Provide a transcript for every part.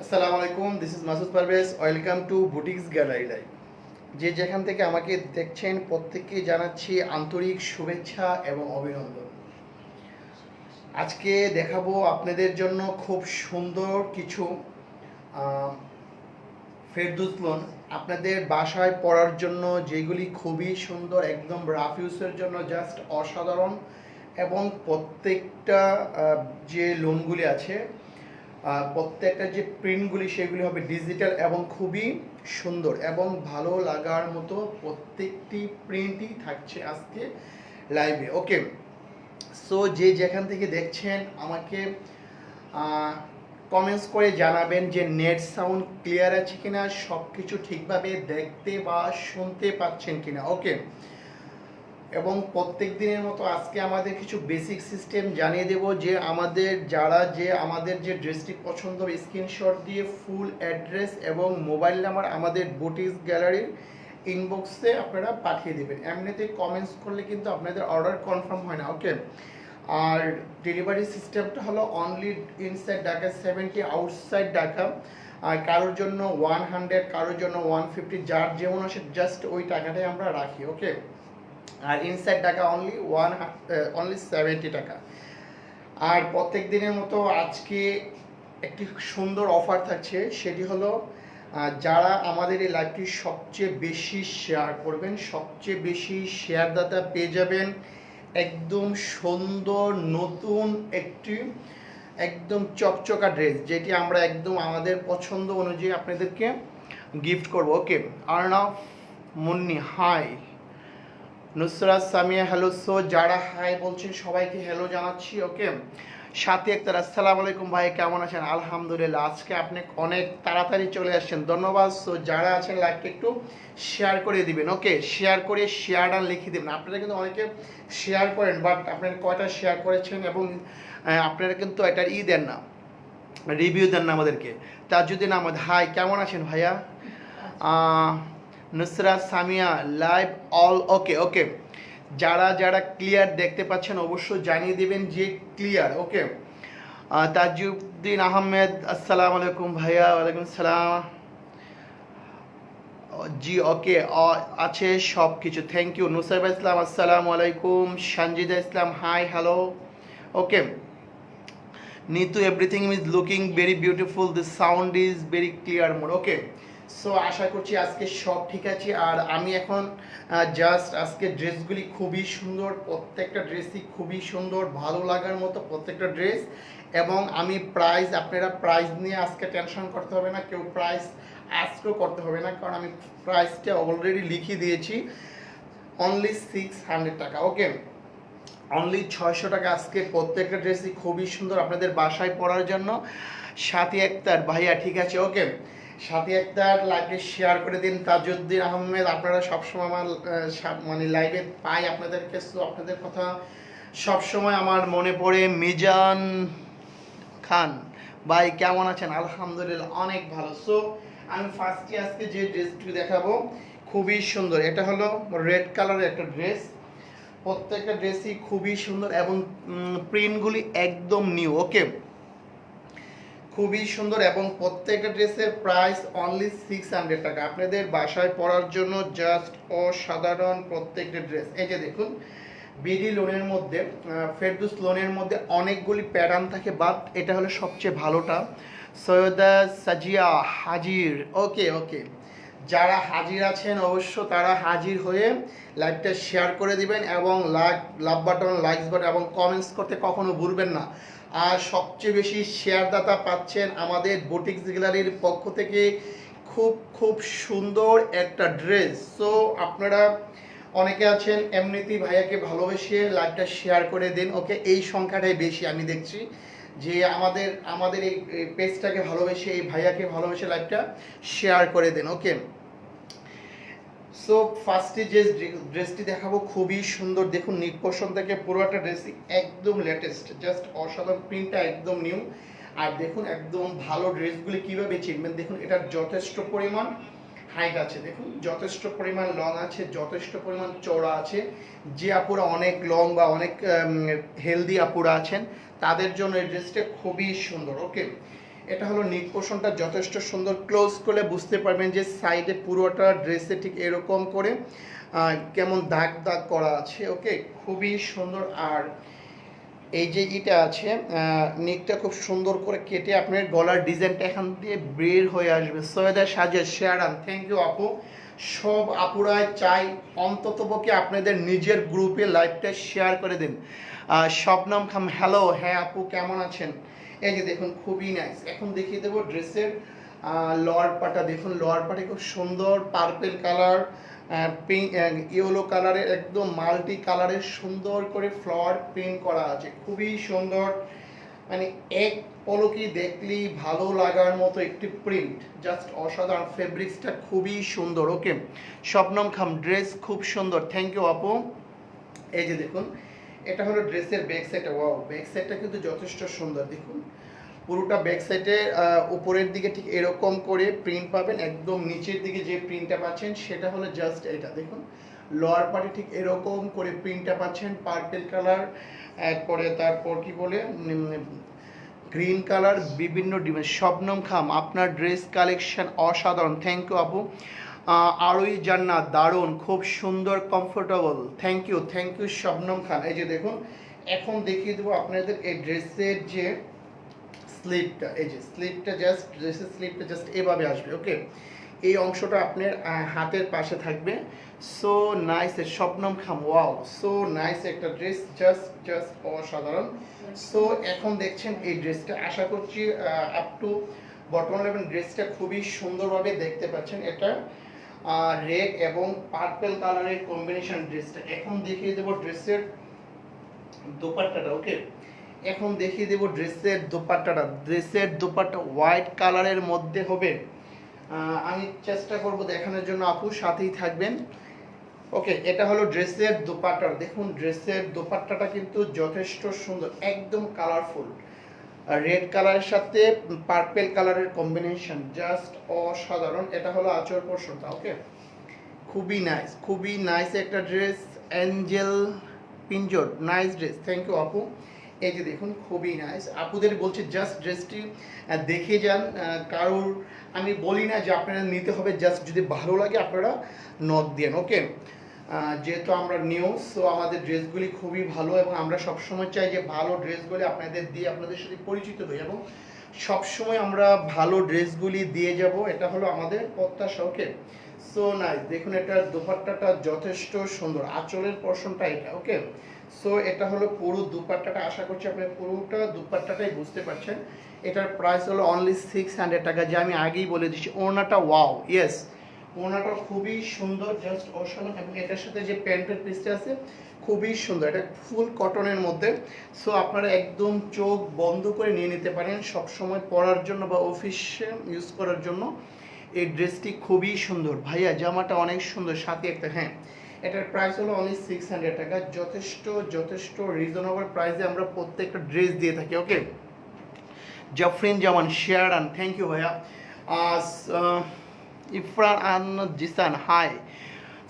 আসসালামু আলাইকুম, this is Masud Parvez. Welcome to boutiques gallery live. যে যেখান থেকে আমাকে দেখছেন প্রত্যেককে জানাচ্ছি আন্তরিক শুভেচ্ছা এবং অভিনন্দন। আজকে দেখাবো আপনাদের জন্য খুব সুন্দর কিছু ফেরদৌস লোন আপনাদের বাসায় পড়ার জন্য, যেগুলি খুবই সুন্দর, একদম রাফ ইউজের জন্য জাস্ট অসাধারণ। এবং প্রত্যেকটা যে লোনগুলি আছে, প্রত্যেকটা যে প্রিন্টগুলি সেগুলি হবে ডিজিটাল এবং খুবই সুন্দর এবং ভালো লাগার মতো প্রত্যেকটি প্রিন্টই থাকছে আজকে লাইভে। ওকে, সো যে যেখান থেকে দেখছেন আমাকে কমেন্টস করে জানাবেন যে নেট সাউন্ড ক্লিয়ার আছে কিনা, সব কিছু ঠিকভাবে দেখতে বা শুনতে পাচ্ছেন কিনা। ওকে, এবং প্রত্যেক দিনের মতো আজকে আমাদের কিছু বেসিক সিস্টেম জানিয়ে দেব, যে আমাদের যে ড্রেসটি পছন্দ হবে স্ক্রিনশট দিয়ে ফুল অ্যাড্রেস এবং মোবাইল নাম্বার আমাদের বুটিক্স গ্যালারির ইনবক্সে আপনারা পাঠিয়ে দেবেন। এমনিতে কমেন্টস করলে কিন্তু আপনাদের অর্ডার কনফার্ম হয় না। ওকে, আর ডেলিভারি সিস্টেমটা হলো only inside Dhaka 70, outside Dhaka. আর কারোর জন্য 100, কারোর জন্য 150, যার যেমন আসে জাস্ট ওই টাকাটাই আমরা রাখি। ওকে, আর ইনসাইড টাকা অনলি 70 টাকা। আর প্রত্যেক দিনের মতো আজকে একটি সুন্দর অফার থাকছে, সেটি হলো যারা আমাদের এই লাইভটি সবচেয়ে বেশি শেয়ার করবেন, সবচেয়ে বেশি শেয়ারদাতা পেয়ে যাবেন একদম সুন্দর নতুন একটি একদম চকচকা ড্রেস, যেটি আমরা একদম আমাদের পছন্দ অনুযায়ী আপনাদেরকে গিফট করব। Okay, Arnaf Munni hi, Nusrat Samia hello. So যারা হাই বলছেন সবাইকে হ্যালো জানাচ্ছি। ওকে, সাথী আক্তার আসসালামু আলাইকুম ভাই, কেমন আছেন? আলহামদুলিল্লাহ, আজকে আপনি অনেক তাড়াতাড়ি চলে আসছেন, ধন্যবাদ। সো যারা আছেন লাইভটা একটু শেয়ার করে দিবেন। ওকে, শেয়ার করে শেয়ারটা লিখে দেবেন। আপনারা কিন্তু অনেকে শেয়ার করেন, বাট আপনারা কয়টা শেয়ার করেছেন এবং আপনারা কিন্তু এটার দেন না, রিভিউ দেন না আমাদেরকে। তাজউদ্দিন আহমদ হাই, কেমন আছেন ভাইয়া? Nusrat Samia live all okay. Okay, যারা যারা ক্লিয়ার দেখতে পাচ্ছেন অবশ্যই জানিয়ে দেবেন যে ক্লিয়ার। ওকে, তাজউদ্দিন আহমেদ আসসালামু আলাইকুম ভাইয়া। ওয়ালাইকুম সালাম। জি ওকে, আছে সব কিছু, থ্যাংক ইউ। নুসাইবা ইসলাম আসসালামু আলাইকুম। Sanjida Islam hi hello. Okay, Nitu everything is looking very beautiful, the sound is very clear more. Okay, so আশা করছি আজকে সব ঠিক আছে। আর আমি এখন জাস্ট আজকে ড্রেসগুলি খুবই সুন্দর, প্রত্যেকটা ড্রেসই খুবই সুন্দর, ভালো লাগার মতো প্রত্যেকটা ড্রেস। এবং আমি প্রাইস, আপনারা প্রাইস নিয়ে আজকে টেনশন করতে হবে না, কেউ প্রাইস আজকেও করতে হবে না, কারণ আমি প্রাইসটা অলরেডি লিখিয়ে দিয়েছি, অনলি 600 টাকা। ওকে, অনলি 600 টাকা। আজকে প্রত্যেকটা ড্রেসই খুবই সুন্দর আপনাদের বাসায় পরার জন্য। সাথী আক্তার ভাইয়া ঠিক আছে। ওকে, সাথী আক্তার লাইভে শেয়ার করে দিন। তাজউদ্দিন আহমেদ, আপনারা সবসময় আমার মানে লাইভে পাই আপনাদেরকে, সো আপনাদের কথা সবসময় আমার মনে পড়ে। মিজান খান ভাই, কেমন আছেন? আলহামদুলিল্লাহ অনেক ভালো। সো আমি ফার্স্টে আজকে যে ড্রেসটি দেখাবো খুবই সুন্দর, এটা হলো রেড কালারের একটা ড্রেস। প্রত্যেকটা ড্রেসই খুবই সুন্দর এবং প্রিন্টগুলি একদম নিউ। ওকে, খুবই সুন্দর এবং প্রত্যেকটা ড্রেসের প্রাইস অনলি 600 টাকা, আপনাদের বাসায় পরার জন্য জাস্ট অসাধারণ প্রত্যেকটা ড্রেস। এই যে দেখুন, বিডি লোনের মধ্যে, ফেরদৌস লোনের মধ্যে অনেকগুলি প্যাটার্ন থাকে, বাট এটা হলো সবচেয়ে ভালোটা। সৈয়দা সাজিয়া হাজির। ওকে ওকে, যারা হাজির আছেন অবশ্য তারা হাজির হয়ে লাইভটা শেয়ার করে দিবেন এবং লাভ বাটন, লাইকস বাটন এবং কমেন্টস করতে কখনো ভুলবেন না। আর সবচেয়ে বেশি শেয়ারদাতা পাচ্ছেন আমাদের বুটিক্স গ্যালারির পক্ষ থেকে খুব খুব সুন্দর একটা ড্রেস। সো আপনারা অনেকে আছেন এমনিতেই ভাইয়াকে ভালোবেসে লাইভটা শেয়ার করে দিন। ওকে, এই সংখ্যাটাই বেশি আমি দেখছি, যে আমাদের এই পেজটাকে ভালোবেসে, এই ভাইয়াকে ভালোবেসে লাইভটা শেয়ার করে দেন। ওকে, সো ফার্স্টে যে ড্রেসটি দেখাবো খুবই সুন্দর, দেখুন নিট পোর্শন থেকে পুরোটা ড্রেসই একদম লেটেস্ট, জাস্ট অসাধারণ, প্রিন্টটা একদম নিউ। আর দেখুন একদম ভালো ড্রেসগুলি কীভাবে চিনবেন, দেখুন এটার যথেষ্ট পরিমাণ হাইট আছে, দেখুন যথেষ্ট পরিমাণ লং আছে, যথেষ্ট পরিমাণ চওড়া আছে। যে আপুরা অনেক লং বা অনেক হেলদি আপুরা আছেন তাদের জন্য এই ড্রেসটা খুবই সুন্দর। ওকে, এটা হলো নিক পোর্শনটা যথেষ্ট সুন্দর, ক্লোজ করলে বুঝতে পারবেন যে সাইডে পুরোটা ড্রেসে ঠিক এরকম করে কেমন দাগ দাগ করা আছে। ওকে, খুবই সুন্দর। আর এই যে এটা আছে নেকটা খুব সুন্দর করে কেটে আপনার গলার ডিজাইনটা এখান দিয়ে বের হয়ে আসবে। সৈয়দা সাজেদ শেয়ারান, থ্যাংক ইউ আপু। সব আপুরাই চাই অন্ততপক্ষে আপনাদের নিজের গ্রুপে লাইভটা শেয়ার করে দিন। শবনম খাম, হ্যালো, হ্যাঁ আপু কেমন আছেন? এই যে দেখুন খুবই নাইস। এখন দেখিয়ে দেবো ড্রেসের লোয়ার পাটা। দেখুন লোয়ার পাটে খুব সুন্দর পার্পেল কালার, পিঙ্ক, ইয়েলো কালারের, একদম মাল্টি কালারের সুন্দর করে ফ্লাওয়ার প্রিন্ট করা আছে, খুবই সুন্দর। মানে এক পলকে দেখলেই ভালো লাগার মতো একটি প্রিন্ট, জাস্ট অসাধারণ। ফেব্রিক্সটা খুবই সুন্দর। ওকে, শবনম খাম, ড্রেস খুব সুন্দর, থ্যাংক ইউ আপু। এই যে দেখুন এটা হলো ড্রেসের ব্যাক সাইডটা। ওয়াও, ব্যাক সাইডটা কিন্তু যথেষ্ট সুন্দর। দেখুন পুরোটা ব্যাক সাইডে উপরের দিকে ঠিক এরকম করে প্রিন্ট পাবেন, একদম নিচের দিকে যে প্রিন্টটা পাচ্ছেন সেটা হলো জাস্ট এটা। দেখুন লোয়ার পার্টে ঠিক এরকম করে প্রিন্টটা পাচ্ছেন, পার্পেল কালার, এরপরে তারপর কি বলে গ্রিন কালার, বিভিন্ন ডিজাইন। শবনম খাম, আপনার ড্রেস কালেকশন অসাধারণ, থ্যাংক ইউ আপু। আরোই জান্নাত, দারুণ, খুব সুন্দর, কমফোর্টেবল, থ্যাংক ইউ শবনম খান। এই যে দেখুন এখন দেখিয়ে দেবো আপনাদের এই ড্রেসের যে স্লিপটা। এই যে স্লিপটা জাস্ট, ড্রেসের স্লিপটা জাস্ট এভাবে আসবে। ওকে, এই অংশটা আপনার হাতের পাশে থাকবে। সো নাইস, শবনম খাম, ওয়াও, সো নাইস একটা ড্রেস, জাস্ট অসাধারণ। সো এখন দেখছেন এই ড্রেসটা, আশা করছি আপ টু বটম লেভেল ড্রেসটা খুবই সুন্দরভাবে দেখতে পাচ্ছেন। এটা রেড এবং পার্পল কালারের কম্বিনেশন ড্রেসটা। এখন দেখিয়ে দেবো ড্রেসের দোপাট্টাটা। ওকে, এখন দেখিয়ে দেবো ড্রেসের দোপাট্টাটা। ড্রেসের দোপাট্টা হোয়াইট কালারের মধ্যে হবে। আমি চেষ্টা করব দেখানোর জন্য, আপু সাথেই থাকবেন। ওকে, এটা হলো ড্রেসের দোপাট্টা। দেখুন ড্রেসের দোপাট্টাটা কিন্তু যথেষ্ট সুন্দর, একদম কালারফুল, রেড কালারের সাথে পার্পেল কালারের কম্বিনেশন, জাস্ট অসাধারণ। এটা হলো আঁচল পোর্শনটা। ওকে, খুবই নাইস একটা dress. Angel Pinjor, nice dress, thank you আপু। এই যে দেখুন খুবই নাইস। আপুদের বলছি জাস্ট ড্রেসটি দেখে যান। কারোর আমি বলি না যে আপনারা নিতে হবে, জাস্ট যদি ভালো লাগে আপনারা নক দেন। ওকে, যেহেতু আমরা নিউ, সো আমাদের ড্রেসগুলি খুবই ভালো এবং আমরা সবসময় চাই যে ভালো ড্রেসগুলি আপনাদের দিয়ে আপনাদের সাথে পরিচিত হই এবং সবসময় আমরা ভালো ড্রেসগুলি দিয়ে যাব, এটা হলো আমাদের প্রত্যাশা। ওকে, সো নাইস। দেখুন এটার দোপাট্টাটা যথেষ্ট সুন্দর, আঁচলের পোর্শনটা এটা। ওকে, সো এটা হলো পুরো দুপাট্টাটা। আশা করছি আপনি পুরোটা দুপাট্টাটাই বুঝতে পারছেন। এটার প্রাইস হলো অনলি 600 টাকা, যে আমি আগেই বলে দিচ্ছি। ওড়নাটা ওয়াও, ইয়েস, ওড়নাটা খুবই সুন্দর, জাস্ট অসাধারণ। এবং এটার সাথে যে প্যান্টের পিসটা আছে খুবই সুন্দর, এটা ফুল কটনের মধ্যে। সো আপনারা একদম চোখ বন্ধ করে নিয়ে নিতে পারেন সবসময় পরার জন্য বা অফিসে ইউজ করার জন্য। এই ড্রেসটি খুবই সুন্দর। ভাইয়া জামাটা অনেক সুন্দর, সাথে একটা, হ্যাঁ, এটার প্রাইস হলো অনলি 600 টাকা, যথেষ্ট রিজনেবল প্রাইসে আমরা প্রত্যেকটা ড্রেস দিয়ে থাকি। ওকে, জাফরিন জামান শেয়ারান, থ্যাংক ইউ ভাইয়া। ইফরান আহমদ জিসান, হাই।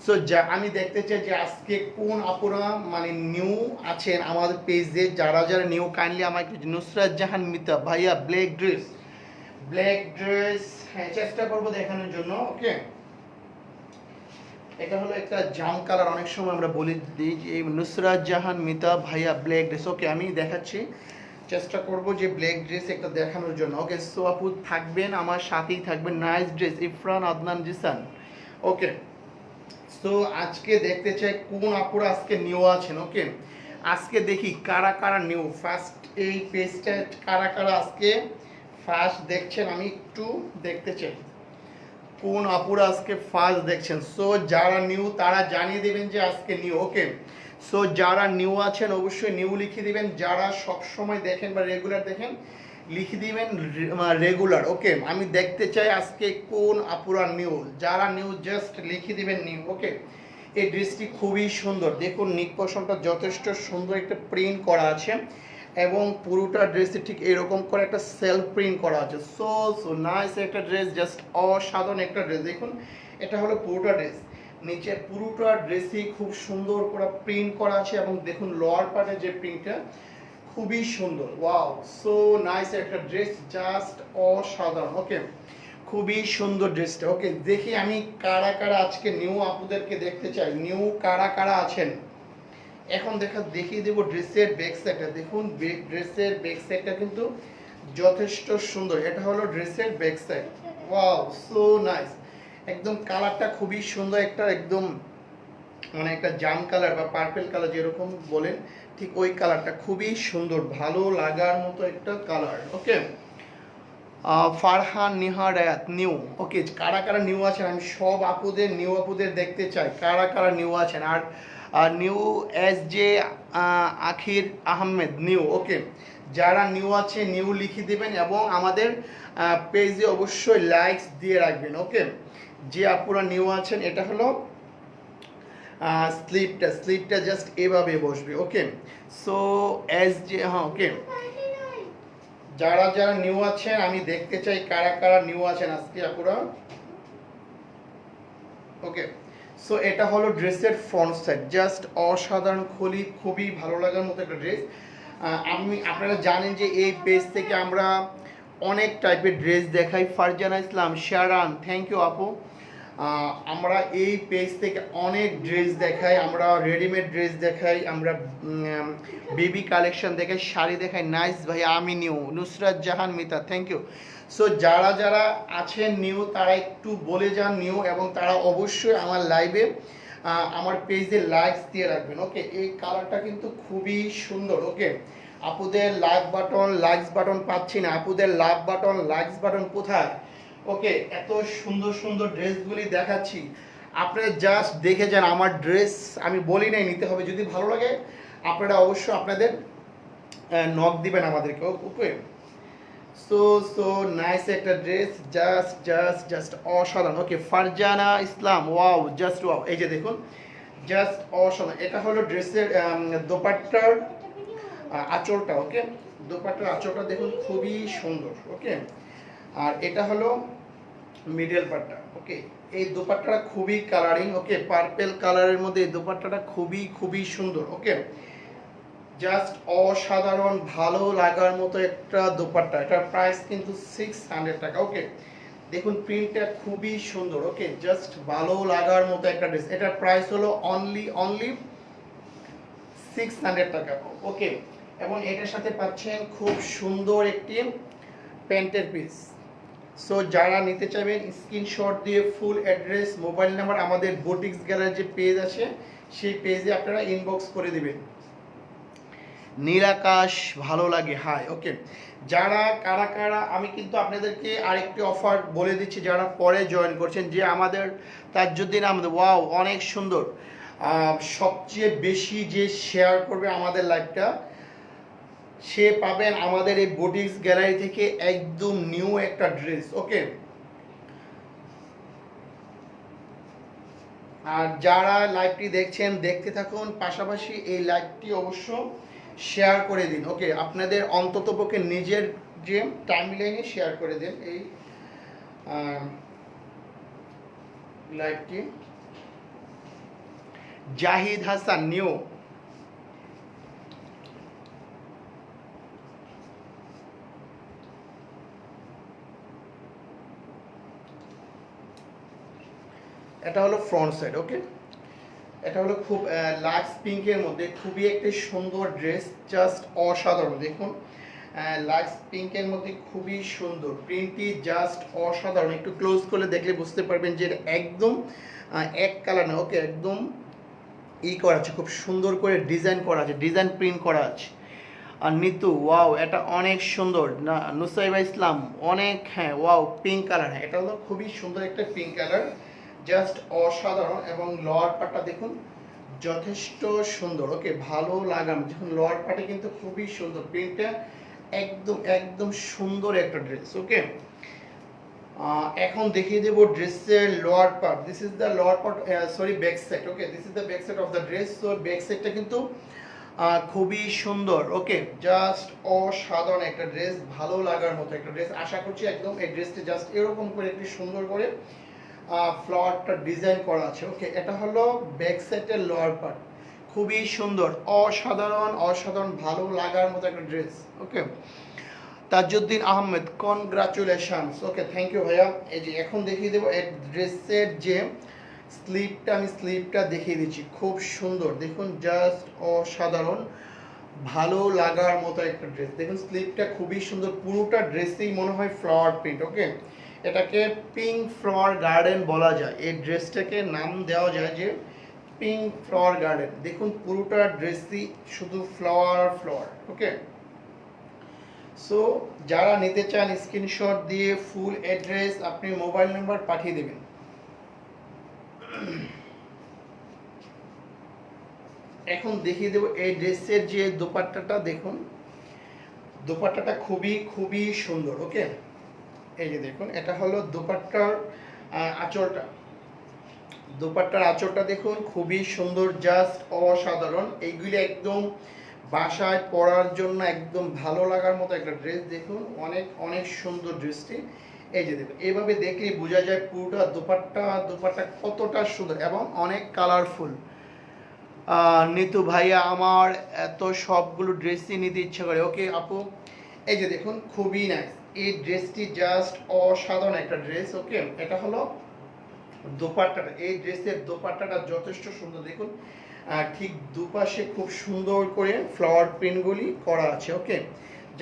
সো আমি দেখতে চাই যে আজকে কোন আপুরা মানে নিউ আছেন আমাদের পেজে, যারা নিউ কাইন্ডলি আমাকে। নুসরাত জাহান মিতা, ভাইয়া ব্ল্যাক ড্রেস, হ্যাঁ চেষ্টা করবো দেখানোর জন্য। ওকে, এটা হলো একটা জাম কালার, অনেক সময় আমরা বলি দিই যে নুসরাত জাহান মিতা, ভাইয়া ব্ল্যাক ড্রেস। ওকে, আমি দেখাচ্ছি, চেষ্টা করব যে ব্ল্যাক ড্রেস একটা দেখানোর জন্য। ওকে, সো আপু থাকবেন, আমার সাথেই থাকবেন। Nice dress, ইফরান Adnan Jisan. ওকে, সো আজকে দেখতে চাই কোন আপুরা আজকে নিউ আছেন। ওকে, আজকে দেখি কারা নিউ ফার্স্ট এই পেজটা, কারা আজকে ফার্স্ট দেখছেন, আমি একটু দেখতে চাই কোন আপুরা আজকে ফার্স্ট দেখছেন। সো যারা নিউ তারা জানিয়ে দেবেন যে আজকে নিউ। ওকে, সো যারা নিউ আছেন অবশ্যই নিউ লিখে দিবেন, যারা সব সময় দেখেন বা রেগুলার দেখেন লিখে দিবেন রেগুলার। ওকে, আমি দেখতে চাই আজকে কোন আপুরা নিউ, যারা নিউ জাস্ট লিখে দিবেন নিউ। ওকে, এই ড্রেসটি খুবই সুন্দর। দেখুন নিক পোর্শনটা যথেষ্ট সুন্দর একটা প্রিন্ট করা আছে এবং পুরোটা ড্রেসে ঠিক এরকম করে একটা সেলফ প্রিন্ট করা আছে। সো নাইস একটা ড্রেস, জাস্ট অসাধারণ একটা ড্রেস। দেখুন এটা হলো পুরোটা ড্রেস, নিচে পুরোটা ড্রেসই খুব সুন্দর করে প্রিন্ট করা আছে এবং দেখুন লোয়ার পার্টে যে প্রিন্টটা খুবই সুন্দর, ওয়াও সো নাইস একটা ড্রেস, জাস্ট অসাধারণ। ওকে, খুবই সুন্দর ড্রেসটা। ওকে, দেখি আমি কারা কারা আজকে নিউ আপুদেরকে দেখতে চাই, নিউ কারা কারা আছেন এখন দেখিয়ে দেবো ড্রেসের ব্যাক সাইডটা। দেখুন ড্রেসের ব্যাক সাইডটা কিন্তু যথেষ্ট সুন্দর। এটা হলো ড্রেসের back side, wow so nice. একদম কালারটা খুবই সুন্দর, একটা একদম মানে একটা জাম কালার বা পার্পল কালার যেরকম বলেন, ঠিক ওই কালারটা খুবই সুন্দর, ভালো লাগার মতো একটা কালার। ওকে, ফারহান নিহারাত নিউ। ওকে, কারা কারা নিউ আছেন আমি সব আপুদের, নিউ আপুদের দেখতে চাই, কারা কারা নিউ আছেন। আর নিউ এস জে আখির আহমেদ নিউ। ওকে, যারা নিউ আছে নিউ লিখে দেবেন এবং আমাদের পেজে অবশ্যই লাইকস দিয়ে রাখবেন। ওকে, যে আপুরা নিউ আছেন, এটা হলো স্লিপটা জাস্ট এভাবে বসবে। ওকে, সো এস জে, হ্যাঁ ওকে, যারা যারা নিউ আছেন আমি দেখতে চাই কারা কারা নিউ আছেন আজকে আপুরা। ওকে, সো এটা হলো ড্রেসের ফ্রন্ট সাইড, জাস্ট অসাধারণ, খুবই ভালো লাগার মতো একটা ড্রেস। আপনারা জানেন যে এই পেজ থেকে আমরা অনেক টাইপের ড্রেস দেখাই। ফারজানা ইসলাম, শারান, থ্যাংক ইউ আপু। আমরা এই পেজ থেকে অনেক ড্রেস দেখাই, আমরা রেডিমেড ড্রেস দেখাই, আমরা বেবি কালেকশন দেখাই, শাড়ি দেখাই। নাইস ভাই, আমি new. Nusrat Jahan Mita, thank you. So যারা যারা আছেন নিউ তারা একটু বলে যান নিউ, এবং তারা অবশ্যই আমার লাইভে আমার পেজে লাইকস দিয়ে রাখবেন। ওকে, এই কালারটা কিন্তু খুবই সুন্দর। ওকে, আপুদের লাইকস বাটন পাচ্ছি না, আপুদের লাভ বাটন লাইকস বাটন কোথায়? ওকে, এত সুন্দর সুন্দর ড্রেসগুলি দেখাচ্ছি, আপনারা জাস্ট দেখে যান। আমার ড্রেস আমি বলি নাই নিতে হবে, যদি ভালো লাগে আপনারা অবশ্যই আপনাদের নক দিবেন আমাদেরকে। ওকে, সো নাইস একটা ড্রেস, জাস্ট অসাধারণ। ওকে, ফারজানা ইসলাম, ওয়াও জাস্ট ওয়াও, এই যে দেখুন জাস্ট অসাধারণ। এটা হলো ড্রেসের দোপাট্টার আঁচলটা। ওকে, দোপাট্টার আঁচলটা দেখুন খুবই সুন্দর। ওকে, আর এটা হলো মিডল পার্টটা। ওকে, এই দোপাট্টাটা খুবই কালারিং। ওকে, পার্পল কালারের মধ্যে এই দোপাট্টাটা খুবই সুন্দর। ওকে, জাস্ট অসাধারণ, ভালো লাগার মতো একটা দোপাট্টা। এটার প্রাইস কিন্তু 600 টাকা। ওকে, দেখুন প্রিন্টটা খুবই সুন্দর। ওকে, জাস্ট ভালো লাগার মতো একটা ড্রেস। এটার প্রাইস হলো অনলি 600 টাকা। ওকে, এবং এটার সাথে পাচ্ছেন খুব সুন্দর একটি প্যান্টের পিস। সো যারা নিতে চাইবেন স্ক্রিনশট দিয়ে ফুল অ্যাড্রেস, মোবাইল নাম্বার, আমাদের বুটিক্স গ্যালারি যে পেজ আছে সেই পেজে আপনারা ইনবক্স করে দিবেন। নীলাকাশ, ভালো লাগে, হাই। ওকে, যারা কারা কারা, আমি কিন্তু আপনাদেরকে আরেকটি অফার বলে দিচ্ছি, যারা পরে জয়েন করছেন, যে আমাদের তাজউদ্দিন আহমেদ, ওয়াও অনেক সুন্দর, সবচেয়ে বেশি যে শেয়ার করবে আমাদের লাইভটা সে পাবেন আমাদের এই বুটিক্স গ্যালারি থেকে একদম নিউ একটা ড্রেস। ওকে, আর যারা লাইভটি দেখছেন দেখতে থাকুন, পাশাপাশি এই লাইভটি অবশ্য শেয়ার করে দিন। ওকে, আপনাদের অন্ততপক্ষে নিজের যে টাইমলাইনে শেয়ার করে দেন এই লাইভটি। জাহিদ হাসান নিউ। এটা হলো ফ্রন্ট সাইড। ওকে, এটা হলো খুব লাক্স পিঙ্কের মধ্যে খুবই একটি সুন্দর ড্রেস, জাস্ট অসাধারণ। দেখুন লাক্স পিঙ্কের মধ্যে খুবই সুন্দর, প্রিন্টটি জাস্ট অসাধারণ। একটু ক্লোজ করে দেখলে বুঝতে পারবেন যে একদম এক কালার না। ওকে, একদম করা আছে, খুব সুন্দর করে ডিজাইন করা আছে, ডিজাইন প্রিন্ট করা আছে। আর নিতু, ওয়াও এটা অনেক সুন্দর। না নুসাইবা ইসলাম, অনেক, হ্যাঁ ওয়াও পিঙ্ক কালার, হ্যাঁ এটা হলো খুবই সুন্দর একটা পিঙ্ক কালার, জাস্ট অসাধারণ। এবং লোয়ার পার্টটা দেখুন যথেষ্ট সুন্দর। ওকে, ভালো লাগাম, দেখুন লোয়ার পার্টে কিন্তু খুবই সুন্দর, প্রিন্টটা একদম সুন্দর একটা ড্রেস। ওকে, এখন দেখিয়ে দেবো ড্রেসের lower part. This is the lower part, sorry back side. Okay, this is the back side of the dress. So back সাইডটা কিন্তু খুবই সুন্দর। ওকে, জাস্ট অসাধারণ একটা ড্রেস, ভালো লাগার মতো একটা ড্রেস। আশা করছি একদম এই ড্রেসটি জাস্ট এরকম করে একটু সুন্দর করে ফ্লাওয়ারটা ডিজাইন করা আছে। ওকে, এটা হলো ব্যাক সাইডের লোয়ার পার্ট, খুবই সুন্দর, অসাধারণ অসাধারণ ভালো লাগার মতো একটা dress. Okay, Tajuddin Ahmed, congratulations. Okay, thank you ভাইয়া। এই যে এখন দেখিয়ে দেবো এই ড্রেসের যে স্লিপটা, আমি স্লিপটা দেখিয়ে দিচ্ছি, খুব সুন্দর দেখুন, জাস্ট অসাধারণ ভালো লাগার মতো একটা ড্রেস। দেখুন স্লিপটা খুবই সুন্দর, পুরোটা ড্রেসেই মনে হয় ফ্লাওয়ার প্রিন্ট। ওকে, এটাকে পিঙ্ক ফ্লাওয়ার গার্ডেন বলা যায়, এই ড্রেসটাকে নাম দেওয়া যায় যে পিঙ্ক ফ্লাওয়ার গার্ডেন। দেখুন পুরোটা ড্রেসই শুধু ফ্লাওয়ার ফ্লাওয়ার। ওকে, সো যারা নিতে চান স্ক্রিনশট দিয়ে ফুল অ্যাড্রেস আপনি মোবাইল নাম্বার পাঠিয়ে দেবেন। এখন দেখিয়ে দেবো এই ড্রেসের যে দোপাট্টাটা, দেখুন দোপাট্টাটা খুবই খুবই সুন্দর। ওকে, এই যে দেখুন এটা হলো দোপাট্টার আঁচলটা, দোপাট্টার আঁচলটা দেখুন খুবই সুন্দর, জাস্ট অসাধারণ। এইগুলি একদম বাসায় পরার জন্য একদম ভালো লাগার মতো একটা ড্রেস। দেখুন অনেক অনেক সুন্দর ড্রেসটি। এই যে দেখুন এইভাবে দেখলেই বোঝা যায় পুরোটা দোপাট্টা কতটা সুন্দর এবং অনেক কালারফুল। নিতু ভাইয়া আমার এত সবগুলো ড্রেসই নিতে ইচ্ছা করে। ওকে আপু, এই যে দেখুন খুবই নাইস, এই ড্রেসটি জাস্ট অসাধারণ একটা ড্রেস। ওকে, এটা হলো দোপাট্টাটা, এই ড্রেসের দোপাট্টাটা যথেষ্ট সুন্দর। দেখুন ঠিক দুপাশে খুব সুন্দর করে ফ্লাওয়ার প্রিন্টগুলি করা আছে। ওকে,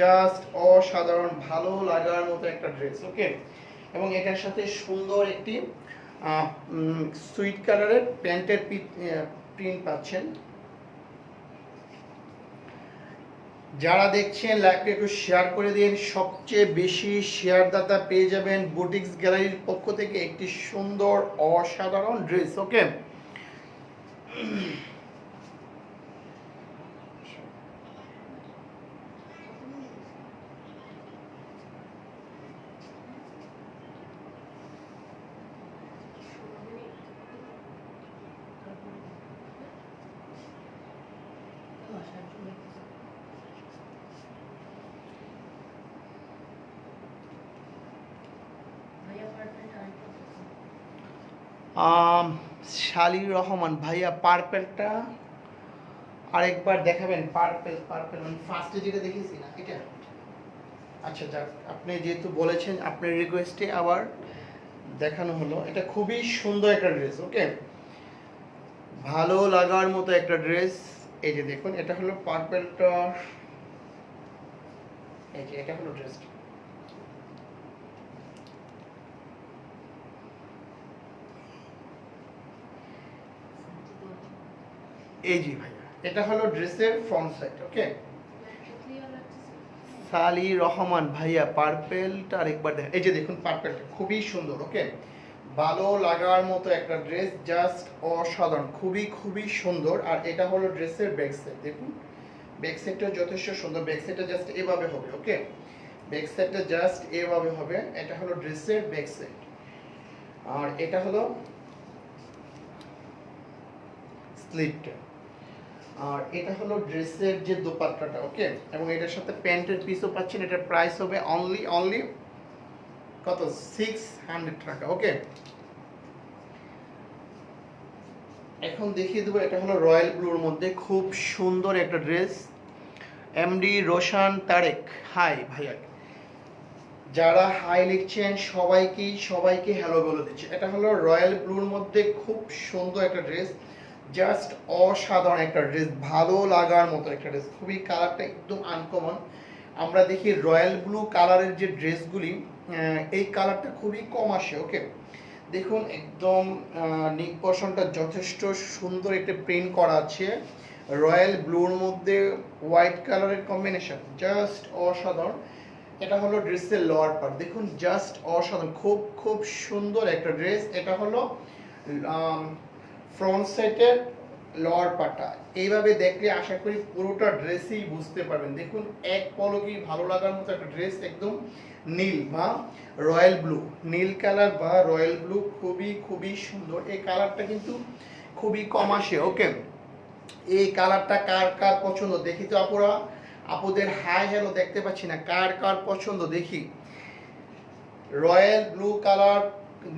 জাস্ট অসাধারণ ভালো লাগার মতো একটা ড্রেস। ওকে, এবং এটার সাথে সুন্দর একটি সুইট কালারের প্যান্টের প্রিন্ট পাচ্ছেন। যারা দেখছেন লাইভটা একটু শেয়ার করে দিন, সবচেয়ে বেশি শেয়ারদাতা পেয়ে যাবেন বুটিক্স গ্যালারির পক্ষ থেকে একটি সুন্দর অসাধারণ ড্রেস। ওকে, শালির রহমান ভাইয়া পার্পেলটা আরেকবার দেখাবেন। পার্পেল পার্পেল মানে ফার্স্টে যেটা দেখেছি না এটা। আচ্ছা যাক, আপনি যেহেতু বলেছেন আপনার রিকোয়েস্টে আবার দেখানো হলো। এটা খুবই সুন্দর একটা ড্রেস। ওকে, ভালো লাগার মতো একটা ড্রেস। এই যে দেখুন এটা হলো পার্পেলটা, এই যে এটা হলো ড্রেসটা। এই জি ভাইয়া, এটা হলো ড্রেসের ফ্রন্ট সাইড। ওকে, সালি রহমান ভাইয়া পার্পেলটা আরেকবার দেখেন। এই যে দেখুন পার্পেলটা খুবই সুন্দর। ওকে, ভালো লাগার মতো একটা ড্রেস, জাস্ট অসাধারণ, খুবই খুবই সুন্দর। আর এটা হলো ড্রেসের ব্যাক সাইড। দেখুন ব্যাক সাইডটা যথেষ্ট সুন্দর, ব্যাক সাইডটা জাস্ট এভাবে হবে। ওকে, ব্যাক সাইডটা জাস্ট এভাবে হবে। এটা হলো ড্রেসের ব্যাক সাইড, আর এটা হলো স্লিপটা, আর এটা হলো ড্রেসের যে দোপাট্টাটা। ওকে, এবং এটার সাথে প্যান্টের পিসও পাচ্ছেন। এটার প্রাইস হবে অনলি কত, 600 টাকা। ওকে, এখন দেখিয়ে দেবো এটা হলো রয়্যাল ব্লুর মধ্যে খুব সুন্দর একটা dress. MD Roshan Tarek, hi ভাইয়া। যারা হাই লিখছেন সবাইকে হ্যালো বলে দিচ্ছে। এটা হলো রয়্যাল ব্লুর মধ্যে খুব সুন্দর একটা ড্রেস, জাস্ট অসাধারণ একটা ড্রেস, ভালো লাগার মতো একটা ড্রেস। খুবই কালারটা একদম আনকমন। আমরা দেখি রয়্যাল ব্লু কালারের যে ড্রেসগুলি, এই কালারটা খুবই কম আসে। ওকে, দেখুন একদম নিক পোর্শনটা যথেষ্ট সুন্দর একটা প্রিন্ট করা আছে রয়্যাল ব্লুর মধ্যে, হোয়াইট কালারের কম্বিনেশন, জাস্ট অসাধারণ। এটা হলো ড্রেসের লোয়ার পার্ট, দেখুন জাস্ট অসাধারণ, খুব খুব সুন্দর একটা ড্রেস। এটা হলো ফ্রন্ট সাইডের লোয়ার পার্টটা। এইভাবে দেখলে আশা করি পুরোটা ড্রেসই বুঝতে পারবেন। দেখুন এক পলকেই ভালো লাগার মতো একটা ড্রেস, একদম নীল বা রয়্যাল ব্লু, নীল কালার বা রয়্যাল ব্লু, খুবই খুবই সুন্দর। এই কালারটা কিন্তু খুবই কম আসে। ওকে, এই কালারটা কার কার পছন্দ দেখি তো আপুরা, আপুদের হাই হ্যালো দেখতে পাচ্ছি না, কার কার পছন্দ দেখি। রয়্যাল ব্লু কালার,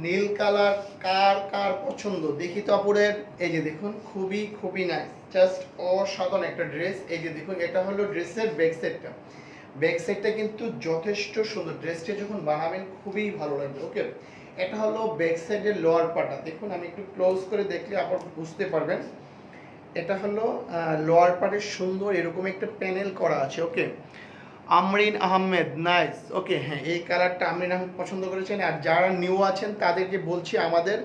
নীল কালার, কার কার পছন্দ দেখি তো আপুদের। এই যে দেখুন খুবই খুবই নাইস। জাস্ট অসাধারণ একটা ড্রেস। এই যে দেখুন, এটা হলো ড্রেসের ব্যাক সাইডটা। ব্যাক সাইডটা কিন্তু যথেষ্ট সুন্দর, ড্রেসটা যখন বানাবেন খুবই ভালো লাগবে। ওকে, এটা হলো ব্যাক সাইডের লোয়ার পার্টটা। দেখুন আমি একটু ক্লোজ করে দেখলে আপনারা বুঝতে পারবেন। এটা হলো লোয়ার পার্টের সুন্দর এরকম একটা প্যানেল করা আছে। ওকে, আমরিন আহমেদ, নাইস। ওকে, হ্যাঁ এই কালারটা আমরিন আহমেদ পছন্দ করেছেন। আর যারা নিউ আছেন তাদেরকে বলছি আমাদের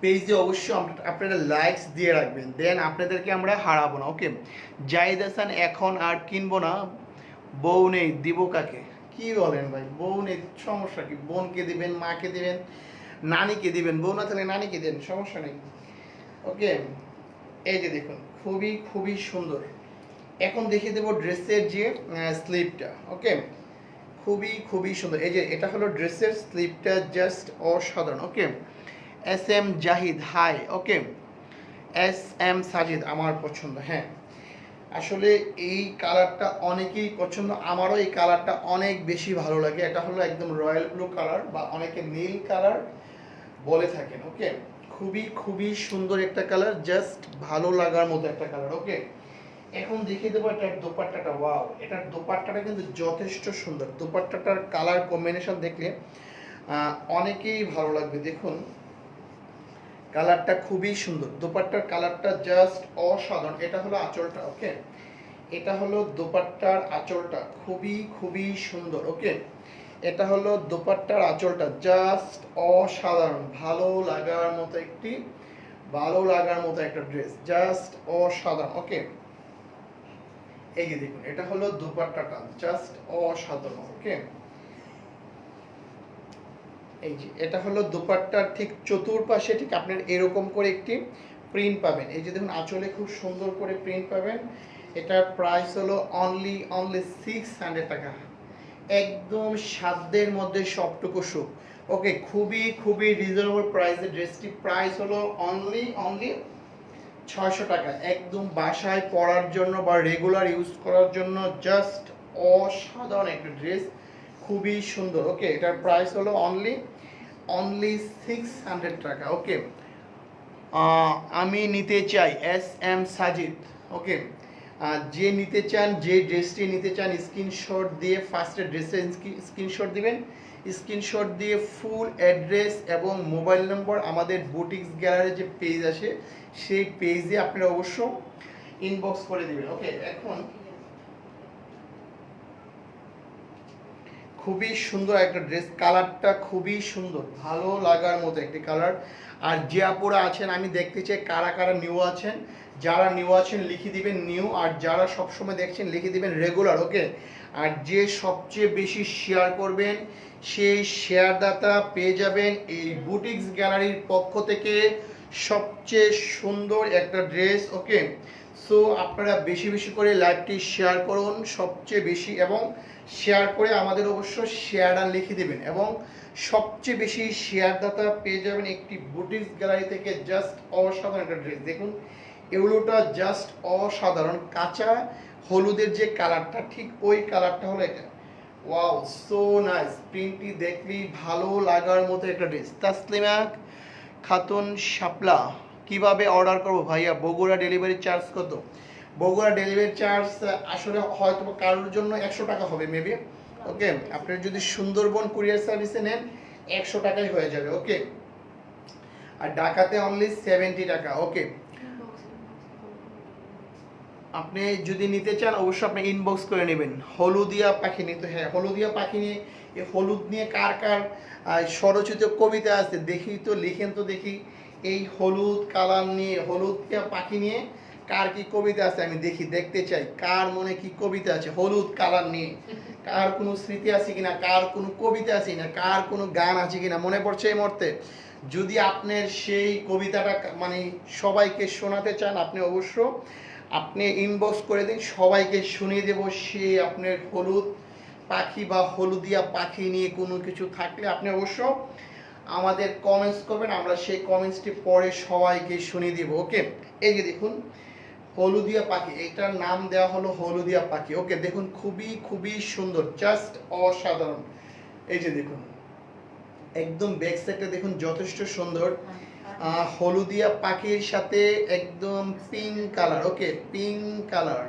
পেজে অবশ্যই আপনারা লাইকস দিয়ে রাখবেন, দেন আপনাদেরকে আমরা হারাবো না। ওকে, জাহিদ হাসান, এখন আর কিনবো না, বউ নেই, দিব কাকে? কি বলেন ভাই, বউ নেই সমস্যা কি? বোনকে দিবেন, মাকে দিবেন, নানিকে দিবেন, বউ না থাকলে নানিকে দেন, সমস্যা নেই। ওকে, এই যে দেখুন খুবই খুবই সুন্দর। এখন দেখিয়ে দেবো ড্রেসের যে স্লিপটা। ওকে, খুবই খুবই সুন্দর। এই যে এটা হলো ড্রেসের স্লিপটা, জাস্ট অসাধারণ। ওকে, এস এম জাহিদ, হাই। ওকে, এস এম সাজিদ, আমার পছন্দ। হ্যাঁ আসলে এই কালারটা অনেকেই পছন্দ, আমারও এই কালারটা অনেক বেশি ভালো লাগে। এটা হলো একদম রয়্যাল ব্লু কালার বা অনেকে নীল কালার বলে থাকেন। ওকে, খুবই খুবই সুন্দর একটা কালার, জাস্ট ভালো লাগার মতো একটা কালার। ওকে, এখন দেখিয়ে দেবো এটার দোপাট্টাটা। ওয়াও, এটার দোপাট্টাটা কিন্তু যথেষ্ট সুন্দর। দোপাট্টাটার কালার কম্বিনেশন দেখলে অনেকেই ভালো লাগবে। দেখুন কালারটা খুবই সুন্দর, দোপাট্টার কালারটা জাস্ট অসাধারণ। এটা হলো আঁচলটা। ওকে, এটা হলো দোপাট্টার আঁচলটা, খুবই খুবই সুন্দর। ওকে, এটা হলো দোপাট্টার আঁচলটা, জাস্ট অসাধারণ, ভালো লাগার মতো একটা ড্রেস, জাস্ট অসাধারণ। ওকে, এই যে দেখুন এটা হলো দোপাট্টাটা, জাস্ট অসাধারণ। ওকে, এই যে এটা হলো দোপাট্টার ঠিক চতুর্পাশে ঠিক আপনার এরকম করে একটি প্রিন্ট পাবেন। এই যে দেখুন আঁচলে খুব সুন্দর করে প্রিন্ট পাবেন। এটার প্রাইস হলো অনলি 600 টাকা, একদম সাধ্যের মধ্যে সবটুকু সুখ। ওকে, খুবই খুবই রিজনেবল প্রাইসে ড্রেসটি প্রাইস হলো অনলি 600 টাকা, একদম বাসায় পরার জন্য বা রেগুলার ইউজ করার জন্য জাস্ট অসাধারণ একটা ড্রেস, খুবই সুন্দর। ওকে, এটার প্রাইস হলো অনলি 600 টাকা। ওকে, আমি নিতে চাই, এস এম সাজিদ। ওকে, যে নিতে চান, যে ড্রেসটি নিতে চান, স্ক্রিনশট দিয়ে ফার্স্টে ড্রেসের স্ক্রিনশট দিবেন, স্ক্রিনশট দিয়ে ফুল অ্যাড্রেস এবং মোবাইল নম্বর আমাদের বুটিক্স গ্যালারি যে পেজ আছে সেই পেজে আপনারা অবশ্য ইনবক্স করে দিবেন। ওকে, এখন খুবই সুন্দর একটা ড্রেস, কালারটা খুবই সুন্দর, ভালো লাগার মতো একটি কালার। আর যে আপুরা আছেন আমি দেখতে চাই কারা কারা নিউ আছেন, যারা নিউ আছেন লিখে দিবেন নিউ, আর যারা সবসময় দেখছেন লিখে দিবেন রেগুলার। ওকে, আর যে সবচেয়ে বেশি শেয়ার করবেন সেই শেয়ারদাতা পেয়ে যাবেন এই বুটিক্স গ্যালারির পক্ষ থেকে সবচেয়ে সুন্দর একটা ড্রেস। ওকে, সো আপনারা বেশি বেশি করে লাইভটি শেয়ার করুন সবচেয়ে বেশি, এবং শেয়ার করে আমাদের অবশ্য শেয়ারটা লিখে দেবেন, এবং সবচেয়ে বেশি শেয়ারদাতা পেয়ে যাবেন একটি বুটিক্স গ্যালারি থেকে। জাস্ট অসাধারণ একটা ড্রেস, দেখুন এগুলোটা জাস্ট অসাধারণ। কাঁচা হলুদের যে কালারটা ঠিক ওই কালারটা হলো এটা। ওয়াও, সো নাইস, প্রিন্টটি দেখলেই ভালো লাগার মতো একটা ড্রেস। তাসলিমা খাতুন শাপলা, কিভাবে অর্ডার করব ভাইয়া? বগুড়া ডেলিভারি চার্জ কত? বগুড়া ডেলিভারি চার্জ আসলে হয়তো কারোর জন্য 100 টাকা হবে মেবি। ওকে, আপনি যদি সুন্দরবন কুরিয়ার সার্ভিসে নেন 100 টাকাই হয়ে যাবে। ওকে, আর ঢাকাতে অনলি 70 টাকা। ওকে, আপনি যদি নিতে চান অবশ্যই আপনি ইনবক্স করে নেবেন। হলুদিয়া পাখি নিতে, হ্যাঁ হলুদিয়া পাখি নিয়ে, এই হলুদ নিয়ে কার কার স্বরচিত কবিতা আছে দেখি তো, লিখেন তো দেখি। এই হলুদ কালার নিয়ে, হলুদিয়া পাখি নিয়ে কার কি কবিতা আছে আমি দেখি, দেখতে চাই কার মনে কি কবিতা আছে হলুদ কালার নিয়ে, কার কোনো স্মৃতি আছে কিনা, কার কোনো কবিতা আছে কিনা, কার কোনো গান আছে কিনা মনে পড়ছে এই মুহূর্তে। যদি আপনার সেই কবিতাটা মানে সবাইকে শোনাতে চান আপনি অবশ্য আপনি ইনবক্স করে দিন, সবাইকে শুনিয়ে দেবো। সে আপনার হলুদ পাখি বা হলুদিয়া পাখি নিয়ে কোনো কিছু থাকলে আপনি অবশ্য আমাদের কমেন্টস করবেন, আমরা সেই কমেন্টসটি পরে সবাইকে শুনিয়ে দিব। ওকে, এই যে দেখুন হলুদিয়া পাখি, এটার নাম দেওয়া হলো হলুদিয়া পাখি। ওকে, দেখুন খুবই খুবই সুন্দর, জাস্ট অসাধারণ। এই যে দেখুন একদম ব্যাক সাইডটা দেখুন যথেষ্ট সুন্দর, হলুদিয়া পাখির সাথে একদম পিঙ্ক কালার, ওকে পিঙ্ক কালার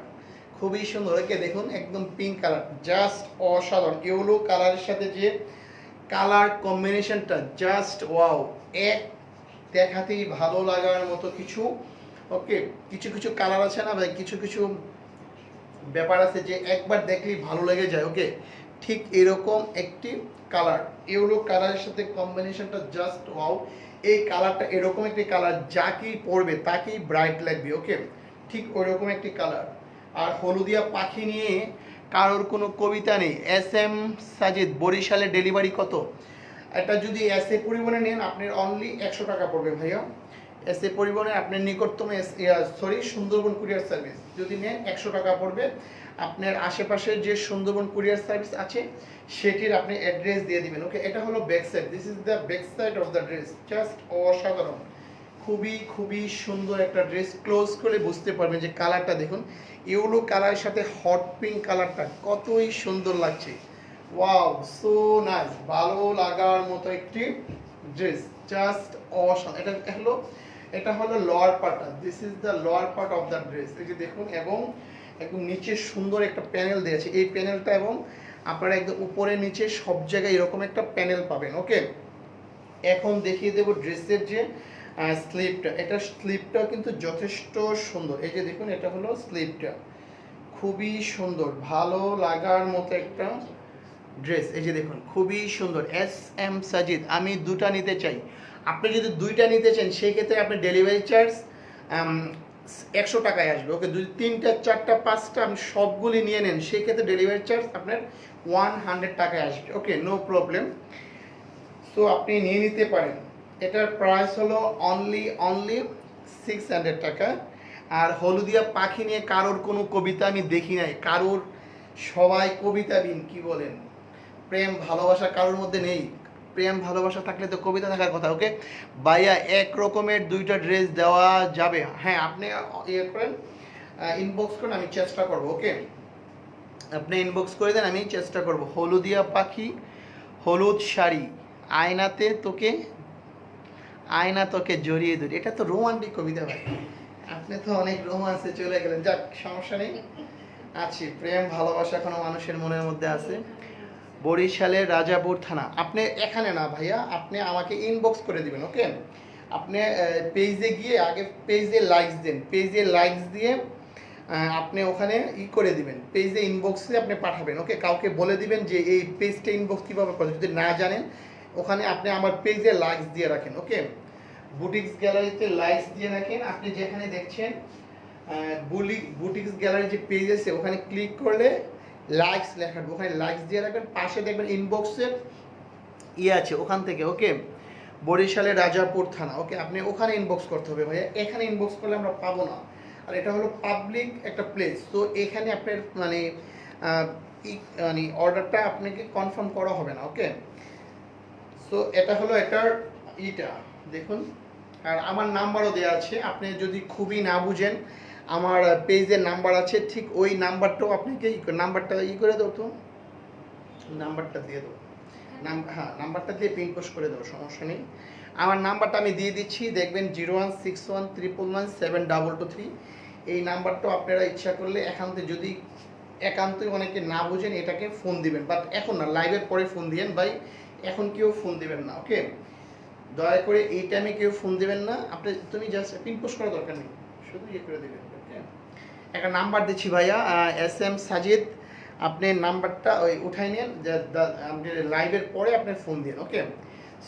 খুবই সুন্দর, ওকে দেখুন একদম পিঙ্ক কালার জাস্ট অসাধারণ। ইয়েলো কালারের সাথে যে কালার কম্বিনেশনটা জাস্ট ওয়াও, এক দেখাতেই ভালো লাগার মতো কিছু। ওকে, কিছু কিছু কালার আছে না ভাই, কিছু কিছু ব্যাপার আছে যে একবার দেখলেই ভালো লেগে যায়। ওকে, ঠিক এরকম একটি কালার, ইয়েলো কালারের সাথে কম্বিনেশনটা জাস্ট ওয়াও। এই কালারটা এরকম একটি কালার যাকেই পরবে তাকেই ব্রাইট লাগবে। ওকে, ঠিক ওইরকম একটি কালার। আর হলুদিয়া পাখি নিয়ে কারোর কোনো কবিতা নেই। এস এম সাজিদ, বরিশালে ডেলিভারি কত? এটা যদি এস এ পরিবহনে নেন আপনার অনলি 100 টাকা পড়বে ভাইয়া। এস এ পরিবহনে আপনার নিকটতম সুন্দরবন কুরিয়ার সার্ভিস যদি নেন 100 টাকা পড়বে। আপনার আশেপাশের যে সুন্দরবন কুরিয়ার সার্ভিস আছে সেটির আপনি অ্যাড্রেস দিয়ে দিবেন। ওকে, এটা হলো back side, this is the back side of the dress, just অসাধারণ, খুবই খুবই সুন্দর একটা ড্রেস। ক্লোজ করে বুঝতে পারবেন যে কালারটা দেখুন, ইয়েলো কালারের সাথে হট পিঙ্ক কালারটা কতই সুন্দর লাগছে। ওয়াও, সো নাইস, ভালো লাগার মতো একটি ড্রেস, জাস্ট অসাধারণ। এটা হলো লোয়ার পার্টটা, this is the lower part of the dress. এই যে দেখুন, এবং একদম নিচে সুন্দর একটা প্যানেল দেওয়া আছে, এই প্যানেলটা, এবং আপনারা একদম উপরে নিচে সব জায়গায় এরকম একটা প্যানেল পাবেন। ওকে, এখন দেখিয়ে দেবো ড্রেসের যে স্লিপটা, এটা স্লিপটাও কিন্তু যথেষ্ট সুন্দর। এই যে দেখুন, এটা হলো স্লিপটা, খুবই সুন্দর, ভালো লাগার মতো একটা ড্রেস। এই যে দেখুন, খুবই সুন্দর। এস এম সাজিদ, আমি দুটা নিতে চাই। আপনি যদি দুইটা নিতে চান সেই ক্ষেত্রে আপনি ডেলিভারি চার্জ 100 টাকায় আসবে। ওকে, যদি 3টা 4টা 5টা আপনি সবগুলি নিয়ে নেন সেই ক্ষেত্রে ডেলিভারি চার্জ আপনার 100 টাকায় আসবে। ওকে, নো প্রবলেম। সো আপনি নিয়ে নিতে পারেন। এটার প্রাইস হলো অনলি 600 টাকা। আর হলুদিয়া পাখি নিয়ে কারোর কোনো কবিতা আমি দেখি নাই, কারোর, সবাই কবিতাবিহীন, কি বলেন? প্রেম ভালোবাসা কারোর মধ্যে নেই। প্রেম ভালোবাসা থাকলে তো কবিতা থাকার কথা। ওকে ভাইয়া, এক রকমের দুইটা ড্রেস দেওয়া যাবে? হ্যাঁ, আপনি ইয়ে করেন, ইনবক্স করেন, আমি চেষ্টা করব। ওকে, আপনি ইনবক্স করে দেন, আমি চেষ্টা করব। হলুদিয়া পাখি, হলুদ শাড়ি, আয়না তোকে জড়িয়ে ধরি, এটা তো রোমান্টিক কবিতা ভাই। আপনি তো অনেক রোমান্সে চলে গেলেন, যাক সমস্যা নেই, আছি। প্রেম ভালোবাসা এখনো মানুষের মনের মধ্যে আছে। বরিশালের রাজাপুর থানা। আপনি এখানে না ভাইয়া, আপনি আমাকে ইনবক্স করে দিবেন। ওকে, আপনি পেজে গিয়ে আগে পেজে লাইকস দেন, পেজে লাইকস দিয়ে আপনি ওখানে করে দিবেন, পেজে ইনবক্সে আপনি পাঠাবেন। ওকে, কাউকে বলে দিবেন যে এই পেজটা ইনবক্স কীভাবে করে, যদি না জানেন ওখানে আপনি আমার পেজে লাইকস দিয়ে রাখেন। ওকে, বুটিক্স গ্যালারিতে লাইকস দিয়ে রাখেন। আপনি যেখানে দেখছেন বুটিক্স গ্যালারি যে পেজ আছে ওখানে ক্লিক করলে লাইকস লেখা, ওখানে লাইকস দিয়ে রাখবেন। পাশে দেখবেন ইনবক্সের আছে ওখান থেকে। ওকে, বরিশালের রাজাপুর থানা। ওকে, আপনি ওখানে ইনবক্স করতে হবে ভাইয়া, এখানে ইনবক্স করলে আমরা পাবো না। আর এটা হলো পাবলিক একটা প্লেস, তো এখানে আপনার মানে অর্ডারটা আপনাকে কনফার্ম করা হবে না। ওকে, সো এটা হলো এটার দেখুন। আর আমার নাম্বারও দেওয়া আছে, আপনি যদি খুবই না বুঝেন আমার পেজের নাম্বার আছে, ঠিক ওই নাম্বারটাও আপনাকে নাম্বারটা করে দেবো, তো নাম্বারটা দিয়ে দেবো, হ্যাঁ নাম্বারটা দিয়ে পিন পোস্ট করে দেবো, সমস্যা নেই। আমার নাম্বারটা আমি দিয়ে দিচ্ছি, দেখবেন 01613172223। এই নাম্বারটাও আপনারা ইচ্ছা করলে যদি একান্তই অনেকে না বুঝেন এটাকে ফোন দিবেন, বাট এখন না, লাইভের পরে ফোন দিবেন ভাই, এখন কেউ ফোন দিবেন না। ওকে, দয়া করে এই টাইমে কেউ ফোন দিবেন না। তুমি জাস্ট পিন পোস্ট করার দরকার নেই, শুধু করে দেবেন। ওকে, একটা নাম্বার দিচ্ছি ভাইয়া, এস এম সাজিদ, আপনি নাম্বারটা উঠাই নেন, আপনি লাইভের পরে আপনি ফোন দিন। ওকে,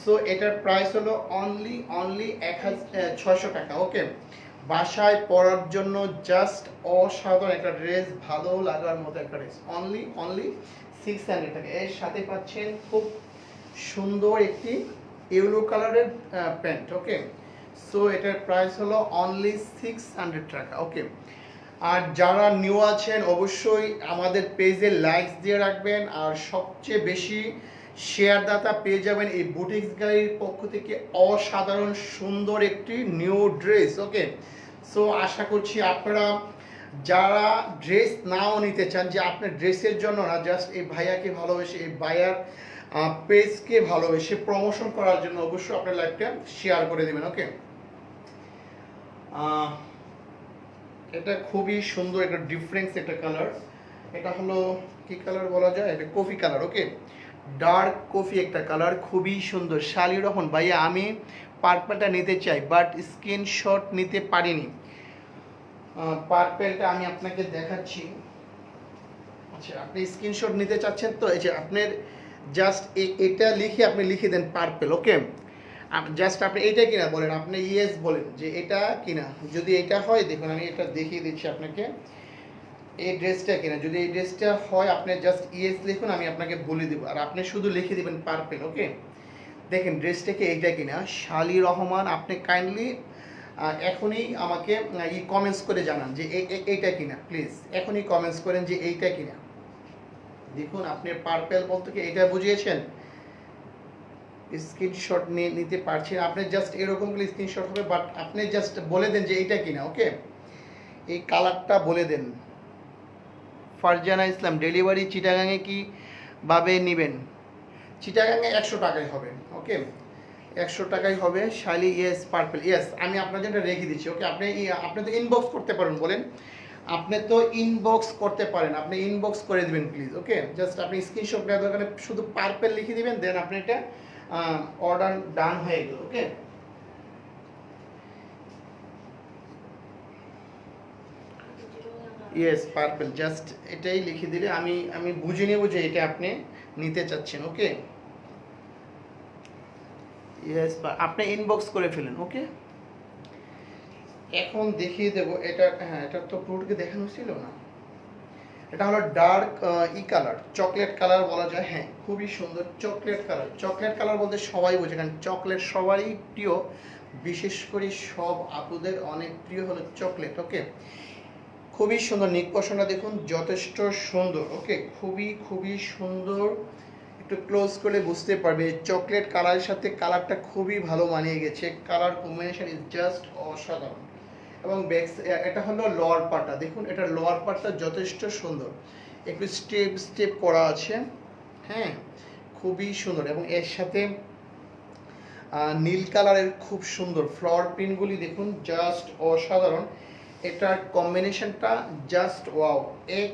সো এটার প্রাইস হলো অনলি 600 টাকা। ওকে, বাসায় পরার জন্য জাস্ট অসাধারণ একটা ড্রেস, ভালো লাগার মতো একটা ড্রেস, অনলি 600 টাকা। এর সাথে পাচ্ছেন খুব সুন্দর একটি ইয়েলো কালারের প্যান্ট। ওকে, সো এটার প্রাইস হলো অনলি 600 টাকা। ওকে, আর যারা নিউ আছেন অবশ্যই আমাদের পেজে লাইকস দিয়ে রাখবেন, আর সবচেয়ে বেশি শেয়ারদাতা পেয়ে যাবেন এই বুটিক্স গ্যালারির পক্ষ থেকে অসাধারণ সুন্দর একটি নিউ ড্রেস। ওকে, সো আশা করছি আপনারা যারা ড্রেস নাও নিতে চান, যে আপনার ড্রেসের জন্য না, জাস্ট এই ভাইয়াকে ভালোবেসে এই ভাইয়ার পেজকে ভালোবেসে প্রমোশন করার জন্য অবশ্যই আপনার লাইভটা শেয়ার করে দেবেন। ওকে, এটা খুবই সুন্দর, একটা ডিফারেন্স একটা কালার। এটা হলো কি কালার বলা যায়, এটা কফি কালার। ওকে, ডার্ক কফি একটা কালার, খুবই সুন্দর। শালি রহমান ভাইয়া, আমি পার্পলটা নিতে চাই বাট স্ক্রিনশট নিতে পারিনি। পার্পলটা আমি আপনাকে দেখাচ্ছি। আচ্ছা, আপনি স্ক্রিনশট নিতে চাচ্ছেন তো এই যে আপনার জাস্ট এটা লিখে আপনি লিখে দেন পার্পল। ওকে, জাস্ট আপনি এইটা কিনা বলেন, আপনি ইয়েস বলেন যে এটা কিনা। যদি এটা হয়, দেখুন আমি এটা দেখিয়ে দিচ্ছি আপনাকে, এই ড্রেসটা কিনা। যদি এই ড্রেসটা হয় আপনি জাস্ট ইয়েস লিখুন, আমি আপনাকে বলে দেবো। আর আপনি শুধু লিখে দেবেন পার্পল। ওকে, দেখেন ড্রেসটা কি এইটা কিনা। শালি রহমান, আপনি কাইন্ডলি এখনই আমাকে কমেন্টস করে জানান যে এইটা কিনা। প্লিজ এখনই কমেন্টস করেন যে এইটা কিনা। দেখুন আপনি পার্পল বলতে কি এটা বুঝিয়েছেন, স্ক্রিনশট নিতে পারছেন আপনি, জাস্ট এরকম করে স্ক্রিনশট হবে, বাট আপনি জাস্ট বলে দেন যে এইটা কিনা। ওকে, এই কালারটা বলে দেন। ফারজানা ইসলাম, ডেলিভারি চিটাগাঙে কি ভাবে নেবেন? চিটাগাঙে 100 টাকায় হবে। ওকে, 100 টাকায় হবে। শালি ইয়েস পার্পল, ইয়েস আমি আপনার জন্য রেখে দিচ্ছি। ওকে, আপনি তো ইনবক্স করতে পারেন, বলেন আপনি তো ইনবক্স করতে পারেন, আপনি ইনবক্স করে দিবেন প্লিজ। ওকে, জাস্ট আপনি স্ক্রিনশট নেওয়ার দরকার, শুধু পার্পল লিখে দিবেন, দেন আপনি এটা অর্ডার ডান হয়ে গেল। ওকে, ইয়েস পার্পল, জাস্ট এটাই লিখে দিলে আমি বুঝে নেব যে এটা আপনি নিতে চাচ্ছেন। ওকে, ইয়েস আপনি ইনবক্স করে ফেলেন। ওকে, এখন দেখিয়ে দেবো এটা। হ্যাঁ, এটা তো পুরোটাকে দেখানো ছিল না। এটা হলো ডার্ক কালার, চকলেট কালার বলা যায়। হ্যাঁ, খুবই সুন্দর চকলেট কালার। চকলেট কালার বলতে সবাই বোঝে, কারণ চকলেট সবারই প্রিয়, বিশেষ করে সব আপুদের অনেক প্রিয় হলো চকলেট। ওকে, খুবই সুন্দর। নিক পোর্শনটা দেখুন, যথেষ্ট সুন্দর। ওকে, খুবই সুন্দর। একটু ক্লোজ করে বুঝতে পারবে চকলেট কালারের সাথে কালারটা খুবই ভালো মানিয়ে গেছে। কালার কম্বিনেশন ইজ জাস্ট অসাধারণ। এবং এটা হলো লোয়ার পার্টটা, দেখুন এটা লোয়ার পার্টটা যথেষ্ট সুন্দর, একটু স্টেপ করা আছে। হ্যাঁ, খুবই সুন্দর। এবং এর সাথে নীল কালারের খুব সুন্দর ফ্লাওয়ার প্রিন্টগুলি দেখুন, জাস্ট অসাধারণ। এটার কম্বিনেশনটা জাস্ট ওয়াও। এক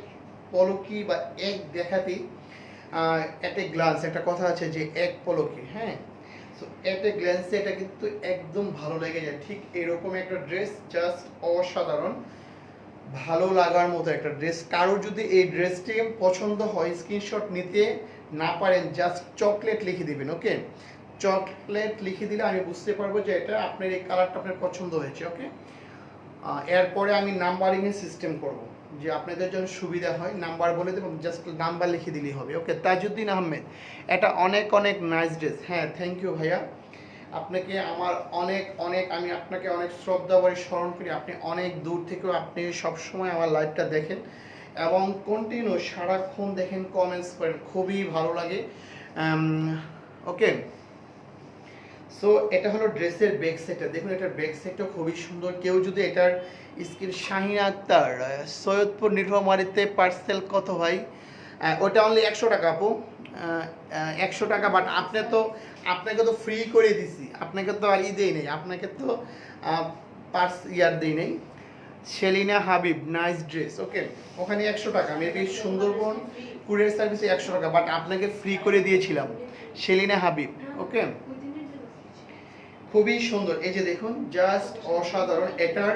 পলকি বা এক দেখাতেই এটে গ্লান্স, একটা কথা আছে যে এক পলকে, হ্যাঁ, সো এটে গ্ল্যান্সে এটা কিন্তু একদম ভালো লেগে যায়। ঠিক এরকম একটা ড্রেস, জাস্ট অসাধারণ, ভালো লাগার মতো একটা ড্রেস। কারোর যদি এই ড্রেসটি পছন্দ হয়, স্ক্রিনশট নিতে না পারেন, জাস্ট চকলেট লিখে দিবেন। ওকে, চকলেট লিখে দিলে আমি বুঝতে পারবো যে এটা আপনার এই কালারটা আপনার পছন্দ হয়েছে। ওকে, এরপরে আমি নাম্বারিংয়ের সিস্টেম করব, যে আপনাদের জন্য সুবিধা হয় নাম্বার বলে দেবো, জাস্ট নাম্বার লিখে দিলেই হবে। ওকে, তাজউদ্দিন আহমেদ, এটা অনেক নাইস ড্রেস। হ্যাঁ, থ্যাংক ইউ ভাইয়া, আপনাকে আমার অনেক আমি আপনাকে অনেক শ্রদ্ধা করে স্মরণ করি। আপনি অনেক দূর থেকেও আপনি সবসময় আমার লাইভটা দেখেন এবং কন্টিনিউ সারাক্ষণ দেখেন, কমেন্টস করেন, খুবই ভালো লাগে। ওকে, সো এটা হলো ড্রেসের ব্যাক সাইডটা, দেখুন এটার ব্যাক সাইডটা খুবই সুন্দর। কেউ যদি এটার স্ক্রিন, শাহিন আক্তার, সৈয়দপুর নীলফামারীতে পার্সেল কত ভাই? ওটা অনলি 100 টাকা আপু, 100 টাকা। বাট আপনাকে তো ফ্রি করে দিছি, আপনাকে তো আর দেই নেই, আপনাকে তো দেই নেই। Selina Habib, nice dress. Okay, ওখানে 100 টাকা, মেবি সুন্দরবন কুরিয়ার সার্ভিসে 100 টাকা, বাট আপনাকে ফ্রি করে দিয়েছিলাম। সেলিনা হাবিব, ওকে, খুবই সুন্দর। এই যে দেখুন, জাস্ট অসাধারণ। এটার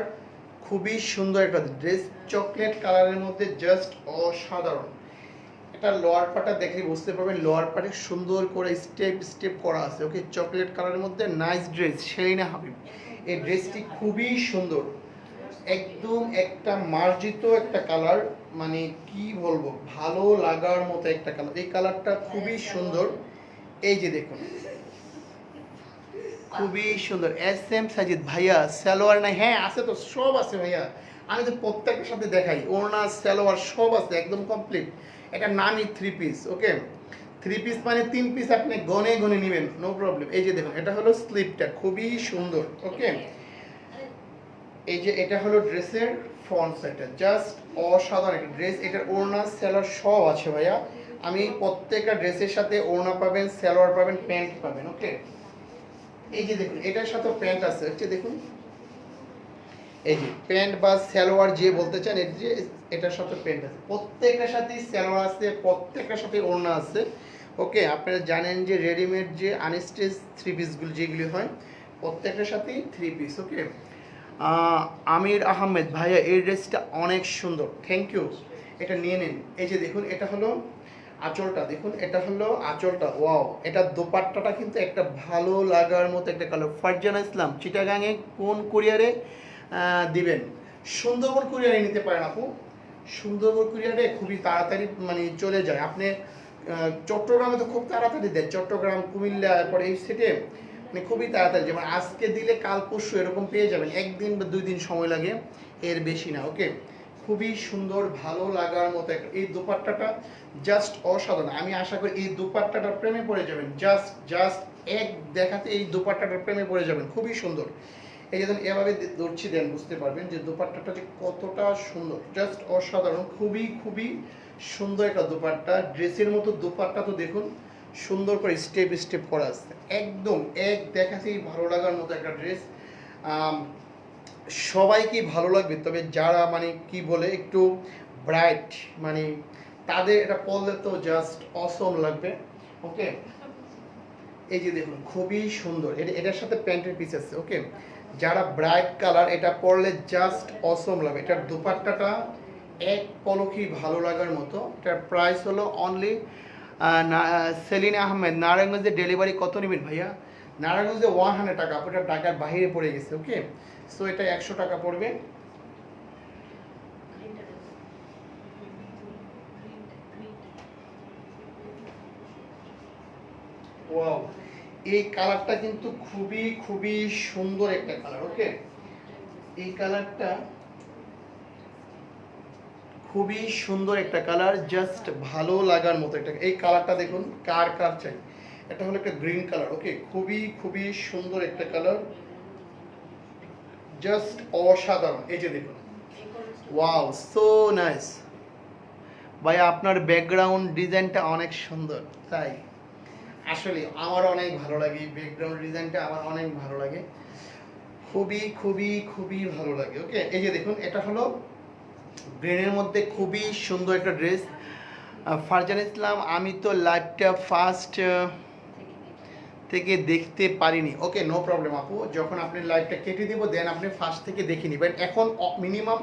খুবই সুন্দর একটা ড্রেস, চকলেট কালারের মধ্যে, জাস্ট অসাধারণ। এটা লোয়ার পার্টটা দেখলে বুঝতে পারবেন, লোয়ার পার্টে সুন্দর করে স্টেপ করা আছে। ওকে, চকলেট কালারের মধ্যে নাইস ড্রেস, সেলিনা হাবিব। এই ড্রেসটি খুবই সুন্দর, একদম একটা মার্জিত একটা কালার, মানে কি বলবো, ভালো লাগার মতো একটা কালার। এই কালারটা খুবই সুন্দর। এই যে দেখুন, খুবই সুন্দর। SM সাজিদ ভাইয়া, সালোয়ার নাই? হ্যাঁ আছে তো, সব আছে ভাইয়া, আমি তো প্রত্যেকের সাথে দেখাই, ওড়না সালোয়ার সব আছে, একদম কমপ্লিট। এটা নামই 3 পিস। ওকে, 3 পিস মানে 3 পিস আপনি গনে নেবেন, নো প্রবলেম। এই যে দেখুন, এটা হলো স্লিপটা, খুবই সুন্দর। ওকে, এই যে এটা হলো ড্রেসের ফ্রন্ট সাইডটা, জাস্ট অসাধারণ একটা ড্রেস। এটার ওড়না সালোয়ার সব আছে ভাইয়া, আমি প্রত্যেকটা ড্রেসের সাথে ওড়না পাবেন, সালোয়ার পাবেন, প্যান্ট পাবেন। ওকে, এই যে দেখুন এটার সাথে প্যান্ট আছে, হচ্ছে দেখুন এই যে প্যান্ট বা সালোয়ার যে বলতে চান, এই যে এটার সাথে প্যান্ট আছে, প্রত্যেকটার সাথেই সালোয়ার আছে, প্রত্যেকটার সাথে ওড়না আছে। ওকে, আপনারা জানেন যে রেডিমেড যে আনস্টিচ থ্রি পিসগুলো যেগুলি হয় প্রত্যেকটার সাথেই থ্রি পিস। ওকে, আমির আহমেদ ভাইয়া এই ড্রেসটা অনেক সুন্দর, থ্যাংক ইউ, এটা নিয়ে নিন। এই যে দেখুন এটা হলো আঁচলটা, দেখুন এটা হলো আঁচলটা, ওয়াও, এটা দোপাট্টাটা কিন্তু একটা ভালো লাগার মতো একটা কালার। ফারজানা ইসলাম চিটাগাঙে কোন কুরিয়ারে দিবেন? সুন্দরবন কুরিয়ারে নিতে পারেন আপু, সুন্দরবন কুরিয়ারে খুবই তাড়াতাড়ি মানে চলে যায়। আপনি চট্টগ্রামে তো খুব তাড়াতাড়ি দেয়, চট্টগ্রাম, কুমিল্লা, পরে এই সেটে মানে খুবই তাড়াতাড়ি, যেমন আজকে দিলে কাল পরশু এরকম পেয়ে যাবেন, একদিন বা 2 দিন সময় লাগে, এর বেশি না। ওকে, খুবই সুন্দর, ভালো লাগার মতো একটা, এই দোপাট্টাটা জাস্ট অসাধারণ। আমি আশা করি এই দোপাট্টাটার প্রেমে পড়ে যাবেন, জাস্ট জাস্ট এক দেখাতে এই দোপাট্টাটার প্রেমে পড়ে যাবেন, খুবই সুন্দর। এই যে এভাবে ধরছি দেন বুঝতে পারবেন যে দোপাট্টাটা যে কতটা সুন্দর, জাস্ট অসাধারণ, খুবই খুবই সুন্দর একটা দোপাট্টা। ড্রেসের মতো দোপাট্টা তো দেখুন সুন্দর করে স্টেপ স্টেপ করা আছে, একদম এক দেখাতেই ভালো লাগার মতো একটা ড্রেস। সবাইকেই ভালো লাগবে, তবে যারা মানে কি বলে একটু ব্রাইট মানে তাদের এটা পরলে তো জাস্ট অসম লাগবে। ওকে, এই যে দেখুন খুবই সুন্দর, এটার সাথে প্যান্টের পিস আছে। ওকে, যারা ব্রাইট কালার এটা পরলে জাস্ট অসম লাগবে। এটার দোপাট্টাটা এক পলকই ভালো লাগার মতো। এটার প্রাইস হলো অনলি সেলিনা আহমেদ, নারায়ণগঞ্জে ডেলিভারি কত নেবেন ভাইয়া? নারায়ণগঞ্জে 100 টাকা, আপনার ঢাকার বাইরে পড়ে গেছে। ওকে, সো এটা 100 টাকা পড়বে। ওয়াও, এই কালারটা কিন্তু খুবই খুবই সুন্দর একটা কালার। ওকে, এই কালারটা খুবই সুন্দর একটা কালার, জাস্ট ভালো লাগার মতো একটা, এই কালারটা দেখুন কার কার চাই। এটা হলো একটা গ্রিন কালার। ওকে, খুবই খুবই সুন্দর একটা কালার, জাস্ট অসাধারণ। এই যে দেখুন, ওয়াও, সো নাইস ভাই, আপনার ব্যাকগ্রাউন্ড ডিজাইনটা অনেক সুন্দর। তাই আসলে আমার অনেক ভালো লাগে, এই ব্যাকগ্রাউন্ড ডিজাইনটা আমার অনেক ভালো লাগে, খুবই খুবই খুবই ভালো লাগে। ওকে, এই যে দেখুন এটা হলো গ্রিনের মধ্যে খুবই সুন্দর একটা ড্রেস। ফারজান ইসলাম আমি তো লাইভটা ফার্স্ট থেকে দেখতে পারিনি। ওকে, নো প্রবলেম আপু, যখন আপনি লাইভটা কেটে দিব দেন আপনি ফার্স্ট থেকে দেখে নেবেন। এখন মিনিমাম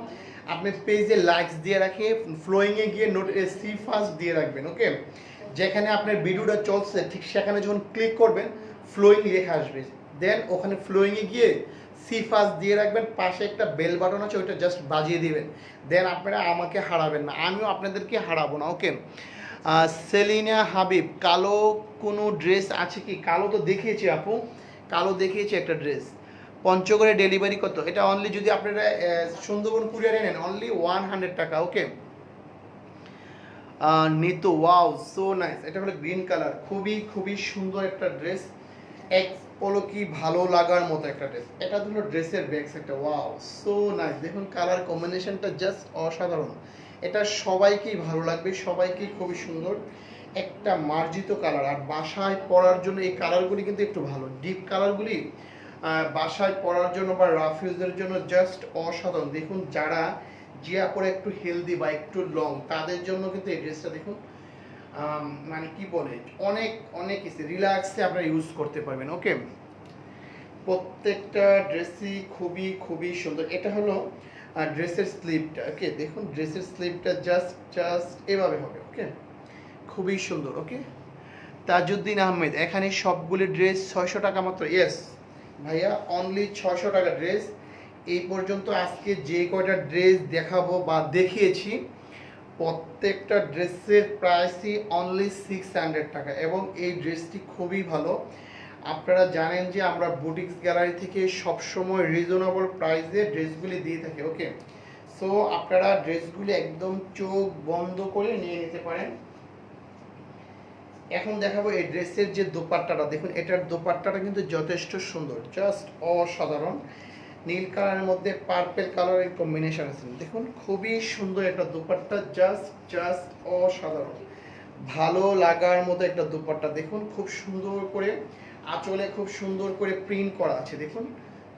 আপনি পেজে লাইকস দিয়ে রাখে, ফ্লোয়িংয়ে গিয়ে নোট সি ফার্স্ট দিয়ে রাখবেন। ওকে, যেখানে আপনার ভিডিওটা চলছে ঠিক সেখানে যখন ক্লিক করবেন ফ্লোয়িং লেখা আসবে, দেন ওখানে ফ্লোয়িংয়ে গিয়ে সি ফার্স্ট দিয়ে রাখবেন, পাশে একটা বেল বাটন আছে ওইটা জাস্ট বাজিয়ে দিবেন, দেন আপনারা আমাকে হারাবেন না, আমিও আপনাদেরকে হারাবো না। ওকে, সেলিনা হাবিব কালো কোনো ড্রেস আছে কি? কালো তো দেখিয়েছি আপু, কালো দেখিয়েছি একটা ড্রেস। পঞ্চগড়ে ডেলিভারি কত? এটা অনলি যদি আপনারা সুন্দরবন কুরিয়ারে নেন অনলি 100 টাকা। ওকে, নিতু ওয়াও, সো নাইস, এটা হলো গ্রিন কালার, খুবই খুবই সুন্দর একটা ড্রেস, এক পলকি ভালো লাগার মতো একটা ড্রেস। এটা হলো ড্রেসের ব্যাক সাইডটা, ওয়াও, সো নাইস, দেখুন কালার কম্বিনেশনটা জাস্ট অসাধারণ। এটা সবাইকেই ভালো লাগবে, সবাইকেই খুবই সুন্দর একটা মার্জিত কালার। আর বাসায় পরার জন্য এই কালারগুলি কিন্তু একটু ভালো, ডিপ কালারগুলি বাসায় পরার জন্য বা রাফ ইউজের জন্য জাস্ট অসাধারণ। দেখুন যারা জিয়া পরে একটু হেলদি বা একটু লং তাদের জন্য কিন্তু এই ড্রেসটা দেখুন মানে কি বলে অনেক অনেক রিল্যাক্সে আপনারা ইউজ করতে পারবেন। ওকে, প্রত্যেকটা ড্রেসই খুবই খুবই সুন্দর। এটা হলো ড্রেসের স্লিভটা। ওকে, দেখুন ড্রেসের স্লিভটা জাস্ট জাস্ট এভাবে হবে। ওকে, খুবই সুন্দর। ওকে, তাজউদ্দিন আহমেদ এখানে সবগুলি ড্রেস 600 টাকা মাত্র। ইয়েস ভাইয়া, অনলি 600 টাকা ড্রেস। এই পর্যন্ত আজকে যে কয়টা ড্রেস দেখাবো বা দেখিয়েছি প্রত্যেকটা ড্রেসের প্রাইসই অনলি 600 টাকা, এবং এই ড্রেসটি খুবই ভালো। আপনারা জানেন যে আমরা বুটিক্স গ্যালারি থেকে সবসময় রিজনেবল প্রাইসে ড্রেসগুলি দিয়ে থাকি। ওকে, সো আপনারা ড্রেসগুলি একদম চোখ বন্ধ করে নিয়ে নিতে পারেন। এখন দেখাবো এই ড্রেসের যে দোপাট্টাটা, দেখুন এটার দোপাট্টাটা কিন্তু যথেষ্ট সুন্দর, জাস্ট অসাধারণ। নীল কালারের মধ্যে পার্পল কালারের কম্বিনেশন আছে, দেখুন খুবই সুন্দর একটা দোপাট্টা, জাস্ট জাস্ট অসাধারণ, ভালো লাগার মতো একটা দুপাট্টা, দেখুন খুব সুন্দর করে আঁচলে খুব সুন্দর করে প্রিন্ট করা আছে, দেখুন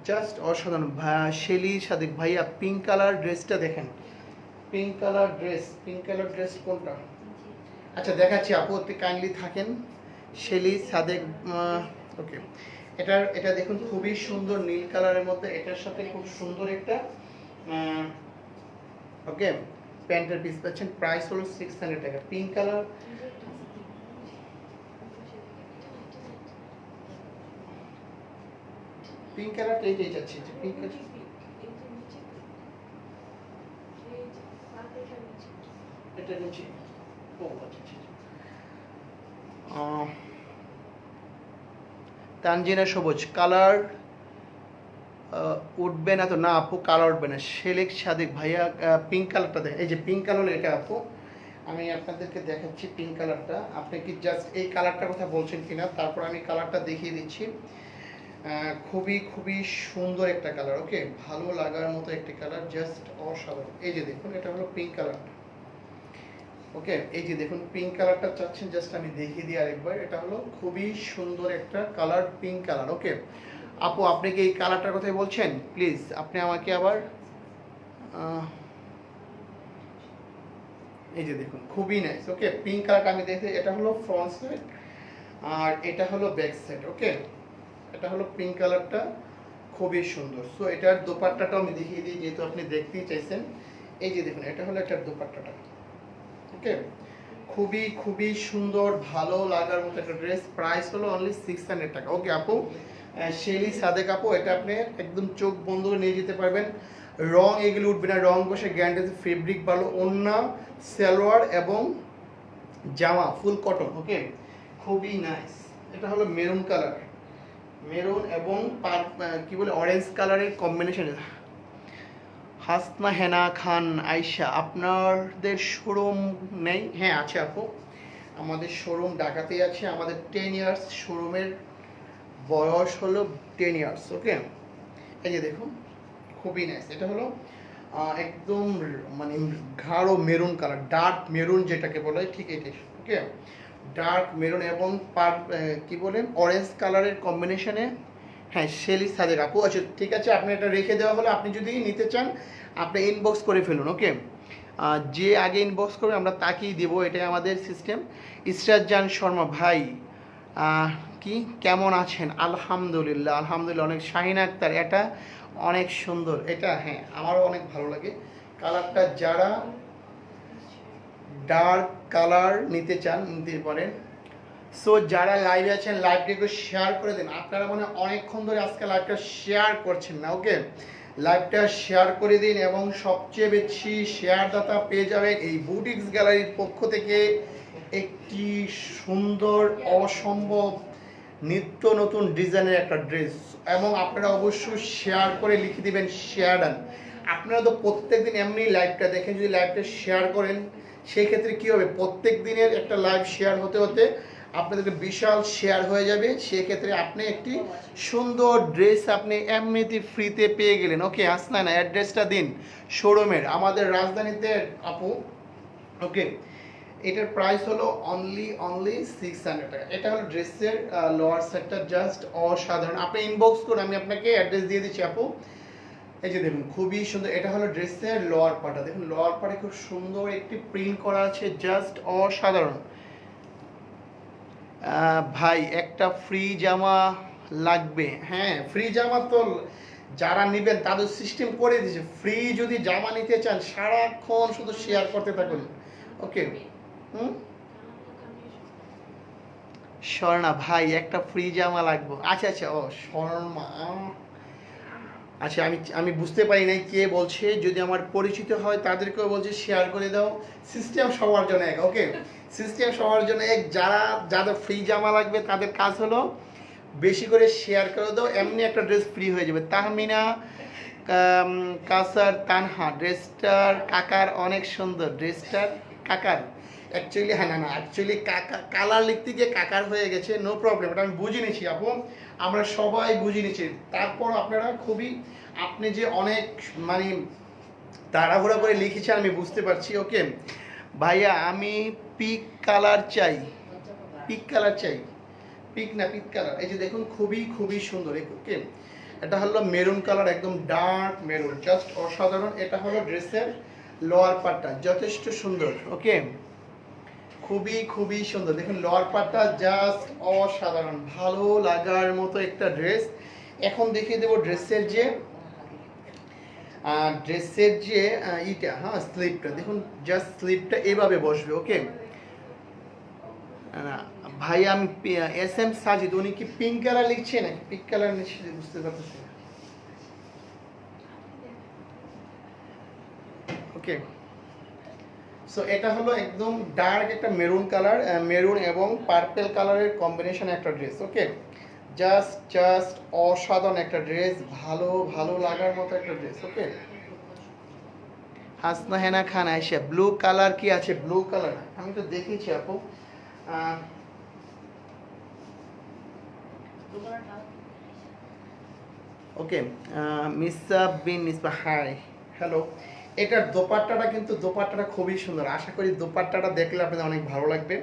জাস্ট অসাধারণ। শেলি সাদিক ভাইয়া পিঙ্ক কালার ড্রেসটা দেখেন, পিঙ্ক কালার ড্রেস কোনটা? আচ্ছা দেখাচ্ছি আপু, একটু কাইন্ডলি থাকেন। শেলি সাদেক, ওকে, এটা দেখুন খুবই সুন্দর নীল কালারের মধ্যে, এটার সাথে খুব সুন্দর একটা ওকে প্যান্টের পিস পাচ্ছেন, প্রাইস হলো 600 টাকা। পিঙ্ক কালার, পিঙ্ক কালারটা এইটাই চাচ্ছি, পিঙ্ক কালার, এটা নিচে, ও আচ্ছা আচ্ছা। তানজিনা সবুজ কালার উঠবে না তো? না আপু কালার উঠবে না। শেলেক সাদিক ভাইয়া পিঙ্ক কালারটা দেখেন, এই যে পিঙ্ক কালার এটা আপু, আমি আপনাদেরকে দেখাচ্ছি পিঙ্ক কালারটা, আপনি কি জাস্ট এই কালারটার কথা বলছেন কিনা, তারপর আমি কালারটা দেখিয়ে দিচ্ছি। খুবই খুবই সুন্দর একটা কালার, ওকে, ভালো লাগার মতো একটি কালার, জাস্ট অসাধারণ। এই যে দেখুন এটা হলো পিঙ্ক কালারটা, ওকে, এই যে দেখুন পিঙ্ক কালারটা চাচ্ছেন, জাস্ট আমি দেখিয়ে দিই আরেকবার। এটা হলো খুবই সুন্দর একটা কালার, পিঙ্ক কালার, ওকে। আপু আপনি কি এই কালারটার কথাই বলছেন? প্লিজ আপনি আমাকে আবার এই যে দেখুন খুবই নাইস, ওকে, পিঙ্ক কালারটা আমি দেখি। এটা হলো ফ্রন্ট সাইড আর এটা হলো ব্যাক সাইড, ওকে, এটা হলো পিঙ্ক কালারটা, খুবই সুন্দর। সো এটার দোপাট্টাটাও আমি দেখিয়ে দিই, যেহেতু আপনি দেখতেই চাইছেন। এই যে দেখুন এটা হলো এটার দোপাট্টাটা, ওকে, খুবই খুবই সুন্দর, ভালো লাগার মতো একটা ড্রেস, প্রাইস হলো অনলি 600 টাকা। ওকে আপু, শেলি সাদেক আপু, এটা আপনি একদম চোখ বন্ধ করে নিয়ে যেতে পারবেন, রং এগুলো উঠবে না, রং বসে গ্যারান্টি, ফেব্রিক ভালো, ওড়না সালোয়ার এবং জামা ফুল কটন, ওকে, খুবই নাইস। এটা হলো মেরুন কালার, মেরুন এবং কি বলে অরেঞ্জ কালারের কম্বিনেশন। হাসনা হেনা খান আয়শা, আপনাদের শোরুম নেই? হ্যাঁ আছে আপু, আমাদের শোরুম ঢাকাতেই আছে, আমাদের 10 ইয়ার্স শোরুমের বয়স হলো 10 ইয়ার্স, ওকে। এই যে দেখুন খুবই নাইস, এটা হলো একদম মানে গাঢ় মেরুন কালার, ডার্ক মেরুন যেটাকে বলে, ঠিক এটাই, ওকে, ডার্ক মেরুন এবং কি বলেন অরেঞ্জ কালারের কম্বিনেশনে। হ্যাঁ শেলি সাদেক আপু, আচ্ছা ঠিক আছে, আপনি এটা রেখে দেওয়া হলো, আপনি যদি নিতে চান আপনি ইনবক্স করে ফেলুন, ওকে, যে আগে ইনবক্স করবে আমরা তাকেই দেবো, এটাই আমাদের সিস্টেম। ইসরাত শর্মা ভাই কি কেমন আছেন? আলহামদুলিল্লাহ আলহামদুলিল্লাহ অনেক। শাহিন আক্তার, এটা অনেক সুন্দর, এটা হ্যাঁ আমারও অনেক ভালো লাগে কালারটা, যারা ডার্ক কালার নিতে চান নিতে পারেন। সো যারা লাইভে আছেন লাইভটা একটু শেয়ার করে দিন, আপনারা মনে অনেকক্ষণ ধরে আজকে লাইভটা শেয়ার করছেন না, ওকে, লাইভটা শেয়ার করে দিন এবং সবচেয়ে বেশি শেয়ারদাতা পেয়ে যাবেন এই বুটিক্স গ্যালারির পক্ষ থেকে একটি সুন্দর অসম্ভব নিত্য নতুন ডিজাইনের একটা ড্রেস, এবং আপনারা অবশ্যই শেয়ার করে লিখে দিবেন শেয়ার ডান। আপনারা তো প্রত্যেক দিন এমনি লাইভটা দেখেন, যদি লাইভটা শেয়ার করেন সেই ক্ষেত্রে কী হবে, প্রত্যেক দিনের একটা লাইভ শেয়ার হতে হতে আপনাদেরকে বিশাল শেয়ার হয়ে যাবে, সেক্ষেত্রে আপনি একটি সুন্দর ড্রেস আপনি এমনিতে ফ্রিতে পেয়ে গেলেন, ওকে। আসলে না অ্যাড্রেসটা দিন শোরুমের, আমাদের রাজধানীতে আপু, ওকে। এটার প্রাইস হলো অনলি 600 টাকা। এটা হলো ড্রেসের লোয়ার সেটটা, জাস্ট অসাধারণ। আপনি ইনবক্স করুন, আমি আপনাকে অ্যাড্রেস দিয়ে দিচ্ছি আপু। এই যে দেখুন খুবই সুন্দর, এটা হলো ড্রেসের লোয়ার পার্টটা, দেখুন লোয়ার পার্টে খুব সুন্দর একটি প্রিন্ট করা আছে, জাস্ট অসাধারণ। ভাই একটা ফ্রি জামা লাগবে। হ্যাঁ ফ্রি জামা তো যারা নেবেন তাদের সিস্টেম করে দিয়েছে, ফ্রি যদি জামা নিতে চান সারাক্ষণ শুধু শেয়ার করতে থাকুন, ওকে। স্বর্ণা ভাই একটা ফ্রি জামা লাগবে, আচ্ছা আচ্ছা, ও স্বর্ণা, আচ্ছা আমি বুঝতে পারি নাই কে বলছে, যদি আমার পরিচিত হয় তাদেরকেও বলছে শেয়ার করে দাও, সিস্টেম সবার জন্য এক, ওকে, সিস্টেম সবার জন্য এক। যাদের ফ্রি জামা লাগবে তাদের কাজ হলো বেশি করে শেয়ার করে দাও, এমনি একটা ড্রেস ফ্রি হয়ে যাবে। তাহমিনা কাসার তানহা, ড্রেসটার কাকার অনেক সুন্দর, ড্রেসটার কাকার অ্যাকচুয়ালি, হ্যাঁ না অ্যাকচুয়ালি কাকা কালার লিখতে গিয়ে কাকার হয়ে গেছে, নো প্রবলেম, এটা আমি বুঝে নিয়েছি আপু, আমরা সবাই বুঝে নিয়েছি। তারপর আপনারা খুবই, আপনি যে অনেক মানে তাড়াহুড়া করে লিখেছেন আমি বুঝতে পারছি, ওকে। ভাইয়া আমি পিক কালার চাই, পিক কালার চাই, পিক না পিক কালার। এই যে দেখুন খুবই খুবই সুন্দর। ওকে, এটা হলো মেরুন কালার, একদম ডার্ক মেরুন, জাস্ট অসাধারণ। এটা হলো ড্রেসের লোয়ার পার্টটা, যথেষ্ট সুন্দর। ওকে, খুবই খুবই সুন্দর। দেখুন লোয়ার পার্টটা জাস্ট অসাধারণ, ভালো লাগার মতো একটা ড্রেস। এখন দেখিয়ে দেবো ড্রেসের যে ইটা, হ্যাঁ স্লিপটা দেখুন, জাস্ট স্লিপটা এভাবে বসবে। ওকে ভাই আমি এস এম সাজিদ, উনি কি পিঙ্ক কালার লিখছে নাকি পিঙ্ক কালার নিচ্ছে বুঝতে পারতেছি না। ওকে, সো এটা হলো একদম ডার্ক একটা মেরুন কালার, মেরুন এবং পার্পেল কালারের কম্বিনেশন একটা ড্রেস। ওকে, জাস্ট অসাধারণ একটা ড্রেস, ভালো ভালো লাগার মতো একটা ড্রেস। ওকে, হাসনা হেনা খান আয়শা, ব্লু কালার কি আছে? ব্লু কালার আমি তো দেখেছি আপু। ওকে, মিসা বিন মিসবা, হাই হ্যালো। এটার দোপাট্টাটা কিন্তু দোপাট্টাটা খুবই সুন্দর, আশা করি দোপাট্টাটা দেখলে আপনাদের অনেক ভালো লাগবে,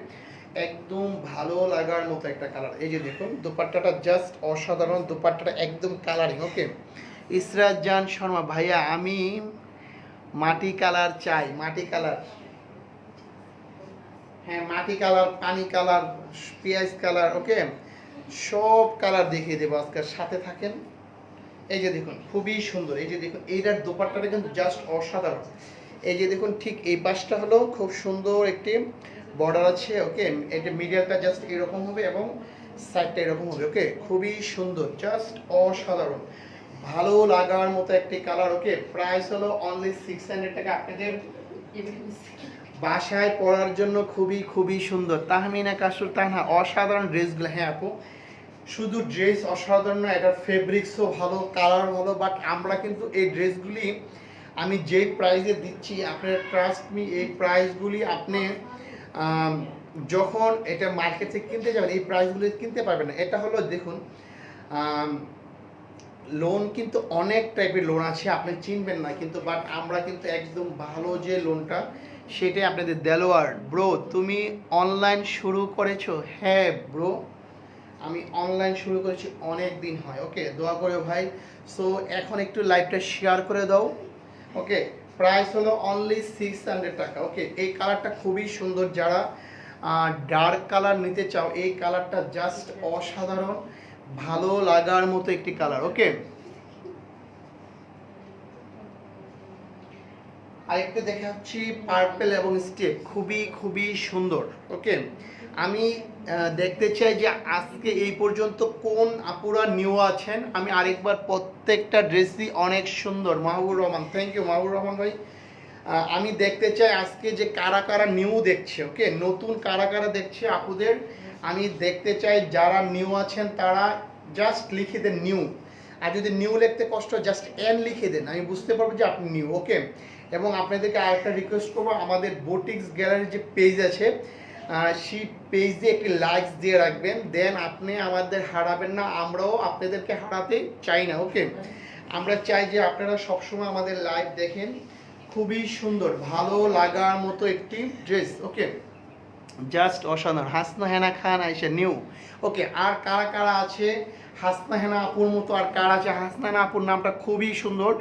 একদম ভালো লাগার মতো একটা কালার। এই যে দেখুন দোপাট্টাটা জাস্ট অসাধারণ, দোপাট্টাটা একদম কালারিং। ওকে, ইসরাত জান শর্মা, ভাইয়া আমি মাটি কালার চাই, মাটি কালার, হ্যাঁ মাটি কালার, পানি কালার, পেঁয়াজ কালার। ওকে, সব কালার দেখিয়ে দেবো আজকের সাথে থাকেন। এই যে দেখুন খুবই সুন্দর, এই যে দেখুন এইটার দোপাট্টাটা কিন্তু জাস্ট অসাধারণ। এই যে দেখুন ঠিক এই পাশটা হলো খুব সুন্দর একটি বর্ডার আছে। ওকে, এটা মিডিয়ালটা জাস্ট এরকম হবে এবং সাইডটা এরকম হবে। ওকে, খুবই সুন্দর, জাস্ট অসাধারণ, ভালো লাগার মতো একটি কালার। ওকে, প্রাইস হলো অনলি 600 টাকা। আপনাদের বাসায় পরার জন্য খুবই খুবই সুন্দর। তাহমিনা কাসুর তাহা, অসাধারণ ড্রেসগুলো। হ্যাঁ আপু, শুধু ড্রেস অসাধারণ না, এটার ফেব্রিক্সও ভালো, কালার ভালো। বাট আমরা কিন্তু এই ড্রেসগুলি আমি যে প্রাইসে দিচ্ছি, আপনার ট্রাস্ট মি, এই প্রাইসগুলি আপনি যখন এটা মার্কেট থেকে কিনতে যাবেন এই প্রাইসগুলি কিনতে পারবেন না। এটা হলো দেখুন লোন কিন্তু অনেক টাইপের লোন আছে, আপনি চিনবেন না কিন্তু, বাট আমরা কিন্তু একদম ভালো যে লোনটা সেটাই আপনাদের। দেলোয়ার ব্রো, তুমি অনলাইন শুরু করেছো? হ্যাঁ ব্রো, আমি অনলাইন শুরু করেছি অনেক দিন হয়। ওকে, দোয়া করে ভাই। সো এখন একটু লাইভটা শেয়ার করে দাও। ওকে, প্রাইস হলো অনলি 600 টাকা। ওকে, এই কালারটা খুবই সুন্দর, যারা ডার্ক কালার নিতে চাও এই কালারটা জাস্ট অসাধারণ, ভালো লাগার মতো একটি কালার। ওকে, আরেকটা দেখা হচ্ছে পার্পেল এবং স্টেপ, খুবই খুবই সুন্দর। ওকে, আমি দেখতে চাই যে আজকে এই পর্যন্ত কোন আপুরা নিউ আছেন। আমি আরেকবার, প্রত্যেকটা ড্রেসই অনেক সুন্দর। মাহবুর রহমান, থ্যাংক ইউ মাহবুর রহমান ভাই। আমি দেখতে চাই আজকে যে কারা কারা নিউ দেখছে। ওকে, নতুন কারা কারা দেখছে আপুদের আমি দেখতে চাই। যারা নিউ আছেন তারা জাস্ট লিখে দেন নিউ, আর যদি নিউ লিখতে কষ্ট জাস্ট এন লিখে দেন, আমি বুঝতে পারবো যে আপনি নিউ। ওকে, এবং আপনাদেরকে আরেকটা রিকোয়েস্ট করবো, আমাদের বুটিক্স গ্যালারির যে পেজ আছে সেই পেজে একটি লাইকস দিয়ে রাখবেন, দেন আপনি আমাদের হারাবেন না, আমরাও আপনাদেরকে হারাতে চাই না। ওকে, আমরা চাই যে আপনারা সবসময় আমাদের লাইভ দেখেন। খুবই সুন্দর, ভালো লাগার মতো একটি ড্রেস। ওকে, জাস্ট অসাধারণ। হাসনা হেনা খান আইসা নিউ। ওকে, আর কারা কারা আছে হাসনা হেনা আপুর মতো? আর কারা আছে? হাসনা হেনা আপুর নামটা খুবই সুন্দর,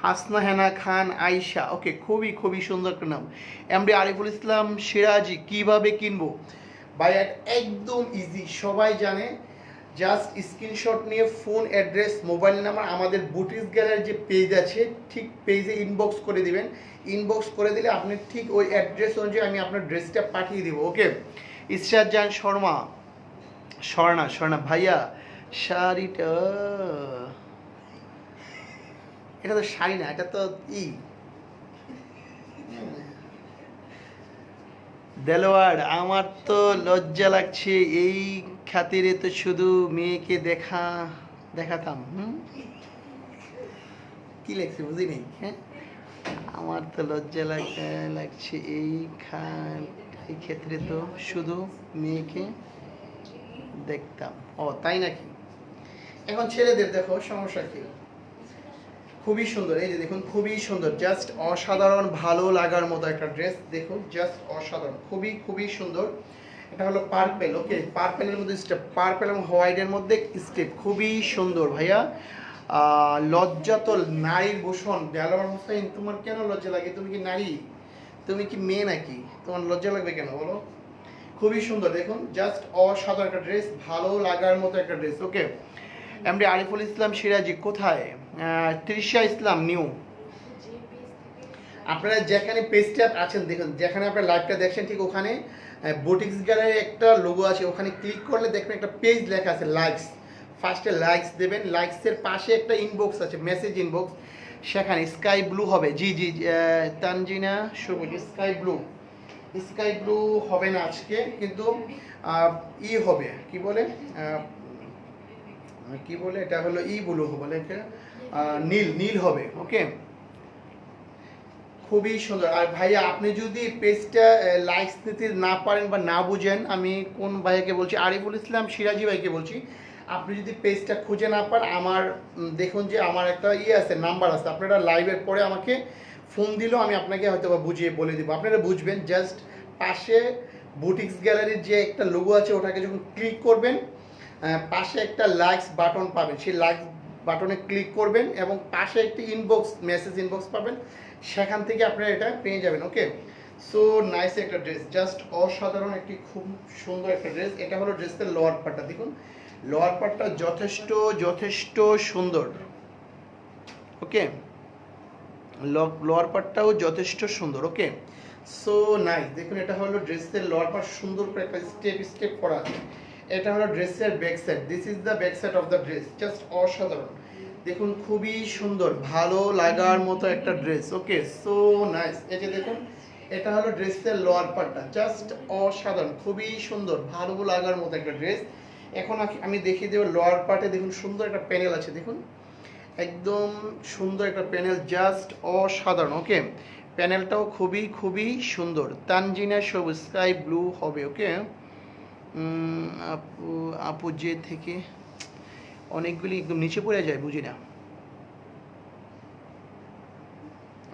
হাসনা হেনা খান আইসা। ওকে, খুবই খুবই সুন্দর একটা নাম। এমডি আরিফুল ইসলাম সিরাজি, কিভাবে কিনবো? ভাই একদম ইজি, সবাই জানে। জাস্ট স্ক্রিনশট নিয়ে ফোন অ্যাড্রেস মোবাইল নাম্বার আমাদের বুটিক্স গ্যালারির যে পেজ আছে ঠিক পেজে ইনবক্স করে দিবেন। ইনবক্স করে দিলে আপনি ঠিক ওই অ্যাড্রেস অনুযায়ী আমি আপনার ড্রেসটা পাঠিয়ে দিব। ওকে, ইসরাত জান শর্মা, স্বর্ণা ভাইয়া শাড়িটা, এটা তো শাড়ি না, এটা তো দেলোয়ার, আমার তো লজ্জা লাগছে, এই খাতিরে তো শুধু মেয়েকে দেখাতাম। কি লেখছে বুঝিনি। হ্যাঁ, আমার তো লজ্জা লাগছে, এই ক্ষেত্রে তো শুধু মেয়েকে দেখতাম। ও তাই নাকি? এখন ছেলেদের দেখো, সমস্যা কি? খুবই সুন্দর, এই যে দেখুন খুবই সুন্দর, জাস্ট অসাধারণ, ভালো লাগার মতো একটা ড্রেস। দেখুন জাস্ট অসাধারণ, খুবই খুবই সুন্দর। এটা হলো পার্পেল, ওকে, পার্পেলের মধ্যে স্টেপ, পার্পেল এবং হোয়াইটের মধ্যে স্টেপ, খুবই সুন্দর ভাইয়া। লজ্জা তো নারীর ভূষণ। দেলোয়ার হোসেন, তোমার কেন লজ্জা লাগে? তুমি কি নারী? তুমি কি মেয়ে নাকি? তোমার লজ্জা লাগবে কেন বলো? খুবই সুন্দর, দেখুন জাস্ট অসাধারণ একটা ড্রেস, ভালো লাগার মতো একটা ড্রেস। ওকে, এমডি আরিফুল ইসলাম সিরাজি কোথায়? তৃষা ইসলাম নিউ। আপনারা যেখানে পেজটা আছেন দেখুন, যেখানে আপনার লাইভটা দেখছেন ঠিক ওখানে বুটিক্স গ্যালারির একটা লোগো আছে, ওখানে ক্লিক করলে দেখবেন একটা পেজ লেখা আছে লাইকস। ফার্স্টে লাইকস দেবেন, লাইকসের পাশে একটা ইনবক্স আছে, মেসেজ ইনবক্স, সেখানে স্কাই ব্লু হবে। জি জি তানজিনা সবুজ, স্কাই ব্লু, স্কাই ব্লু হবে না আজকে, কিন্তু হবে কি বলে, কি বলে এটা হলো ব্লু বলে, নীল, নীল হবে। ওকে, খুবই সুন্দর। আর ভাইয়া আপনি যদি পেজটা লাইকস নিতে না পারেন বা না বুঝেন, আমি কোন ভাইয়াকে বলছি, আরিফুল ইসলাম সিরাজি ভাইকে বলছি, আপনি যদি পেজটা খুঁজে না পান, আমার দেখুন যে আমার একটা আছে, নাম্বার আছে, আপনারা লাইভের পরে আমাকে ফোন দিলেও আমি আপনাকে হয়তো বা বুঝিয়ে বলে দেবো, আপনারা বুঝবেন। জাস্ট পাশে বুটিক্স গ্যালারির যে একটা লোগো আছে, ওটাকে যখন ক্লিক করবেন, পাশে একটা লাইকস বাটন পাবেন, সেই লাইকস বাটনে ক্লিক করবেন এবং পাশে একটি ইনবক্স, মেসেজ ইনবক্স পাবেন, সেখান থেকে আপনারা এটা পেয়ে যাবেন। ওকে, সো নাইস একটা ড্রেস, জাস্ট অসাধারণ একটি খুব সুন্দর একটা ড্রেস। এটা হলো ড্রেসের লোয়ার পার্টটা, দেখুন লোয়ার পার্টটা যথেষ্ট যথেষ্ট সুন্দর। ওকে, লোয়ার পার্টটাও যথেষ্ট সুন্দর। ওকে, সো নাইস, দেখুন এটা হলো ড্রেসের লোয়ার পার্ট, সুন্দর করে একটা স্টেপ স্টেপ করা আছে। এটা হলো ড্রেসের back side, this is the back side of the dress, just অসাধারণ, দেখুন খুবই সুন্দর, ভালো লাগার মতো একটা ড্রেস। ওকে, সো নাইস, এই যে দেখুন এটা হলো ড্রেসের লোয়ার পার্টটা, জাস্ট অসাধারণ, খুবই সুন্দর, ভালো লাগার মতো একটা ড্রেস। এখন আমি দেখিয়ে দেবো লোয়ার পার্টে, দেখুন সুন্দর একটা প্যানেল আছে, দেখুন একদম সুন্দর একটা প্যানেল, জাস্ট অসাধারণ। ওকে, প্যানেলটাও খুবই খুবই সুন্দর। তানজিনা সবুজ, স্কাই ব্লু হবে। ওকে, আপু আপু যে থেকে অনেকগুলি একদম নিচে পড়ে যায়, বুঝি না।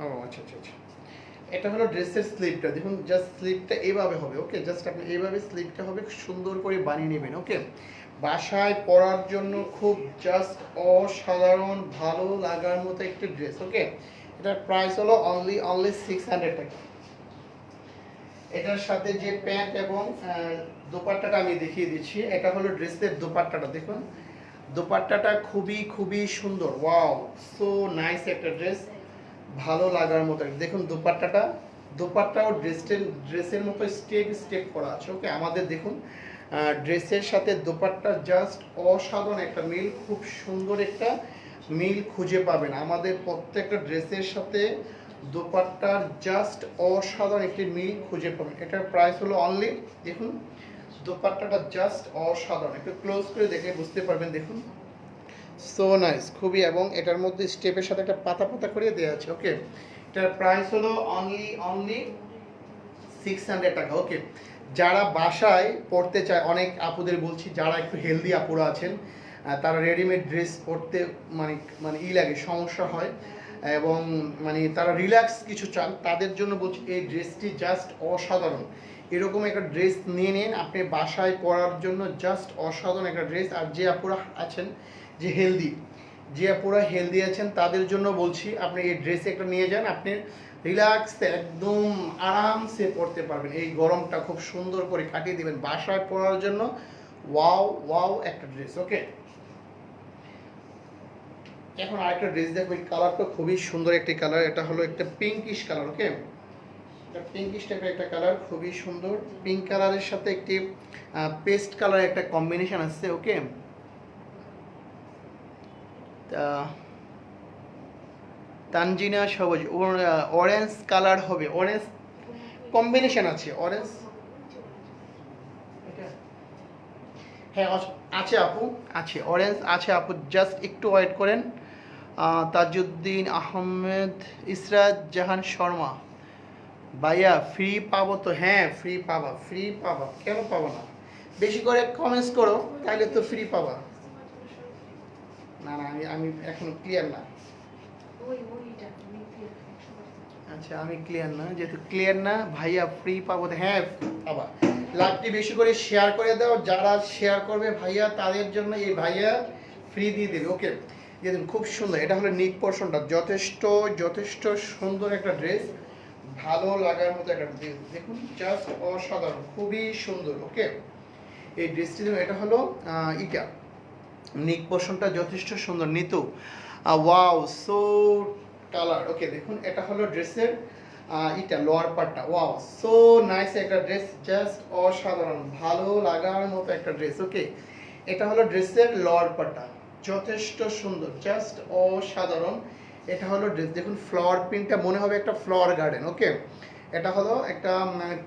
ও আচ্ছা আচ্ছা আচ্ছা, এটা হলো ড্রেসের স্লিপটা, দেখুন জাস্ট স্লিপটা এইভাবে হবে। ওকে, জাস্ট আপনি এইভাবে স্লিপটা হবে, সুন্দর করে বানিয়ে নেবেন। ওকে, বাসায় পরার জন্য খুব জাস্ট অসাধারণ, ভালো লাগার মতো একটি ড্রেস। ওকে, এটার প্রাইস হলো অনলি 600 টাকা। এটার সাথে যে প্যান্ট এবং দোপাট্টাটা আমি দেখিয়ে দিচ্ছি, এটা হলো ড্রেসের দোপাট্টাটা, দেখুন দোপাট্টাটা খুবই খুবই সুন্দর, ওয়াও, সো নাইস একটা ড্রেস, ভালো লাগার মতো। দেখুন দোপাট্টাও ড্রেসের মতো স্টেপ স্টেপ করা আছে। ওকে, আমাদের দেখুন ড্রেসের সাথে দোপাট্টা জাস্ট অসাধারণ একটা মিল, খুব সুন্দর একটা মিল খুঁজে পাবেন আমাদের প্রত্যেকটা ড্রেসের সাথে। দোপাট্টার জাস্ট অসাধারণ একটি মিল খুঁজে পাবেন। এটার প্রাইস হলো অনলি, দেখুন দোপাট্টাটা জাস্ট অসাধারণ, একটু ক্লোজ করে দেখে বুঝতে পারবেন, দেখুন সো নাইস খুবই, এবং এটার মধ্যে স্টেপের সাথে একটা পাতা পাতা করে দেওয়া আছে। ওকে, এটার প্রাইস হলো অনলি 600 টাকা। ওকে, যারা বাসায় পড়তে চায়, অনেক আপুদের বলছি যারা একটু হেলদি আপুরা আছেন, তারা রেডিমেড ড্রেস পরতে মানে মানে লাগে, সমস্যা হয়, এবং মানে তারা রিল্যাক্স কিছু চান, তাদের জন্য বলছি এই ড্রেসটি জাস্ট অসাধারণ। এরকম একটা ড্রেস নিয়ে নিন আপনি বাসায় পরার জন্য, জাস্ট অসাধারণ একটা ড্রেস। আর যে আপুরা আছেন যে আপুরা হেলদি আছেন, তাদের জন্য বলছি আপনি এই ড্রেস একটা নিয়ে যান, আপনি রিল্যাক্সে একদম আরামসে পরতে পারবেন, এই গরমটা খুব সুন্দর করে কাটিয়ে দিবেন বাসায় পরার জন্য। ওয়াও ওয়াও একটা ড্রেস। ওকে, এখন আরেকটা ড্রেস দেখবো, এই কালারটা খুবই সুন্দর একটি কালার, এটা হলো একটা পিঙ্কিশ কালার। ওকে, এটা পিঙ্কিশ টাইপের একটা কালার, খুবই সুন্দর, পিঙ্ক কালারের সাথে একটি পেস্ট কালার একটা কম্বিনেশন আছে। ওকে, তানজিনা সবুজ, অরেঞ্জ কালার হবে, অরেঞ্জ কম্বিনেশন আছে, অরেঞ্জ, হ্যাঁ আছে আপু, আছে অরেঞ্জ আছে আপু, জাস্ট একটু ওয়েট করেন। তাজউদ্দিন আহমেদ, ইসরাত জাহান শর্মা, ভাইয়া ফ্রি পাবো তো? হ্যাঁ ফ্রি পাবা, কেন পাবো না, বেশি করে কমেন্টস করো, তাহলে তো ফ্রি পাবা। না আমি এখন ক্লিয়ার না। আচ্ছা আমি ক্লিয়ার না, যেহেতু ক্লিয়ার না ভাইয়া ফ্রি পাবো। হ্যাঁ বাবা, লাইভটি বেশি করে শেয়ার করে দাও, যারা শেয়ার করবে ভাইয়া তাদের জন্য এই ভাইয়া ফ্রি দিয়ে দেবে। ওকে, দেখুন খুব সুন্দর, এটা হলো নিক পোর্শনটা, যথেষ্ট যথেষ্ট সুন্দর একটা ড্রেস, ভালো লাগার মতো একটা ড্রেস। দেখুন জাস্ট অসাধারণ, খুবই সুন্দর। ওকে, এই ড্রেসটি এটা হলো ইটা নিক পোর্শনটা যথেষ্ট সুন্দর। Nitu wow so colour. Okay দেখুন এটা হলো ড্রেসের এটা লোয়ার পার্টটা, ওয়াও সো নাইস একটা ড্রেস, জাস্ট অসাধারণ, ভালো লাগার মতো একটা ড্রেস। ওকে, এটা হলো ড্রেসের লোয়ার পার্টটা, যথেষ্ট সুন্দর, জাস্ট অসাধারণ। এটা হলো ড্রেস, দেখুন ফ্লাওয়ার প্রিন্টটা মনে হবে একটা ফ্লাওয়ার গার্ডেন। ওকে, এটা হলো একটা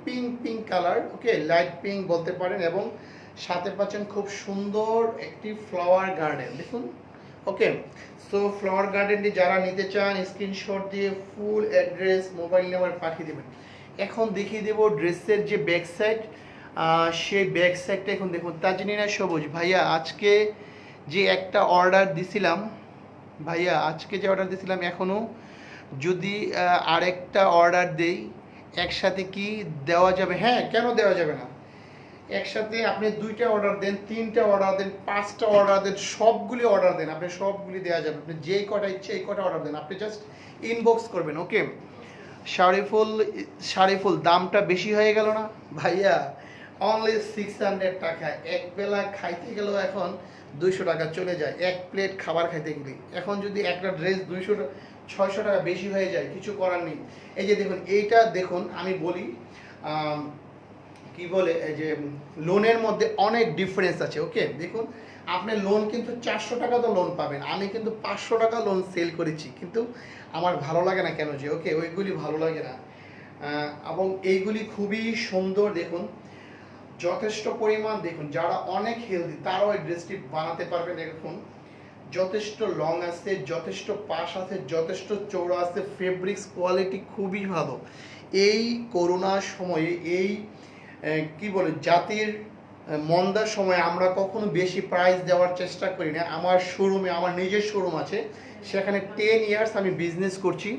pink pink colour, okay light pink বলতে পারেন, এবং সাথে পাচ্ছেন খুব সুন্দর একটি ফ্লাওয়ার গার্ডেন। দেখুন ওকে, সো ফ্লাওয়ার গার্ডেনটি যারা নিতে চান স্ক্রিনশট দিয়ে ফুল অ্যাড্রেস মোবাইল নাম্বার পাঠিয়ে দেবেন। এখন দেখিয়ে দেবো ড্রেসের যে ব্যাক সাইড, সেই ব্যাক সাইডটা এখন দেখুন। তাজনিনা সবুজ ভাইয়া, আজকে যে একটা অর্ডার দিছিলাম ভাইয়া, আজকে যে অর্ডার দিছিলাম এখনও যদি আরেকটা অর্ডার দেই একসাথে কি দেওয়া যাবে? হ্যাঁ, কেন দেওয়া যাবে না? একসাথে আপনি 2টা অর্ডার দেন, 3টা অর্ডার দেন, 5টা অর্ডার দেন, সবগুলি অর্ডার দেন, আপনি সবগুলি দেওয়া যাবে। আপনি যেই কটা ইচ্ছে এই কটা অর্ডার দেন, আপনি জাস্ট ইনবক্স করবেন। ওকে, শাড়িফুল দামটা বেশি হয়ে গেল না ভাইয়া? অনলি 600 টাকা, এক বেলা খাইতে গেলেও এখন 200 টাকা চলে যায়, এক প্লেট খাবার খাইতে গেলে। এখন যদি একটা ড্রেস 600 টাকা বেশি হয়ে যায়, কিছু করার নেই। এই যে দেখুন এইটা দেখুন, আমি বলি কি বলে, এই যে লোনের মধ্যে অনেক ডিফারেন্স আছে। ওকে দেখুন, আপনি লোন কিন্তু 400 টাকা তো লোন পাবেন, আমি কিন্তু 500 টাকা লোন সেল করেছি, কিন্তু আমার ভালো লাগে না কেন যে, ওকে ওইগুলি ভালো লাগে না। এবং এইগুলি খুবই সুন্দর, দেখুন যথেষ্ট পরিমাণ, দেখুন যারা অনেক হেলদি তারাও এই ড্রেসটি বানাতে পারবেন। দেখুন যথেষ্ট লং আছে, যথেষ্ট পাশ আছে, যথেষ্ট চৌড়া আছে, ফেব্রিক্স কোয়ালিটি খুবই ভালো। এই করোনার সময়ে এই কি বলে জাতির মন্দার সময় আমরা কখনো বেশি প্রাইস দেওয়ার চেষ্টা করি না। আমার শোরুমে, আমার নিজের শোরুম আছে, সেখানে 10 ইয়ার্স আমি বিজনেস করছি,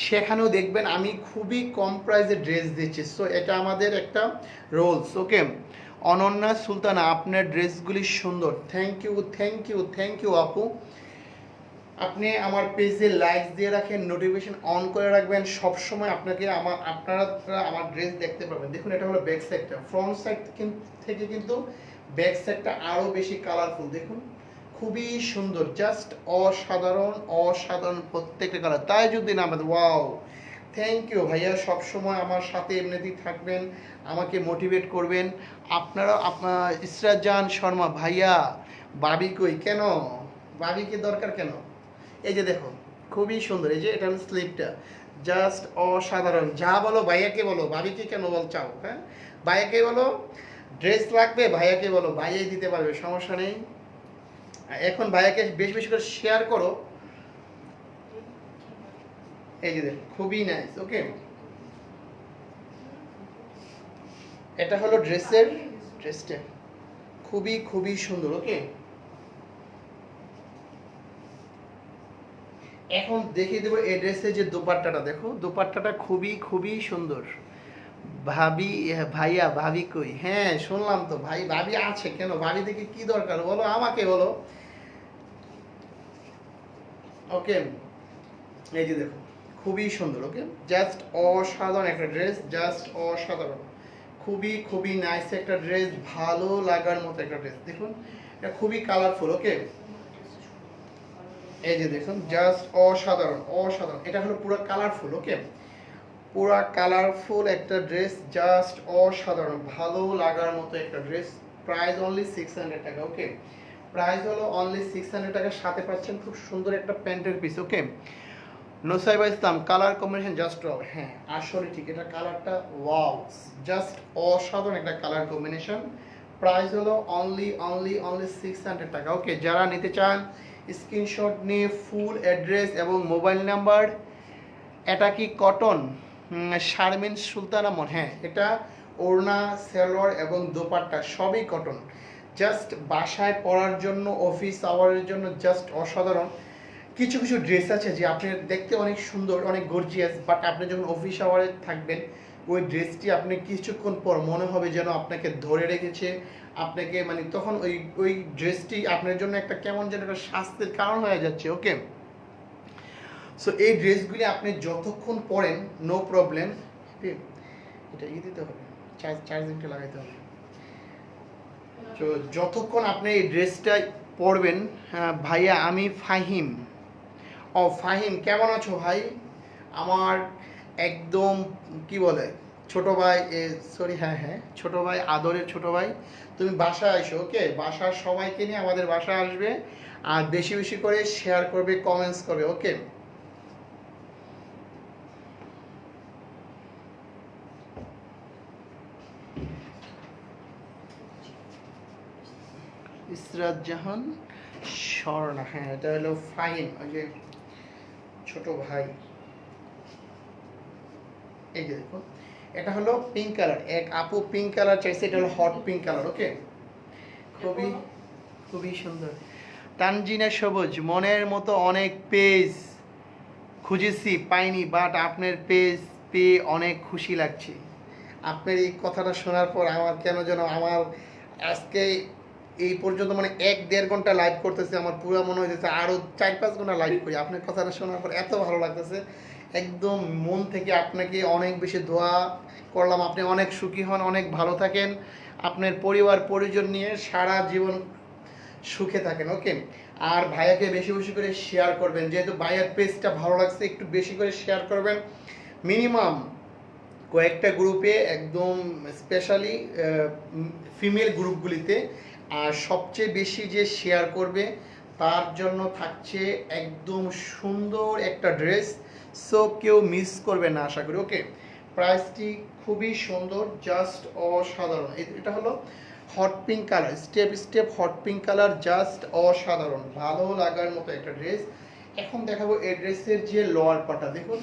সেখানেও দেখবেন আমি খুবই কম প্রাইসে ড্রেস দিচ্ছি। সো এটা আমাদের একটা রোলস। ওকে, অনন্যা সুলতানা আপনার ড্রেসগুলি সুন্দর, thank you thank you thank you আপু। আপনি আমার পেজে লাইক দিয়ে রাখেন, নোটিফিকেশন অন করে রাখবেন, সব সময় আপনারা আমার ড্রেস দেখতে পাবেন। দেখুন এটা হলো ব্যাক সাইডটা, ফ্রন্ট সাইড থেকে কিন্তু ব্যাক সাইডটা আরও বেশি কালারফুল। দেখুন খুবই সুন্দর, জাস্ট অসাধারণ অসাধারণ প্রত্যেকটা কালার। তাই যদি না আমাদের ওয়াও, থ্যাংক ইউ ভাইয়া, সবসময় আমার সাথে এমনিতেই থাকবেন, আমাকে মোটিভেট করবেন আপনারা। আপনার ইসরাজান শর্মা ভাইয়া, বাবি কই? কেন বাবিকে দরকার কেন? এই যে দেখো খুবই সুন্দর, এই যে এটা হলো স্লিপটা, জাস্ট অসাধারণ। যা বলো ভাইয়াকে বলো, ভাবিকে কেন চাও? হ্যাঁ, ভাইয়াকে বলো, ড্রেস লাগবে ভাইয়াকে বলো, ভাইয়াই দিতে পারবে, সমস্যা নেই। এখন ভাইয়াকে বেশি বেশি করে শেয়ার করো। এই যে দেখো খুবই নাইস। ওকে, এটা হলো ড্রেসটা খুবই খুবই সুন্দর। ওকে, এখন দেখিয়ে দেবো এই ড্রেসের যে দোপাট্টাটা, দেখো দোপাট্টাটা খুবই খুবই সুন্দর। ভাবি ভাইয়া, ভাবি কই? হ্যাঁ শুনলাম তো ভাই, ভাবি আছে কেন? ভাবি থেকে কি দরকার বলো, আমাকে বলো। ওকে, এই যে দেখো খুবই সুন্দর। ওকে, জাস্ট অসাধারণ একটা ড্রেস, জাস্ট অসাধারণ, খুবই খুবই নাইস একটা ড্রেস, ভালো লাগার মতো একটা ড্রেস। দেখুন এটা খুবই কালারফুল। ওকে, এই যে দেখুন জাস্ট অসাধারণ অসাধারণ, এটা হলো পুরো কালারফুল। ওকে, পুরো কালারফুল একটা ড্রেস, জাস্ট অসাধারণ, ভালো লাগার মতো একটা ড্রেস। প্রাইস অনলি 600 টাকা। ওকে, প্রাইস হলো অনলি 600 টাকা, সাথে পাচ্ছেন খুব সুন্দর একটা প্যান্টের পিস। ওকে, নোসাইবা ইসলাম কালার কম্বিনেশন জাস্ট ওয়াও। হ্যাঁ আসলে ঠিক, এটা কালারটা ওয়াও, জাস্ট অসাধারণ একটা কালার কম্বিনেশন। প্রাইস হলো অনলি 600 টাকা। ওকে, যারা নিতে চান স্ক্রিনশট নিয়ে ফুল অ্যাড্রেস এবং মোবাইল নাম্বার। এটা কি কটন? শারমিন সুলতানা মন, হ্যাঁ এটা ওড়না, সালোয়ার এবং দোপাট্টা সবই কটন, জাস্ট বাসায় পরার জন্য, অফিস আওয়ারের জন্য জাস্ট অসাধারণ। কিছু কিছু ড্রেস আছে যে আপনার দেখতে অনেক সুন্দর, অনেক গর্জিয়াস, বাট আপনি যখন অফিস আওয়ারে থাকবেন ওই ড্রেসটি আপনি কিছুক্ষণ পর মনে হবে যেন আপনাকে ধরে রেখেছে, আপনাকে মানে তখন ওই ওই ড্রেসটি আপনার জন্য একটা কেমন যেন একটা শাস্তির কারণ হয়ে যাচ্ছে। ওকে, সো এই ড্রেসগুলি আপনি যতক্ষণ পরেন নো প্রবলেম। এটা দিতে হবে, চার্জিংটা লাগাইতে হবে। তো যতক্ষণ আপনি এই ড্রেসটা পরবেন। ভাইয়া আমি ফাহিম। ও ফাহিম, কেমন আছো ভাই? আমার একদম কি বলে ছোট ভাই, সরি, হ্যাঁ হ্যাঁ ছোট ভাই, আদরের ছোট ভাই। তুমি বাসায় আসো, ওকে? বাসার সবাইকে নিয়ে আমাদের বাসায় আসবে, আর বেশি বেশি করে শেয়ার করবে, কমেন্টস করবে, ওকে? ইসরাত জাহান স্বর্ণা, হ্যাঁ এটা হলো ফাহিম, ওই যে ছোট ভাই। এই যে দেখুন, এটা হলো পিঙ্ক কালার, এক আপু পিঙ্ক কালার চাইছে, এটা হলো হট পিঙ্ক কালার, ওকে? খুবই খুবই সুন্দর। তানজিনা সবুজ, মনের মতো অনেক পেজ খুঁজেছি পাইনি, বাট আপনার পেজ পেয়ে অনেক খুশি লাগছে। আপনার এই কথাটা শোনার পর আমার কেন যেন আমার আজকে এই পর্যন্ত মানে 1-1.5 ঘন্টা লাইভ করতেছে, আমার পুরো মনে হয়েছে আরও 4-5 ঘন্টা লাইভ করি। আপনার কথাটা শোনার পর এত ভালো লাগতেছে, একদম মন থেকে আপনাকে অনেক বেশি দোয়া করলাম, আপনি অনেক সুখী হন, অনেক ভালো থাকেন, আপনার পরিবার পরিজন নিয়ে সারা জীবন সুখে থাকেন, ওকে? আর ভাইয়াকে বেশি বেশি করে শেয়ার করবেন, যেহেতু ভাইয়ার পেজটা ভালো লাগছে একটু বেশি করে শেয়ার করবেন, মিনিমাম কয়েকটা গ্রুপে, একদম স্পেশালি ফিমেল গ্রুপগুলিতে। আর সবচেয়ে বেশি যে শেয়ার করবে তার জন্য থাকছে একদম সুন্দর একটা ড্রেস, সো কেউ মিস করবে না আশা করি, ওকে? প্রাইসটি খুবই সুন্দর, জাস্ট অসাধারণ। এটা হলো hot pink colour, step step hot pink colour, just অসাধারণ, ভালো লাগার মতো একটা ড্রেস। এখন দেখাবো এই ড্রেসের যে লোয়ার পার্টটা, দেখুন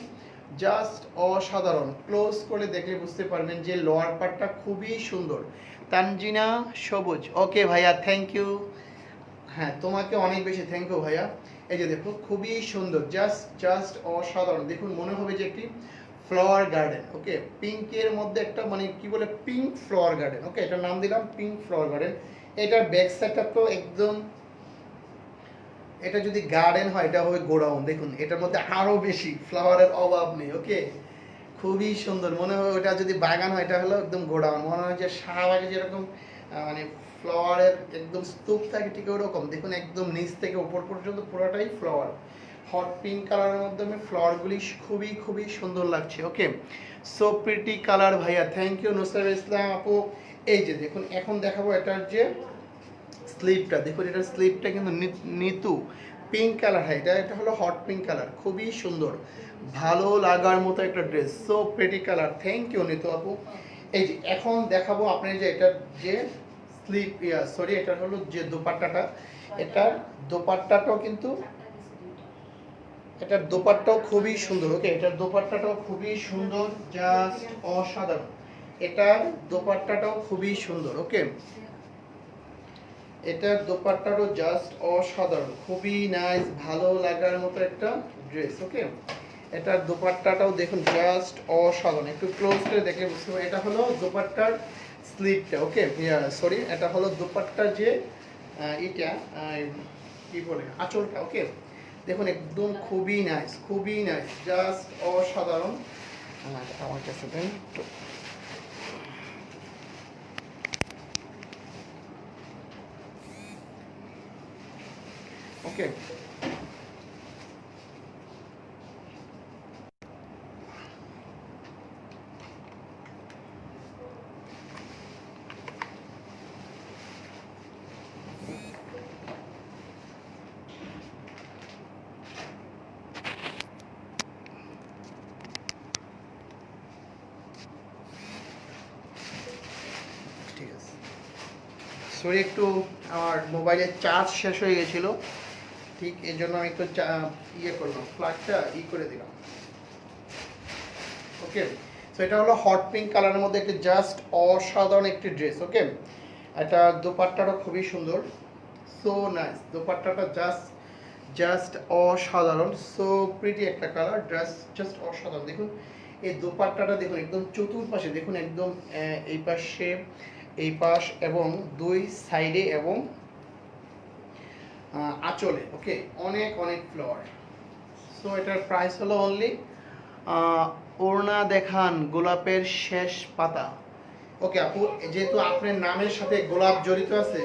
জাস্ট অসাধারণ, ক্লোজ করে দেখলে বুঝতে পারবেন যে লোয়ার পার্টটা খুবই সুন্দর। তানজিনা সবুজ, ওকে ভাইয়া, থ্যাংক ইউ। হ্যাঁ তোমাকে অনেক বেশি থ্যাংক ইউ ভাইয়া। এই যে দেখো খুবই সুন্দর, জাস্ট জাস্ট অসাধারণ, দেখুন মনে হবে যে একটি ফ্লাওয়ার গার্ডেন, ওকে? পিঙ্কের মধ্যে একটা মানে কি বলে পিঙ্ক ফ্লাওয়ার গার্ডেন, ওকে? এটার নাম দিলাম পিঙ্ক ফ্লাওয়ার গার্ডেন। এটার ব্যাক সাইডটা তো একদম, এটা যদি গার্ডেন হয় এটা হবে গোডাউন, দেখুন এটার মধ্যে আরো বেশি ফ্লাওয়ারের অভাব নেই, ওকে? খুবই সুন্দর, মনে হয় ওটা যদি বাগান হয় এটা হলো একদম গোডাউন, মনে হয় যে শাহবাগে যেরকম মানে ফ্লাওয়ারের একদম স্তূপ থাকে ঠিক ওরকম, দেখুন একদম নিচ থেকে উপর পর্যন্ত পুরোটাই ফ্লাওয়ার। হট পিঙ্ক কালারের মাধ্যমে ফ্লাওয়ারগুলি খুবই খুবই সুন্দর লাগছে, ওকে? সো প্রিটি কালার ভাইয়া, থ্যাংক ইউ নুসরাত ইসলাম আপু। এই যে দেখুন এখন দেখাবো এটার যে স্লিপটা, দেখুন এটার স্লিপটা কিন্তু নিতু পিঙ্ক কালার, হয় এটা হলো হট পিঙ্ক কালার, খুবই সুন্দর, ভালো লাগার মতো একটা dress, so pretty colour, thank you Nitu আপু। এই যে এখন দেখাবো আপনার যে এটার যে স্লিপ, সরি এটা হলো যে দোপাট্টাটা, এটার দোপাট্টাটাও কিন্তু, এটার দোপাট্টাও খুবই সুন্দর, ওকে? এটার দোপাট্টাটাও খুবই সুন্দর, জাস্ট অসাধারণ, এটার দোপাট্টাটাও খুবই সুন্দর, ওকে? এটার দোপাট্টাটাও জাস্ট অসাধারণ, খুবই নাইস, ভালো লাগার মতো একটা ড্রেস, ওকে? এটার দোপাট্টাটাও দেখুন জাস্ট অসাধারণ, একটু ক্লোজ করে দেখলে বুঝতে পারবেন। এটা হলো দোপাট্টার স্লিপটা, ওকে? সরি এটা হলো দোপাট্টার যে এটা কি বলে আঁচলটা, ওকে? দেখুন একদম খুবই নাইস, খুবই নাইস, জাস্ট অসাধারণ। আমার কাছে দেন তো। ওকে, ঠিক আছে। সরি একটু আমার মোবাইলের চার্জ শেষ হয়ে গেছিলো, ঠিক এই জন্য আমি একটু ইয়ে করলাম, প্লাগটা করে দিলাম, ওকে? সো এটা হলো হট পিঙ্ক কালারের মধ্যে একটি জাস্ট অসাধারণ একটি ড্রেস, ওকে? এটা দোপাট্টাটা খুবই সুন্দর, সো নাইস, দোপাট্টাটা জাস্ট জাস্ট অসাধারণ, সো প্রিটি একটা কালার, জাস্ট অসাধারণ। দেখুন এই দোপাট্টাটা দেখুন একদম চতুর্পাশে, দেখুন একদম এই পাশে, এই পাশ এবং দুই সাইডে এবং আঁচলে, ওকে, অনেক অনেক ফ্লাওয়ার। সো এটার প্রাইস হলো অনলি, ওড়না দেখান গোলাপের শেষ পাতা। ওকে আপু, যেহেতু আপনার নামের সাথে গোলাপ জড়িত আছে,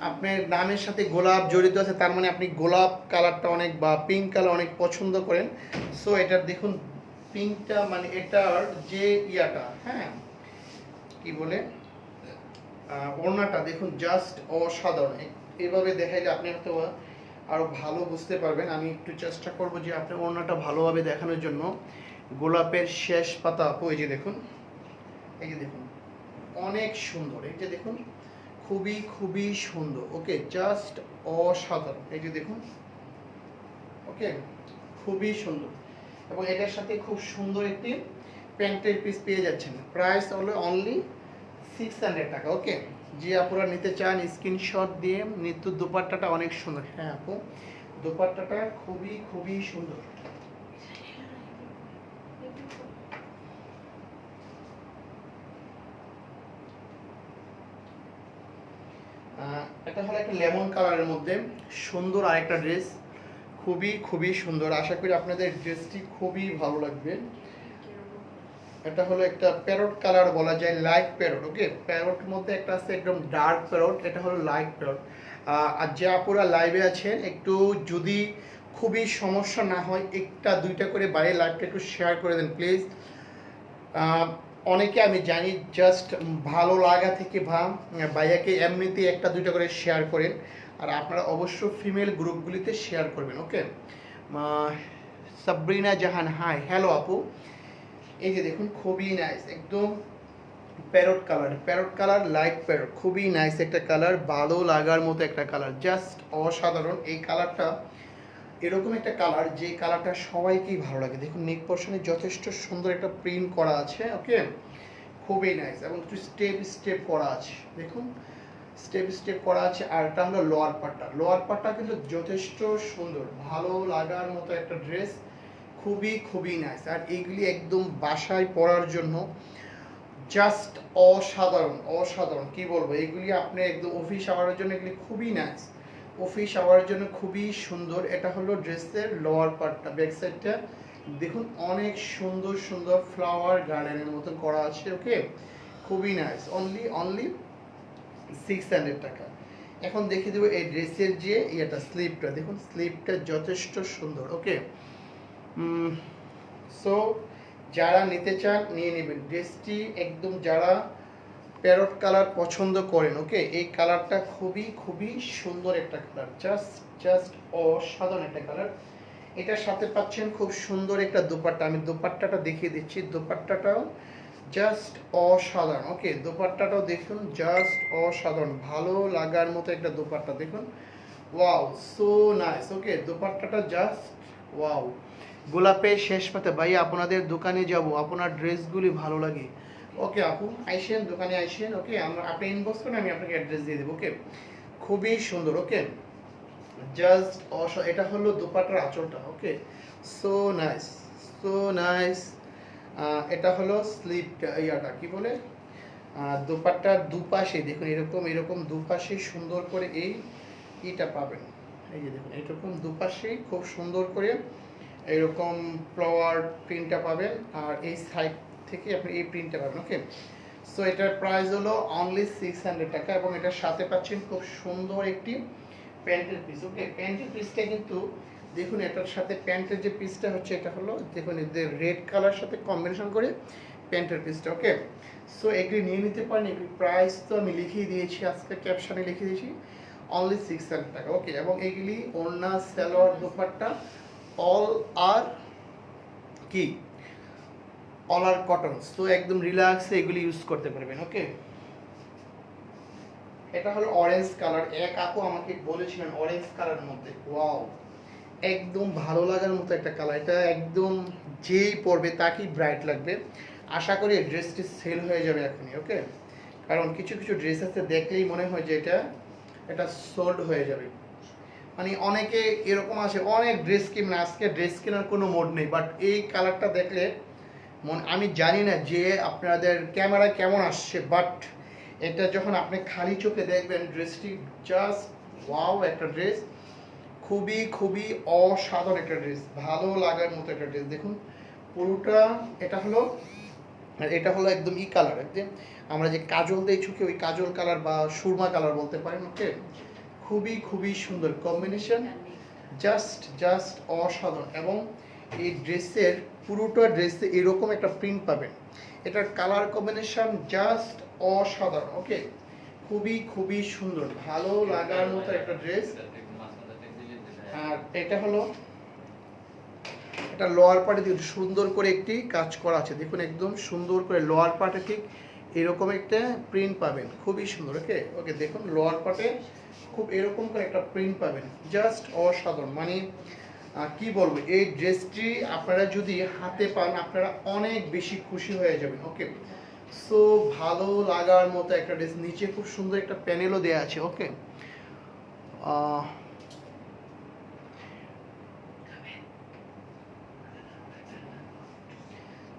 আপনার নামের সাথে গোলাপ জড়িত আছে, তার মানে আপনি গোলাপ কালারটা অনেক বা পিঙ্ক কালার অনেক পছন্দ করেন। সো এটার দেখুন পিঙ্কটা মানে এটার যে ইয়াটা, হ্যাঁ কি বলে, ওড়নাটা দেখুন জাস্ট অসাধারণ। এভাবে দেখাইলে আপনি হয়তো আরো ভালো বুঝতে পারবেন। আমি একটু চেষ্টা করব যে আপনার ওড়নাটা ভালোভাবে দেখানোর জন্য। গোলাপের শেষ পাতা আপু, এই যে দেখুন, এই যে দেখুন অনেক সুন্দর, এই যে দেখুন খুবই খুবই সুন্দর, ওকে, জাস্ট অসাধারণ। এই যে দেখুন, ওকে, খুবই সুন্দর। এবং এটার সাথে খুব সুন্দর একটি প্যান্টের পিস পেয়ে যাচ্ছেন। প্রাইস হলো অনলি 600 টাকা। ওকে, যে আপুরা নিতে চান স্ক্রিনশট দিয়ে। নিত্য দোপাট্টাটা অনেক সুন্দর। হ্যাঁ আপু, দোপাট্টাটা খুবই খুবই সুন্দর। এটা হলো একটা লেমন কালারের মধ্যে সুন্দর আরেকটা ড্রেস, খুবই খুবই সুন্দর। আশা করি আপনাদের ড্রেসটি খুবই ভালো লাগবে। এটা হলো একটা প্যারট কালার বলা যায়, লাইট প্যারট। ওকে, প্যারটের মধ্যে একটা আছে একদম ডার্ক প্যারট, এটা হলো লাইট প্যারট। আর যে আপুরা লাইভে আছেন একটু যদি খুবই সমস্যা না হয়, একটা দুইটা করে বাইরে লাইভটা একটু শেয়ার করে দেন প্লিজ। অনেকে আমি জানি জাস্ট ভালো লাগা থেকে ভাইয়াকে এমনিতে একটা দুইটা করে শেয়ার করেন। আর আপনারা অবশ্য ফিমেল গ্রুপগুলিতে শেয়ার করবেন। ওকে, সাবরিনা জাহান, হাই, হ্যালো আপু। এই যে দেখুন খুবই নাইস, একদম parrot colour, parrot colour, light parrot, খুবই নাইস একটা কালার, ভালো লাগার মতো একটা কালার, জাস্ট অসাধারণ। এই কালারটা এরকম একটা কালার যে কালারটা সবাইকেই ভালো লাগে। দেখুন নেক পোর্শনে যথেষ্ট সুন্দর একটা প্রিন্ট করা আছে, ওকে, খুবই নাইস। এবং একটু স্টেপ স্টেপ করা আছে, দেখুন স্টেপ স্টেপ করা আছে। আর এটা হলো লোয়ার পার্টটা, লোয়ার পার্টটা কিন্তু যথেষ্ট সুন্দর, ভালো লাগার মতো একটা ড্রেস, খুবই খুবই নাইস। আর এইগুলি একদম বাসায় পরার জন্য জাস্ট অসাধারণ, অসাধারণ কি বলবো। এগুলি আপনি একদম অফিস আওয়ারের জন্য এগুলি খুবই নাইস, অফিস আওয়ারের জন্য খুবই সুন্দর। এটা হলো ড্রেসের লোয়ার পার্টটা, ব্যাক সাইডটা দেখুন অনেক সুন্দর সুন্দর ফ্লাওয়ার গার্ডেনের মতন করা আছে, ওকে, খুবই নাইস। অনলি অনলি 600 টাকা। এখন দেখিয়ে দেবো এই ড্রেসের যে ইয়েটা, স্লিপটা দেখুন, স্লিপটা যথেষ্ট সুন্দর, ওকে। সো যারা নিতে চান নিয়ে নেবেন ড্রেসটি, একদম যারা প্যারট কালার পছন্দ করেন, ওকে, এই কালারটা খুবই খুবই সুন্দর একটা কালার, জাস্ট অসাধারণ একটা কালার। এটার সাথে পাচ্ছেন খুব সুন্দর একটা দোপাট্টা, আমি দোপাট্টাটা দেখিয়ে দিচ্ছি। দোপাট্টাটাও জাস্ট অসাধারণ, ওকে, দোপাট্টাটাও দেখুন জাস্ট অসাধারণ, ভালো লাগার মতো একটা দোপাট্টা দেখুন, ওয়াও, সো নাইস। ওকে, দোপাট্টাটা জাস্ট ওয়াও। গোলাপের শেষ পাতা, ভাই আপনাদের দোকানে যাব, আপনার ড্রেসগুলি ভালো লাগে। ওকে আপু, আইসেন দোকানে আইসেন, ওকে, আপনি ইনবক্স করেন, আমি আপনাকে অ্যাড্রেস দিয়ে দেবো। ওকে, খুবই সুন্দর, ওকে, জাস্ট এটা হলো দোপাট্টার আঁচলটা, ওকে, সো নাইস, সো নাইস। এটা হলো স্লিপটা, ইয়াটা কি বলে, দোপাট্টার দুপাশে দেখুন এরকম এরকম দুপাশে সুন্দর করে এই ইটা পাবেন। এই যে দেখুন এরকম দুপাশেই খুব সুন্দর করে এরকম ফ্লাওয়ার প্রিন্টটা পাবেন, আর এই সাইড থেকে আপনি এই প্রিন্টটা পাবেন। ওকে, সো এটার প্রাইস হলো অনলি 600 টাকা। এবং এটার সাথে পাচ্ছেন খুব সুন্দর একটি প্যান্টের পিস। ওকে, প্যান্টের পিসটা কিন্তু দেখুন এটার সাথে প্যান্টের যে পিসটা হচ্ছে এটা হলো দেখুন এদের রেড কালার সাথে কম্বিনেশন করে প্যান্টের পিসটা। ওকে, সো এগুলি নিয়ে নিতে পারেন। এগুলি প্রাইস তো আমি লিখিয়ে দিয়েছি, আজকে ক্যাপশনে লিখে দিয়েছি, অনলি 600 টাকা। ওকে, এবং এইগুলি ওড়না, সালোয়ার, দোপাট্টা অল আর কি, অল আর কটন, সো একদম রিল্যাক্সে এগুলি ইউজ করতে পারবেন। ওকে, এটা হলো অরেঞ্জ কালার, এক আপু আমাকে বলেছিলেন অরেঞ্জ কালারের মধ্যে, ওয়াও, একদম ভালো লাগার মতো একটা কালার। এটা একদম যেই পরবে তাকেই ব্রাইট লাগবে। আশা করি এই ড্রেসটি সেল হয়ে যাবে এখনই। ওকে, কারণ কিছু কিছু ড্রেস আছে দেখলেই মনে হয় যে এটা সোল্ড হয়ে যাবে। মানে অনেকে এরকম আছে অনেক ড্রেস কিনে, আজকে ড্রেস কেনার কোনো মোড নেই, বাট এই কালারটা দেখলে আমি জানি না যে আপনাদের ক্যামেরায় কেমন আসছে, বাট এটা যখন আপনি খালি চোখে দেখবেন ড্রেসটি জাস্ট ওয়াও একটা ড্রেস, খুবই খুবই অসাধারণ একটা ড্রেস, ভালো লাগার মতো একটা ড্রেস। দেখুন পুরোটা এটা হলো একদম কালার, একদম আমরা যে কাজল দেই চোখে ওই কাজল কালার বা সুরমা কালার বলতে পারেন। ওকে, খুবই খুবই সুন্দর কম্বিনেশন, জাস্ট অসাধারণ। এবং এই ড্রেসের পুরোটা ড্রেসে এরকম একটা প্রিন্ট পাবেন, এটার কালার কম্বিনেশন জাস্ট অসাধারণ। ওকে, খুবই খুবই সুন্দর, ভালো লাগার মতো একটা ড্রেস। আর এটা হলো এটা লোয়ার পার্টে দেখুন সুন্দর করে একটি কাজ করা আছে, দেখুন একদম সুন্দর করে লোয়ার পার্টে ঠিক এরকম একটা প্রিন্ট পাবেন, খুবই সুন্দর। ওকে ওকে দেখুন লোয়ার পার্টে খুব এরকম করে একটা প্রিন্ট পাবেন, জাস্ট অসাধারণ। মানে কি বলবো, এই ড্রেসটি আপনারা যদি হাতে পান আপনারা অনেক বেশি খুশি হয়ে যাবেন। ওকে, সো ভালো লাগার মতো একটা ড্রেস, নিচে খুব সুন্দর একটা প্যানেলও দেওয়া আছে। ওকে,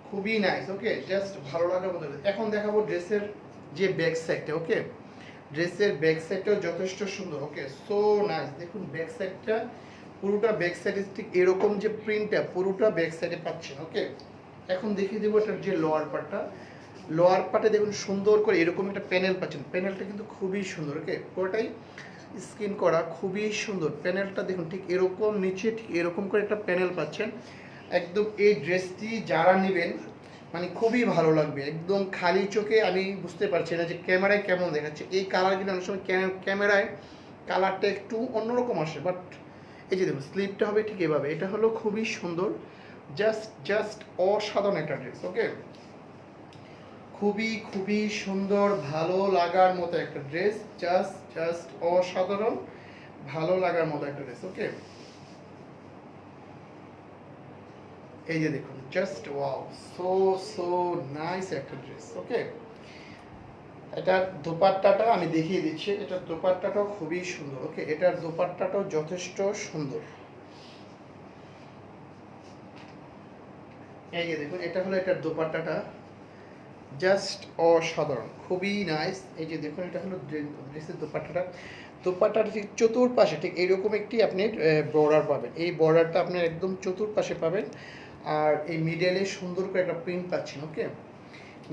খুবই নাইস। ওকে, জাস্ট ভালো লাগার মতো। এখন দেখাবো ড্রেসের যে ব্যাক সাইডটা। ওকে, ড্রেসের ব্যাক সাইডটাও যথেষ্ট সুন্দর। ওকে, সো নাইস। দেখুন ব্যাক সাইডটা পুরোটা ব্যাক সাইডে ঠিক এরকম যে প্রিন্টটা পুরোটা ব্যাক সাইডে পাচ্ছেন। ওকে, এখন দেখিয়ে দেবো এটার যে লোয়ার পার্টটা, লোয়ার পার্টে দেখুন সুন্দর করে এরকম একটা প্যানেল পাচ্ছেন, প্যানেলটা কিন্তু খুবই সুন্দর। ওকে, পুরোটাই স্কিন করা, খুবই সুন্দর প্যানেলটা। দেখুন ঠিক এরকম নিচে ঠিক এরকম করে একটা প্যানেল পাচ্ছেন। একদম এই ড্রেসটি যারা নেবেন মানে খুবই ভালো লাগবে, একদম খালি চোখে আমি বুঝতে পারছি না যে ক্যামেরায় কেমন দেখাচ্ছে। এই কালারগুলো অনেক সময় ক্যামেরায় কালারটা একটু অন্যরকম আসে, বাট এই যে দেখুন স্লিপটা হবে ঠিক এভাবে। এটা হলো খুবই সুন্দর, জাস্ট অসাধারণ একটা ড্রেস। ওকে, খুবই খুবই সুন্দর, ভালো লাগার মতো একটা ড্রেস, জাস্ট অসাধারণ, ভালো লাগার মতো একটা ড্রেস। ওকে, এই যে দেখুন জাস্ট ওয়াও, সো নাইস একটা ড্রেস। ওকে, এটার দোপাট্টাটা আমি দেখিয়ে দিচ্ছি, এটার দোপাট্টাটাও খুবই সুন্দর। ওকে, এটার দোপাট্টাটাও যথেষ্ট সুন্দর। এই যে দেখুন এটা হলো এটার দোপাট্টাটা, জাস্ট অসাধারণ, খুবই নাইস। এই যে দেখুন এটা হলো ড্রেসের দোপাট্টাটা, দোপাট্টাটা ঠিক চতুর্পাশে ঠিক এইরকম একটি আপনি বর্ডার পাবেন, এই বর্ডারটা আপনার একদম চতুর্পাশে পাবেন। আর এই মিডলে সুন্দর করে একটা প্রিন্ট পাচ্ছেন। ওকে,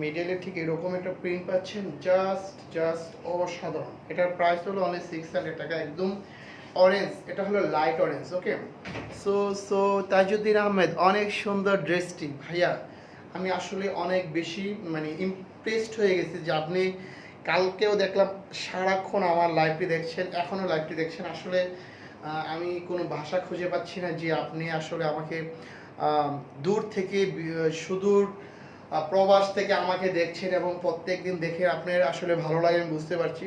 মিডলে ঠিক এরকম একটা প্রিন্ট পাচ্ছেন, জাস্ট অসাধারণ। এটার প্রাইস হলো অনলি 600 টাকা, একদম অরেঞ্জ, এটা হলো লাইট অরেঞ্জ। ওকে, সো তাজউদ্দিন আহমেদ, অনেক সুন্দর ড্রেসটি ভাইয়া, আমি আসলে অনেক বেশি মানে ইমপ্রেসড হয়ে গেছি যে আপনি কালকেও দেখলাম সারাক্ষণ আমার লাইভটি দেখছেন, এখনও লাইভটি দেখছেন। আসলে আমি কোনো ভাষা খুঁজে পাচ্ছি না যে আপনি আসলে আমাকে দূর থেকে সুদূর প্রবাস থেকে আমাকে দেখছেন এবং প্রত্যেক দিন দেখে আপনার আসলে ভালো লাগে আমি বুঝতে পারছি।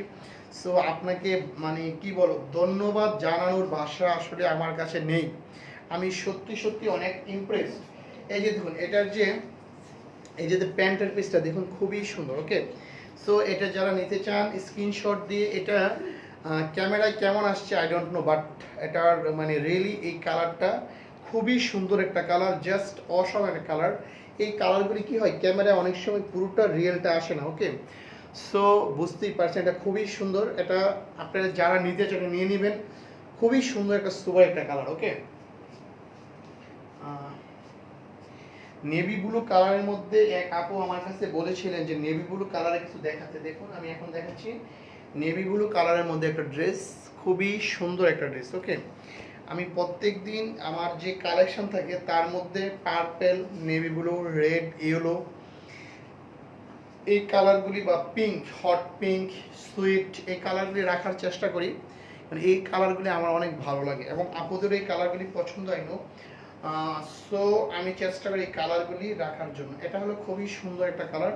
সো আপনাকে মানে কি বলো, ধন্যবাদ জানানোর ভাষা আসলে আমার কাছে নেই, আমি সত্যি অনেক ইমপ্রেস। এই যে দেখুন এটার যে এই যে প্যান্টের পিসটা দেখুন খুবই সুন্দর। ওকে, সো এটা যারা নিতে চান স্ক্রিনশট দিয়ে, এটা ক্যামেরায় কেমন আসছে আই ডোন্ট নো, বাট এটার মানে রিয়েলি এই কালারটা খুবই সুন্দর একটা কালার, জাস্ট অসাধারণ একটা কালার। এই কালারগুলি কি হয় ক্যামেরায় অনেক সময় পুরোটা রিয়েলটা আসে না। ওকে, সো বুঝতেই পারছেন এটা খুবই সুন্দর, এটা আপনারা যারা নিতে চান নিয়ে নেবেন, খুবই সুন্দর একটা সুপার একটা কালার। ওকে, নেভি ব্লু কালারের মধ্যে এক আপু আমার কাছে বলেছিলেন যে নেভি ব্লু কালারে কিছু দেখাতে, দেখুন আমি এখন দেখাচ্ছি নেভি ব্লু কালারের মধ্যে একটা ড্রেস, খুবই সুন্দর একটা ড্রেস। ওকে, আমি প্রত্যেক দিন আমার যে কালেকশন থাকে তার মধ্যে purple, navy blue, red, yellow এই কালারগুলি বা পিঙ্ক, হট পিঙ্ক, সুইট এই কালারগুলি রাখার চেষ্টা করি, মানে এই কালারগুলি আমার অনেক ভালো লাগে এবং আপুদের এই কালারগুলি পছন্দ হয় না। সো আমি চেষ্টা করি এই কালারগুলি রাখার জন্য। এটা হলো খুবই সুন্দর একটা কালার,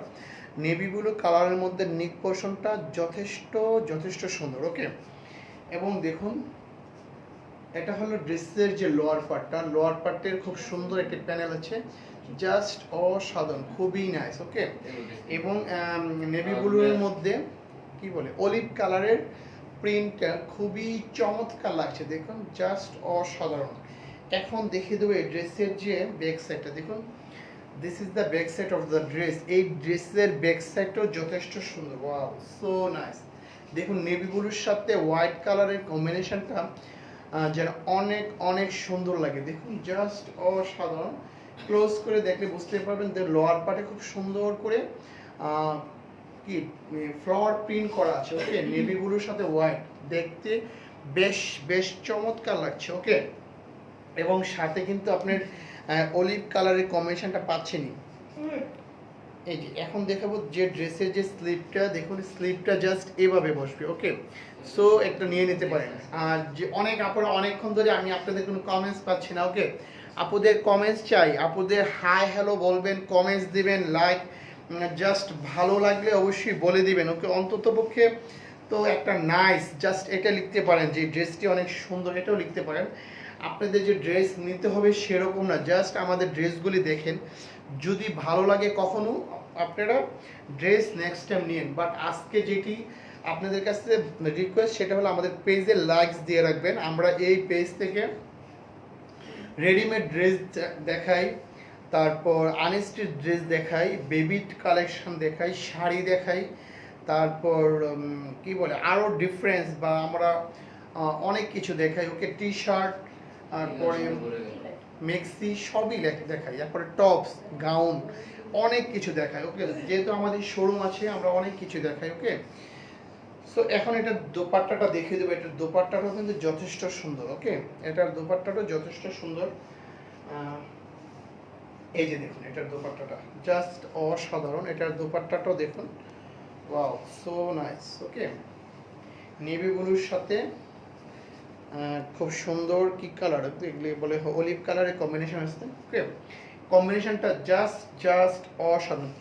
নেভি ব্লু কালারের মধ্যে নিক পোর্শনটা যথেষ্ট সুন্দর। ওকে, এবং দেখুন এটা হলো ড্রেসের যে লোয়ার পার্টটা, লোয়ার পার্টের খুব সুন্দর একটি প্যানেল আছে, জাস্ট অসাধারণ, খুবই নাইস। ওকে, এবং নেভি ব্লুর মধ্যে কি বলে অলিভ কালারের প্রিন্টটা খুবই চমৎকার লাগছে, দেখুন জাস্ট অসাধারণ। এখন দেখিয়ে দেবো এই ড্রেসের যে ব্যাক সাইডটা, দেখুন this is the back side of the dress. এই ড্রেসের ব্যাক সাইডটাও যথেষ্ট সুন্দর, ওয়াও সো নাইস। দেখুন নেভি ব্লুর সাথে হোয়াইট কালারের কম্বিনেশনটা যেন অনেক অনেক সুন্দর লাগে, দেখুন জাস্ট অসাধারণ। ক্লোজ করে দেখলে বুঝতে পারবেন যে লোয়ার পার্টে খুব সুন্দর করে কি ফ্লাওয়ার প্রিন্ট করা আছে, ওকে। নেভি ব্লুর সাথে হোয়াইট দেখতে বেশ বেশ চমৎকার লাগছে, ওকে। এবং সাথে কিন্তু আপনার অলিভ কালারের কম্বিনেশনটা পাচ্ছেনই। এই যে এখন দেখাবো যে ড্রেসের যে স্লিপটা, দেখুন স্লিপটা জাস্ট এভাবে বসবে, ওকে। সো একটা নিয়ে নিতে পারেন। আর যে অনেক আপুরা অনেকক্ষণ ধরে আমি আপনাদের কোনো কমেন্টস পাচ্ছি না, ওকে। আপুদের কমেন্টস চাই, আপুদের হাই হ্যালো বলবেন, কমেন্টস দিবেন, লাইক জাস্ট ভালো লাগলে অবশ্যই বলে দিবেন, ওকে। অন্তত পক্ষে তো একটা নাইস জাস্ট এটা লিখতে পারেন যে ড্রেসটি অনেক সুন্দর, এটাও লিখতে পারেন। আপনাদের যে ড্রেস নিতে হবে সেরকম না, জাস্ট আমাদের ড্রেসগুলি দেখেন, যদি ভালো লাগে কখনো আপনারা ড্রেস নেক্সট টাইম নিন। বাট আজকে যেটি আপনাদের কাছে রিকোয়েস্ট সেটা হলো আমাদের পেজে লাইকস দিয়ে রাখবেন। আমরা এই পেজ থেকে রেডিমেড ড্রেস দেখাই, তারপর আনস্টিচ ড্রেস দেখাই, বেবি কালেকশন দেখাই, শাড়ি দেখাই, তারপর কি বলে আরও ডিফারেন্স বা আমরা অনেক কিছু দেখাই, ওকে। টি শার্ট, তারপরে মেক্সি সবই দেখাই, তারপরে টপস, গাউন, অনেক কিছু দেখাই, ওকে। যেহেতু আমাদের শোরুম আছে আমরা অনেক কিছু দেখাই, ওকে। সো এখন এটার দোপাট্টাটা দেখিয়ে দেবো। এটার দোপাট্টাটাও কিন্তু যথেষ্ট সুন্দর, ওকে। এটার দোপাট্টাটাও যথেষ্ট সুন্দর। এই যে দেখুন এটার দোপাট্টাটা জাস্ট অসাধারণ। এটার দোপাট্টাটাও দেখুন, ওয়াও সো নাইস, ওকে। নেভি ব্লুর সাথে খুব সুন্দর কি কালার এগুলি বলে অলিভ কালারের কম্বিনেশন আসছে, ওকে। কম্বিনেশনটা জাস্ট জাস্ট অসাধারণ।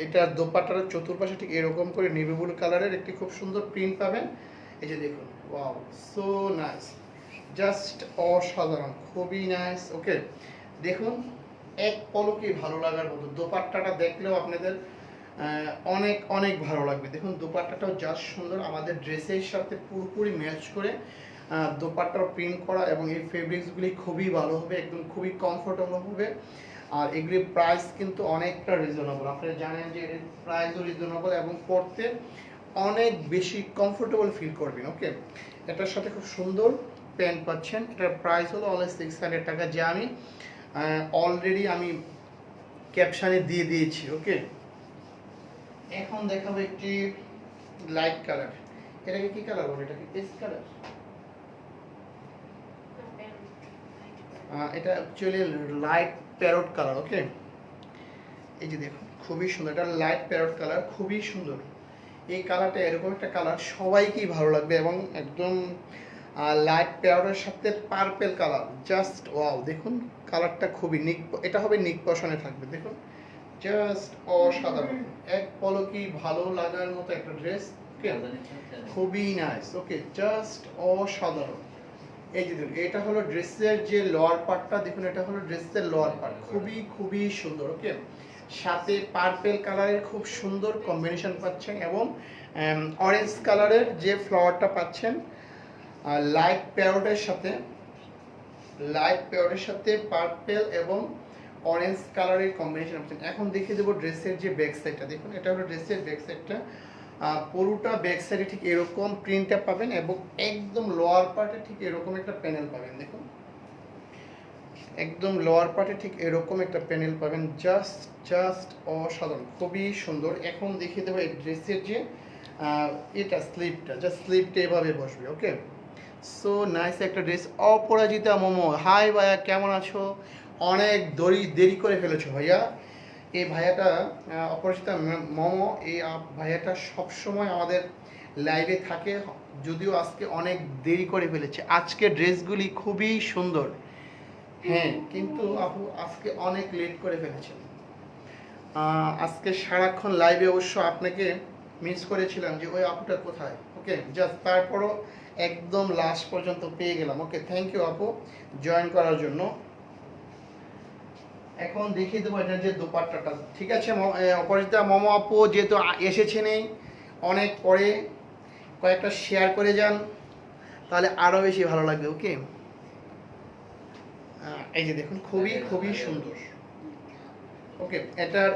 এটার দোপাট্টার চতুর্পাশে ঠিক এরকম করে নেভি ব্লু কালারের একটি খুব সুন্দর প্রিন্ট পাবেন। এই যে দেখুন, ওয়াও সো নাইস, জাস্ট অসাধারণ, খুবই নাইস, ওকে। দেখুন এক পলকে ভালো লাগার মতো, দোপাট্টাটা দেখলেও আপনাদের অনেক অনেক ভালো লাগবে। দেখুন দোপাট্টাটাও জাস্ট সুন্দর, আমাদের ড্রেসের সাথে পুরোপুরি ম্যাচ করে দোপাট্টার প্রিন্ট করা, এবং এই ফেব্রিক্সগুলি খুবই ভালো হবে, একদম খুবই কমফোর্টেবল হবে। আর এগুলির প্রাইস কিন্তু অনেকটা রিজনেবল, আপনারা জানেন যে এর প্রাইসও রিজনেবল এবং পরতে অনেক বেশি কমফোর্টেবল ফিল করবেন, ওকে। এটার সাথে খুব সুন্দর প্যান্ট পাচ্ছেন, এটার প্রাইস হলো অনলি 600 টাকা, যা আমি অলরেডি আমি ক্যাপশানে দিয়ে দিয়েছি, ওকে। এখন দেখাবো একটি লাইট কালার, এটাকে কি কালার বলে, এটাকে পেস্ট কালার, এটা অ্যাকচুয়ালি লাইট প্যারট কালার, ওকে। এই যে দেখুন খুবই সুন্দর, এটা লাইট প্যারট কালার, খুবই সুন্দর। এই কালারটা এরকম একটা কালার সবাইকেই ভালো লাগবে, এবং একদম লাইট প্যারটের সাথে পার্পেল কালার, জাস্ট ওয়াও। দেখুন কালারটা খুবই নিক, এটা হবে নিক পশনে থাকবে, দেখুন জাস্ট অসাধারণ, এক পলকেই ভালো লাগার মতো একটা ড্রেস, ওকে। খুবই নাইস, ওকে, জাস্ট অসাধারণ। এই যে দেখুন এটা হলো ড্রেসের যে লোয়ার পার্টটা, দেখুন এটা হলো ড্রেসের লোয়ার পার্ট, খুবই খুবই সুন্দর, ওকে। সাথে পার্পেল কালারের খুব সুন্দর কম্বিনেশন পাচ্ছেন, এবং অরেঞ্জ কালারের যে ফ্লাওয়ারটা পাচ্ছেন লাইট প্যারটের সাথে পার্পেল এবং অরেঞ্জ কালারের কম্বিনেশন পাচ্ছেন। এখন দেখিয়ে দেবো ড্রেসের যে ব্যাক সাইডটা, দেখুন এটা হলো ড্রেসের ব্যাক সাইডটা, পুরোটা ব্যাক সাইডে ঠিক এরকম প্রিন্টটা পাবেন, এবং একদম লোয়ার পার্টে ঠিক এরকম একটা প্যানেল পাবেন, দেখুন একদম লোয়ার পার্টে ঠিক এরকম একটা প্যানেল পাবেন, জাস্ট জাস্ট অসাধারণ, খুবই সুন্দর। এখন দেখিয়ে দেবো এই ড্রেসের যে এটা স্লিপটা, জাস্ট স্লিপটা এভাবে বসবে, ওকে। সো নাইস একটা ড্রেস। অপরাজিতা মোমো, হাই ভাইয়া কেমন আছো? অনেক দেরি করে ফেলেছো ভাইয়া। এই ভাইয়াটা অপরাজিতা মোমো, এই ভাইয়াটা সবসময় আমাদের লাইভে থাকে, যদিও আজকে অনেক দেরি করে ফেলেছে। আজকে ড্রেসগুলি খুবই সুন্দর, হ্যাঁ, কিন্তু আপু আজকে অনেক লেট করে ফেলেছেন। আজকে সারাক্ষণ লাইভে অবশ্য আপনাকে মিস করেছিলাম যে ওই আপুটা কোথায়, ওকে। জাস্ট তারপরও একদম লাস্ট পর্যন্ত পেয়ে গেলাম, ওকে। থ্যাংক ইউ আপু জয়েন করার জন্য। এখন দেখিয়ে দেবো এটার যে দোপাট্টাটা, ঠিক আছে। অপরাজিতা মোমো আপু যেহেতু এসেছেনই অনেক পরে, কয়েকটা শেয়ার করে যান, তাহলে আরও বেশি ভালো লাগবে। ওকে, এই যে দেখুন খুবই খুবই সুন্দর। ওকে,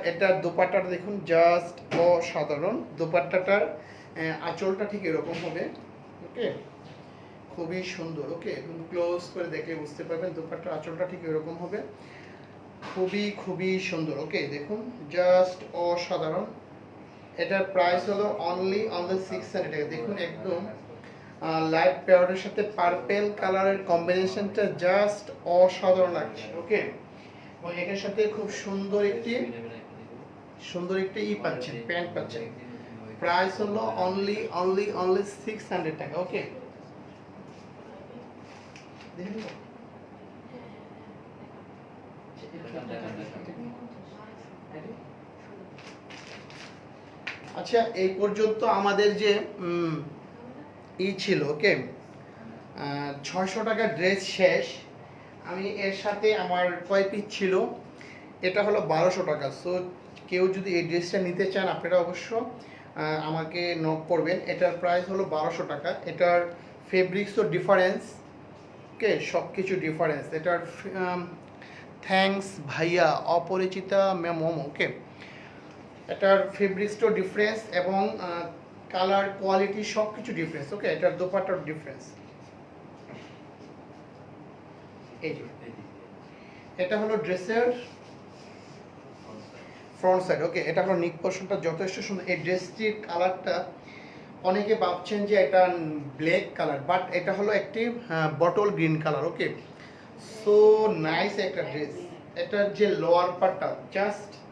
এটার দোপাট্টাটা দেখুন জাস্ট অসাধারণ। দোপাট্টাটার আঁচলটা ঠিক এরকম হবে। ওকে, খুবই সুন্দর। ওকে, ক্লোজ করে দেখলে বুঝতে পারবেন দোপাট্টার আঁচলটা ঠিক এরকম হবে, খুবই খুবই সুন্দর। ওকে, দেখুন জাস্ট অসাধারণ। এটার প্রাইস হলো অনলি 600 টাকা। দেখুন একদম লাইট প্যারোটের সাথে পার্পেল কালারের কম্বিনেশনটা জাস্ট অসাধারণ লাগছে। ওকে, এবং এটার সাথে খুব সুন্দর একটি পাচ্ছেন, প্যান্ট পাচ্ছেন। প্রাইস হলো অনলি 600 টাকা। ওকে, আচ্ছা, এই পর্যন্ত আমাদের যে ছিল। ওকে, 600 টাকা ড্রেস শেষ। আমি এর সাথে আমার কয় পিস ছিল, এটা হলো 1200 টাকা। সো কেউ যদি এই ড্রেসটা নিতে চান আপনারা অবশ্য আমাকে নক করবেন। এটার প্রাইস হলো 1200 টাকা। এটার ফেব্রিক্সও ডিফারেন্স। ওকে, সব কিছু ডিফারেন্স। এটার থ্যাঙ্কস ভাইয়া, অপরিচিতা ম্যাম। ওকে, এটার ফেব্রিক্সটাও ডিফারেন্স এবং কালার কোয়ালিটি সব কিছু ডিফারেন্স। ওকে, এটার দোপাট্টার ডিফারেন্স। এই যে এটা হলো ড্রেসের ফ্রন্ট সাইড। ওকে, এটা হলো নিক পোর্শনটা যথেষ্ট সুন্দর। এই ড্রেসটির কালারটা অনেকে ভাবছেন যে এটা ব্ল্যাক কালার, বাট এটা হলো একটি বটল গ্রিন কালার। ওকে, সো নাইস একটা ড্রেস। এটার যে লোয়ার পার্টটা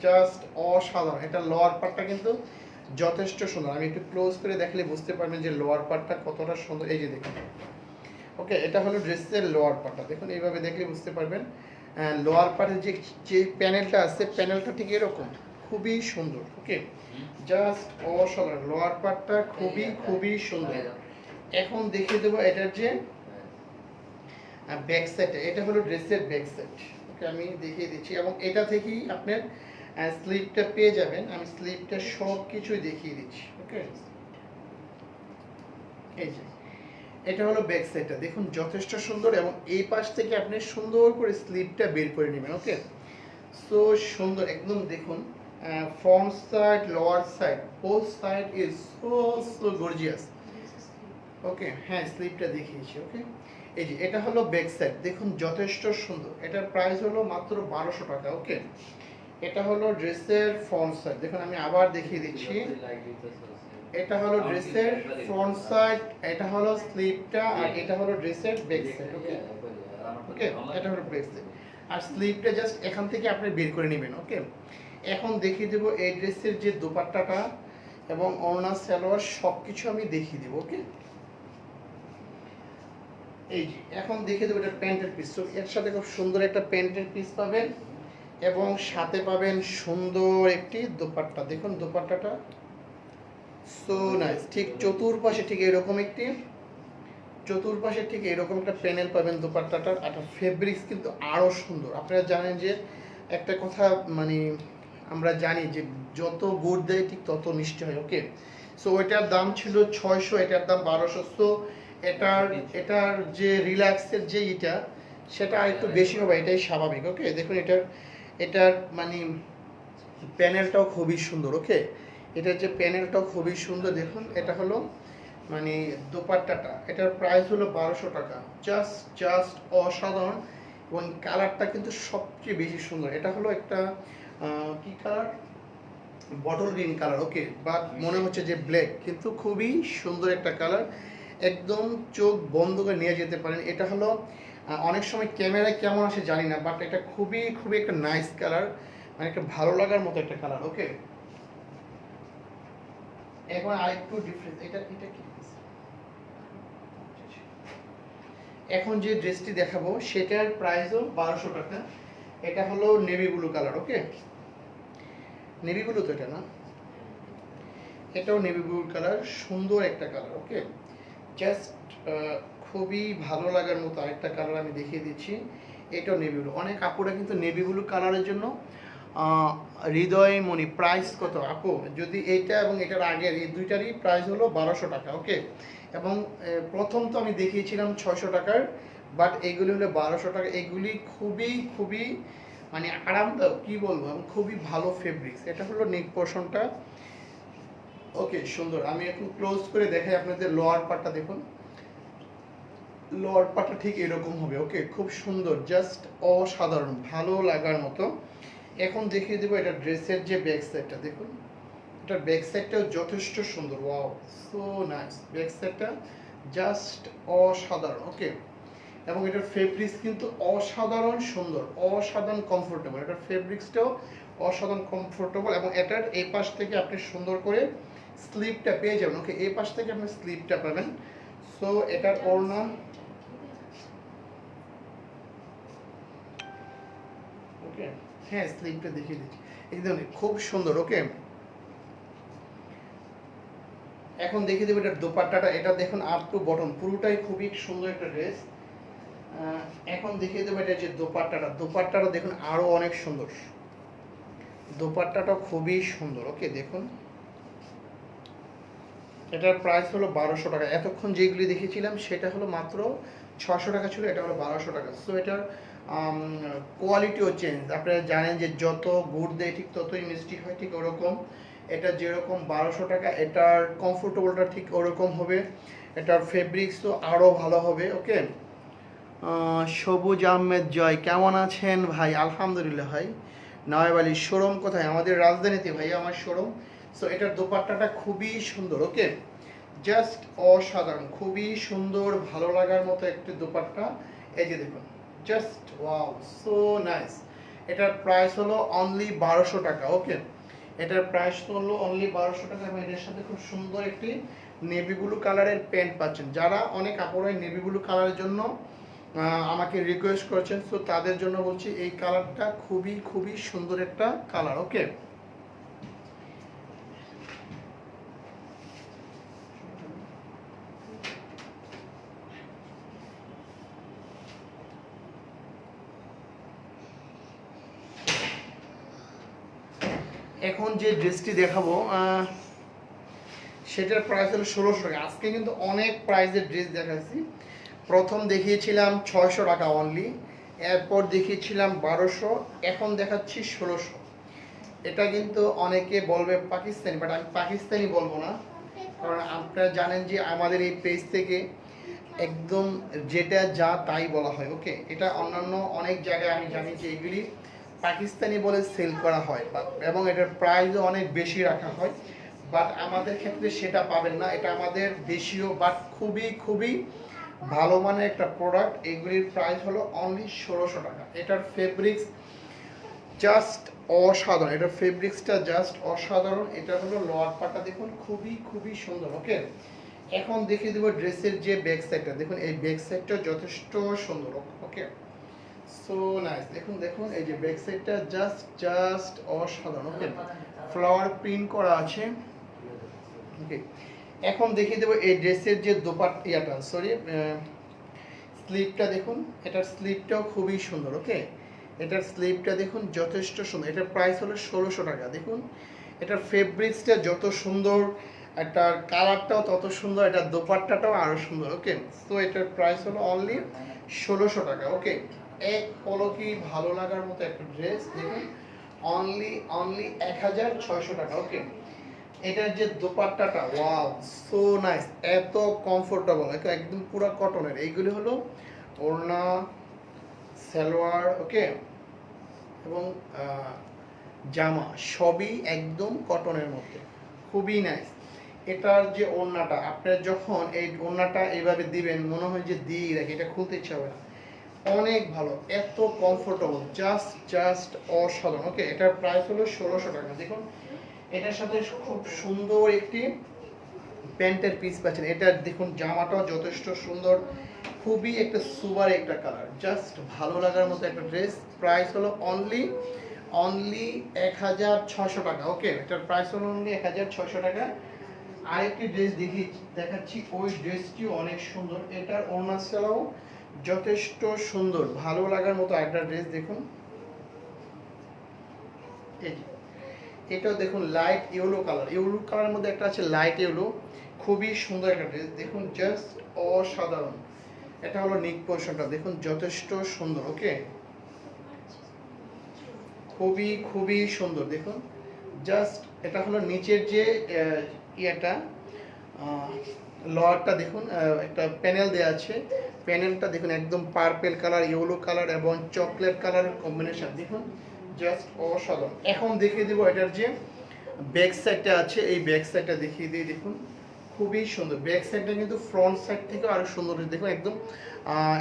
জাস্ট অসাধারণ। এটা লোয়ার পার্টটা কিন্তু যথেষ্ট সুন্দর। আমি একটু ক্লোজ করে দেখলে বুঝতে পারবেন যে লোয়ার পার্টটা কতটা সুন্দর। এই যে দেখুন। ওকে, এটা হলো ড্রেসের লোয়ার পার্টটা। দেখুন এইভাবে দেখলে বুঝতে পারবেন লোয়ার পার্টের যে প্যানেলটা আছে, প্যানেলটা ঠিক এরকম, খুবই সুন্দর। ওকে, জাস্ট অসাধারণ। লোয়ার পার্টটা খুবই খুবই সুন্দর। এখন দেখিয়ে দেবো এটার যে ব্যাক সাইড। এটা হলো ড্রেসের ব্যাক সাইড। ওকে, আমি দেখিয়ে দিচ্ছি এবং এটা থেকেই আপনার স্লিপটা পেয়ে যাবেন। আমি স্লিপটা সব কিছুই দেখিয়ে দিচ্ছি। ওকে, এই যে এটা হলো ব্যাক সাইডটা। দেখুন যথেষ্ট সুন্দর এবং এই পাশ থেকে আপনি সুন্দর করে স্লিপটা বের করে নেবেন। ওকে, সো সুন্দর একদম। দেখুন front side, lower side, both side is so gorgeous. Okay, হ্যাঁ স্লিপটা দেখিয়েছি। ওকে, এই যে এটা হলো ব্যাক সাইড। দেখুন যথেষ্ট সুন্দর। এটার প্রাইস হলো মাত্র 1200 টাকা। ওকে, এটা হলো ড্রেসের ফ্রন্ট সাইড। দেখুন আমি আবার দেখিয়ে দিচ্ছি। এটা হলো ড্রেসের ফ্রন্ট সাইড, এটা হলো স্লিপটা, আর এটা হলো ড্রেসের ব্যাক সাইড। ওকে, ওকে, এটা হলো ব্যাক সাইড আর স্লিপটা জাস্ট এখান থেকে আপনি বের করে নেবেন। ওকে, এখন দেখিয়ে দেবো এই ড্রেসের যে দোপাট্টাটা এবং ওড়না সালোয়ার সব কিছু আমি দেখিয়ে দেবো। ওকে, এই যে এখন দেখিয়ে দেবো এটা প্যান্টের পিস। তো এর সাথে খুব সুন্দর একটা প্যান্টের পিস পাবেন এবং সাথে পাবেন সুন্দর একটি দোপাট্টা। দেখুন দোপাট্টাটা সো নাইস। ঠিক চতুর্পাশে ঠিক এরকম একটা প্যানেল পাবেন দোপাট্টাটার। আর ফেব্রিক্স কিন্তু আরও সুন্দর। আপনারা জানেন যে একটা কথা, মানে আমরা জানি যে যত গুড় দেয় ঠিক তত মিষ্টি হয়। ওকে, সো এটার দাম ছিল 600, এটার দাম 1200। সো এটার যে রিল্যাক্সের যে সেটা একটু বেশি হবে, এটাই স্বাভাবিক। ওকে, দেখুন এটার মানে প্যানেলটাও খুবই সুন্দর। ওকে, এটার যে প্যানেলটাও খুবই সুন্দর। দেখুন এটা হলো মানে দোপাট্টাটা। এটার প্রাইস হলো 1200 টাকা। জাস্ট অসাধারণ এবং কালারটা কিন্তু সবচেয়ে বেশি সুন্দর। এটা হলো একটা কি colour, bottle green colour. Okay, but মনে হচ্ছে যে ব্ল্যাক, কিন্তু খুবই সুন্দর একটা কালার। একদম চোখ বন্ধ করে নিয়ে যেতে পারেন। এটা হলো অনেক সময় ক্যামেরায় কেমন আসে জানি না, বাট এটা খুবই খুবই একটা নাইস কালার, মানে একটা ভালো লাগার মতো একটা কালার। ওকে, এখন আরেকটু ডিফারেন্স। এটা কি, এখন যে ড্রেসটি দেখাবো সেটার প্রাইসও 1200 টাকা। এটা হলো নেভি ব্লু কালার। ওকে, নেভি ব্লু তো এটা না, এটাও নেভি ব্লু কালার, সুন্দর একটা কালার। ওকে, জাস্ট খুবই ভালো লাগার মতো আরেকটা কালার আমি দেখিয়ে দিচ্ছি। এটাও নেভি ব্লু। অনেক আপুরা কিন্তু নেভি ব্লু কালারের জন্য হৃদয়মণি প্রাইস কত আপু? যদি এইটা এবং এটার আগের এই দুইটারই প্রাইস হলো 1200 টাকা। ওকে, এবং প্রথম তো আমি দেখিয়েছিলাম 600 টাকার, বাট এইগুলি হলো 1200 টাকা। এগুলি খুবই খুবই মানে আরামদায়ক, কি বলবো, এবং খুবই ভালো ফেব্রিক্স। এটা হলো নেক পোর্শনটা। ওকে, সুন্দর। আমি এখন ক্লোজ করে দেখাই আপনাদের লোয়ার পার্টটা। দেখুন লোয়ার পার্টটা ঠিক এরকম হবে। ওকে, খুব সুন্দর, জাস্ট অসাধারণ, ভালো লাগার মতো। এখন দেখিয়ে দেবো এটা ড্রেসের যে ব্যাক সাইডটা। দেখুন এটার ব্যাক সাইডটাও যথেষ্ট সুন্দর। Wow, so nice. ব্যাক সাইডটা জাস্ট অসাধারণ। ওকে, এবং এটার ফেব্রিক্স কিন্তু অসাধারণ সুন্দর, অসাধারণ কমফোর্টেবল। এটার ফেব্রিক্সটাও অসাধারণ কমফোর্টেবল, এবং এটার এই পাশ থেকে আপনি সুন্দর করে স্লিপটা পেয়ে যাবেন। ওকে, এই পাশ থেকে আপনি স্লিপটা পাবেন। সো এটার ওড়না, ওকে হ্যাঁ স্লিপটা দেখিয়ে দিচ্ছি, একদম খুব সুন্দর। ওকে, এখন দেখিয়ে দেবো এটার দোপাট্টাটা। এটা দেখুন আপ টু বটম পুরোটাই খুবই সুন্দর একটা ড্রেস। এখন দেখিয়ে দেবো এটা যে দোপাট্টাটা। দোপাট্টাটা দেখুন আরো অনেক সুন্দর, দোপাট্টাটা খুবই সুন্দর। ওকে, দেখুন এটার প্রাইস হলো 1200 টাকা। এতক্ষণ যেগুলি দেখিয়েছিলাম সেটা হলো মাত্র 600 টাকা ছিল, এটা হলো 1200 টাকা। সো এটার কোয়ালিটিও চেঞ্জ। আপনারা জানেন যে যত গুড় দেয় ঠিক ততই মিষ্টি হয়, ঠিক ওরকম এটা যেরকম 1200 টাকা, এটার কমফোর্টেবলটা ঠিক ওরকম হবে। এটার ফেব্রিক্স তো আরও ভালো হবে। ওকে, সবুজ আহমেদ জয়, কেমন আছেন ভাই? আলহামদুলিল্লাহ ভাই। নয়াব আলী, শোরুম কোথায়? আমাদের রাজধানীতে ভাই আমার শোরুম। সো এটার দোপাট্টাটা খুবই সুন্দর। ওকে, জাস্ট অসাধারণ, খুবই সুন্দর, ভালো লাগার মতো একটি দোপাট্টা। এই যে দেখুন, জাস্ট ওয়াও, সো নাইস। এটার প্রাইস হলো অনলি 1200 টাকা। ওকে, এটার প্রাইস হলো অনলি 1200 টাকা, এবং এটার সাথে খুব সুন্দর একটি নেভি ব্লু কালারের প্যান্ট পাচ্ছেন। যারা অনেক কাপড়ের নেভি ব্লু কালারের জন্য আমাকে রিকোয়েস্ট করেছেন, সো তাদের জন্য বলছি এই কালারটা খুবই খুবই সুন্দর একটা কালার। ওকে, এখন যে ড্রেসটি দেখাবো সেটার প্রাইস হলো 1600 টাকা। আজকে কিন্তু অনেক প্রাইসের ড্রেস দেখাচ্ছি। প্রথম দেখিয়েছিলাম 600 টাকা অনলি, এরপর দেখিয়েছিলাম 1200, এখন দেখাচ্ছি 1600। এটা কিন্তু অনেকে বলবে পাকিস্তানি, বাট আমি পাকিস্তানি বলবো না, কারণ আপনারা জানেন যে আমাদের এই পেজ থেকে একদম যেটা যা তাই বলা হয়। ওকে, এটা অন্যান্য অনেক জায়গায় আমি জানি যে এগুলি পাকিস্তানি বলে সেল করা হয়, এবং এটার প্রাইসও অনেক বেশি রাখা হয়, বাট আমাদের ক্ষেত্রে সেটা পাবেন না। এটা আমাদের দেশীয় বাট খুবই খুবই ভালো মানের একটা প্রোডাক্ট। এগুলির প্রাইস হলো অনলি 1600 টাকা। এটার ফেব্রিক্স জাস্ট অসাধারণ, এটার ফেব্রিক্সটা জাস্ট অসাধারণ। এটা হলো লোয়ার পার্টটা, দেখুন খুবই খুবই সুন্দর। ওকে, এখন দেখিয়ে দেবো ড্রেসের যে ব্যাক সাইডটা। দেখুন এই ব্যাক সাইডটা যথেষ্ট সুন্দর। ওকে, সো নাইস। দেখুন দেখুন এই যে ব্যাক সাইডটা জাস্ট জাস্ট অসাধারণ। ওকে, ফ্লাওয়ার প্রিন্ট করা আছে। ওকে, এখন দেখিয়ে দেবো এই ড্রেসের যে দোপাট্টাটা, সরি স্লিপটা। দেখুন এটার স্লিপটাও খুবই সুন্দর। ওকে, এটার স্লিপটা দেখুন যথেষ্ট সুন্দর। এটার প্রাইস হলো 1600 টাকা। দেখুন এটার ফেব্রিক্সটা যত সুন্দর, এটার কালারটাও তত সুন্দর, এটার দোপাট্টাটাও আরও সুন্দর। ওকে, সো এটার প্রাইস হলো অনলি 1600 টাকা। ওকে, এক পলকি ভালো লাগার মতো একটা ড্রেস। দেখুন অনলি 1600 টাকা। ওকে, এটার যে দোপাট্টাটা, ওয়াও, সো নাইস, এত কমফোর্টেবল, একদম পুরো কটনের। এইগুলি হলো ওড়না, সালোয়ার, ওকে, এবং জামা সবই একদম কটনের মধ্যে, খুবই নাইস। এটার যে ওড়নাটা, আপনার যখন এই ওড়নাটা এইভাবে দিবেন মনে হয় যে দিই রাখি, এটা খুলতে ইচ্ছা হবে না, অনেক ভালো, এত কমফোর্টেবল, জাস্ট জাস্ট অসাধারণ। ওকে, এটার প্রাইস হলো 1600 টাকা। দেখুন এটার সাথে খুব সুন্দর একটি প্যান্টের পিস পাচ্ছেন। এটার দেখুন জামাটাও যথেষ্ট সুন্দর, খুবই একটা সুপার একটা কালার, জাস্ট ভালো লাগার মতো একটা ড্রেস। প্রাইস হলো অনলি 1600 টাকা। ওকে, এটার প্রাইস হলো অনলি 1600 টাকা। আরেকটি ড্রেস দেখাচ্ছি, ওই ড্রেসটিও অনেক সুন্দর। এটার ওড়নাটাও যথেষ্ট সুন্দর, ভালো লাগার মতো একটা ড্রেস। দেখুন এই যে এটাও দেখুন লাইট ইয়েলো কালারের মধ্যে একটা আছে লাইট ইয়েলো, খুবই সুন্দর একটা ড্রেস, দেখুন জাস্ট অসাধারণ। এটা হলো নিক পোর্শনটা, দেখুন যথেষ্ট সুন্দর। ওকে, খুবই খুবই সুন্দর, দেখুন জাস্ট। এটা হলো নিচের যে ইয়েটা লোয়ারটা দেখুন, একটা প্যানেল দেওয়া আছে, প্যানেলটা দেখুন একদম পার্পেল কালার, ইয়েলো কালার এবং চকলেট কালারের কম্বিনেশন, দেখুন জাস্ট অসাধারণ। এখন দেখিয়ে দেবো এটার যে ব্যাক সাইডটা আছে, এই ব্যাক সাইডটা দেখিয়ে দিই, দেখুন খুবই সুন্দর। ব্যাক সাইডটা কিন্তু ফ্রন্ট সাইড থেকে আরো সুন্দর, দেখুন একদম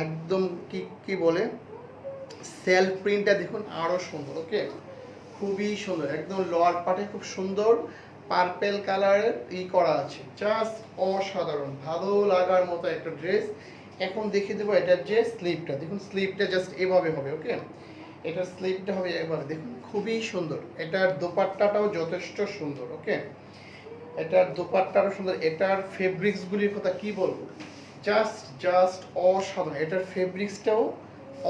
একদম কি বলে সেলফ প্রিন্টটা দেখুন আরো সুন্দর। ওকে, খুবই সুন্দর, একদম লোয়ার পার্টে খুব সুন্দর পার্পেল কালারের করা আছে, জাস্ট অসাধারণ, ভালো লাগার মতো একটা ড্রেস। এখন দেখিয়ে দেবো এটার যে স্লিপটা, দেখুন স্লিপটা জাস্ট এভাবে হবে। ওকে, এটার স্লিপটা হবে এভাবে, দেখুন খুবই সুন্দর। এটার দোপাট্টাটাও যথেষ্ট সুন্দর। ওকে, এটার দোপাট্টাটাও সুন্দর। এটার ফেব্রিক্সগুলির কথা কি বলবো, জাস্ট অসাধারণ। এটার ফেব্রিক্সটাও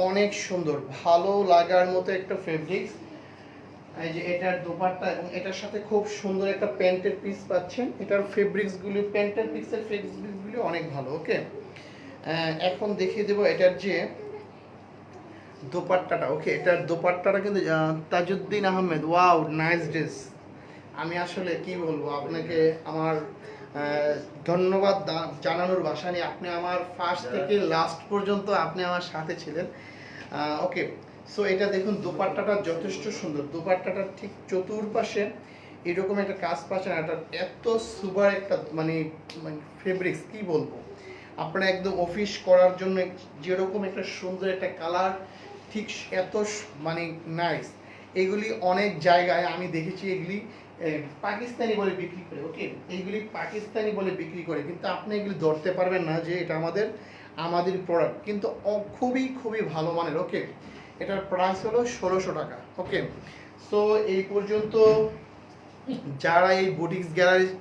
অনেক সুন্দর, ভালো লাগার মতো একটা ফেব্রিক্স। এই যে এটার দোপাট্টা এবং এটার সাথে খুব সুন্দর একটা প্যান্টের পিস পাচ্ছেন। এটার ফেব্রিক্সগুলি, প্যান্টের পিসের ফেব্রিক্সগুলি অনেক ভালো। ওকে, এখন দেখিয়ে দেবো এটার যে দোপাট্টাটা। ওকে, এটার দোপাট্টাটা কিন্তু Tajuddin Ahmed, wow nice dress. আমি আসলে কি বলবো আপনাকে, আমার ধন্যবাদ জানানোর ভাষা নেই। আপনি আমার ফার্স্ট থেকে লাস্ট পর্যন্ত আপনি আমার সাথে ছিলেন। ওকে, সো এটা দেখুন দোপাট্টাটা যথেষ্ট সুন্দর। দোপাট্টাটার ঠিক চতুর্পাশে এরকম একটা কাজ পাচ্ছেন। এটা এত সুপার একটা মানে ফেব্রিক্স কি বলবো, আপনারা একদম অফিস করার জন্য যেরকম একটা সুন্দর একটা কালার, ঠিক এত মানে নাইস। এগুলি অনেক জায়গায় আমি দেখেছি, এগুলি পাকিস্তানি বলে বিক্রি করে। ওকে, এইগুলি পাকিস্তানি বলে বিক্রি করে, কিন্তু আপনি এগুলি ধরতে পারবেন না যে এটা আমাদের প্রোডাক্ট, কিন্তু খুবই খুবই ভালো মানের। ওকে, এটার প্রাইস হলো 1600 টাকা। ওকে, সো এই পর্যন্ত যারা এই বুটিক্স গ্যালারির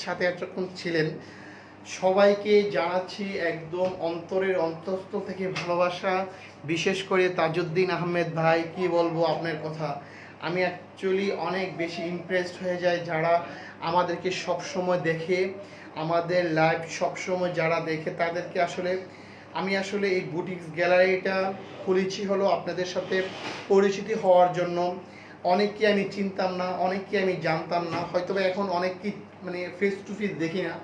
সাথে এতক্ষণ ছিলেন সবাইকে জানাচ্ছি একদম অন্তরের অন্তঃস্থল থেকে ভালোবাসা। বিশেষ করে তাজউদ্দিন আহমেদ ভাই, কি বলবো আপনার কথা, আমি অ্যাকচুয়ালি অনেক বেশি ইমপ্রেসড হয়ে যাই যারা আমাদেরকে সবসময় দেখে, আমাদের লাইভ সবসময় যারা দেখে তাদেরকে আমি আসলে এই বুটিক্স গ্যালারিটা খুলেছি হলো আপনাদের সাথে পরিচিতি হওয়ার জন্য। অনেককে আমি চিনতাম না, অনেককে আমি জানতাম না, হয়তো এখন অনেককে মানে ফেস টু ফেস দেখি না,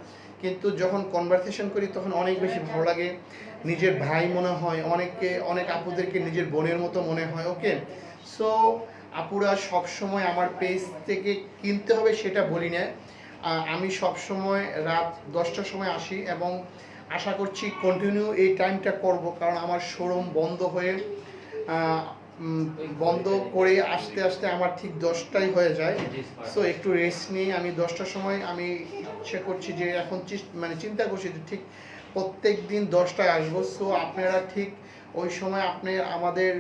কিন্তু যখন কনভারসেশন করি তখন অনেক বেশি ভালো লাগে, নিজের ভাই মনে হয়, অনেক আপুদেরকে নিজের বোনের মতো মনে হয়। ওকে, সো আপুরা সবসময় আমার পেজ থেকে কিনতে হবে সেটা বলি না, আমি সবসময় রাত 10টার সময় আসি এবং আশা করছি কন্টিনিউ এই টাইমটা করব, কারণ আমার শোরুম বন্ধ করে আসতে আসতে আমার ঠিক 10টাই হয়ে যায়। সো একটু রেস্ট নিয়ে আমি 10টার সময় আমি ইচ্ছে করছি যে এখন চিন্তা করছি যে ঠিক প্রত্যেক দিন 10টায় আসবো। সো আপনারা ঠিক ওই সময় আপনি আমাদের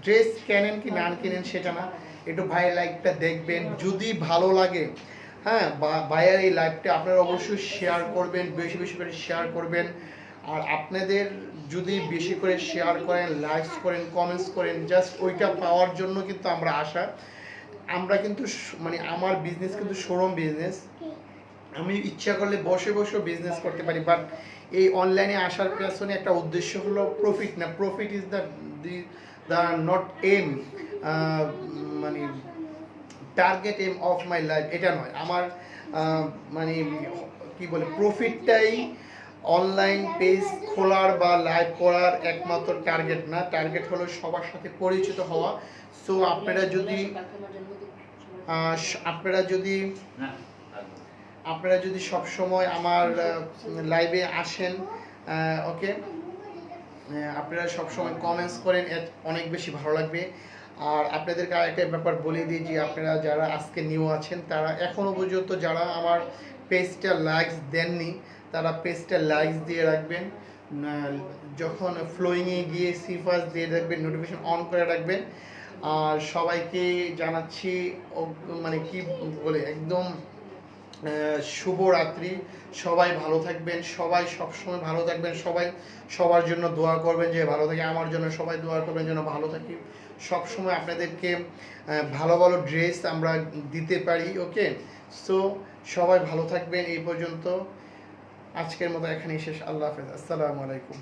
ড্রেস কেনেন কি না কেনেন সেটা না, একটু ভাইয়ের লাইভটা দেখবেন, যদি ভালো লাগে হ্যাঁ ভাইয়ের এই লাইভটা আপনারা অবশ্যই শেয়ার করবেন, বেশি বেশি করে শেয়ার করবেন। আর আপনাদের যদি বেশি করে শেয়ার করেন, লাইকস করেন, কমেন্টস করেন, জাস্ট ওইটা পাওয়ার জন্য কিন্তু আমরা কিন্তু মানে আমার বিজনেস কিন্তু শোরুম বিজনেস, আমি ইচ্ছা করলে বসে বসেও বিজনেস করতে পারি, বাট এই অনলাইনে আসার পেছনে একটা উদ্দেশ্য হলো প্রফিট না, profit is the not aim, মানে target aim of my life, এটা নয় আমার মানে কি বলে প্রফিটটাই অনলাইন পেজ খোলার বা লাইভ করার একমাত্র টার্গেট না, টার্গেট হলো সবার সাথে পরিচিত হওয়া। সো আপনারা যদি সব সময় আমার লাইভে আসেন, ওকে, আপনারা সব সময় কমেন্টস করেন, অনেক বেশি ভালো লাগবে। আর আপনাদেরকে আরেকটা ব্যাপার বলে দিই যে আপনারা যারা আজকে নিউ আছেন তারা এখনো পর্যন্ত যারা আমার পেজটা লাইকস দেননি তারা পেজটা লাইকস দিয়ে রাখবেন, যখন ফ্লোয়িংয়ে গিয়ে সিফাস দিয়ে রাখবেন, নোটিফিকেশন অন করে রাখবেন। আর সবাইকে জানাচ্ছি মানে কি বলে একদম শুভরাত্রি। সবাই ভালো থাকবেন, সবাই সবসময় ভালো থাকবেন, সবাই সবার জন্য দোয়া করবেন যে ভালো থাকে, আমার জন্য সবাই দোয়া করবেন যেন ভালো থাকি, সব সময় আপনাদেরকে ভালো ভালো ড্রেস আমরা দিতে পারি। ওকে, সো সবাই ভালো থাকবেন। এই পর্যন্ত আজকের মতো এখানেই শেষ। আল্লাহ হাফেজ, আসসালামু আলাইকুম।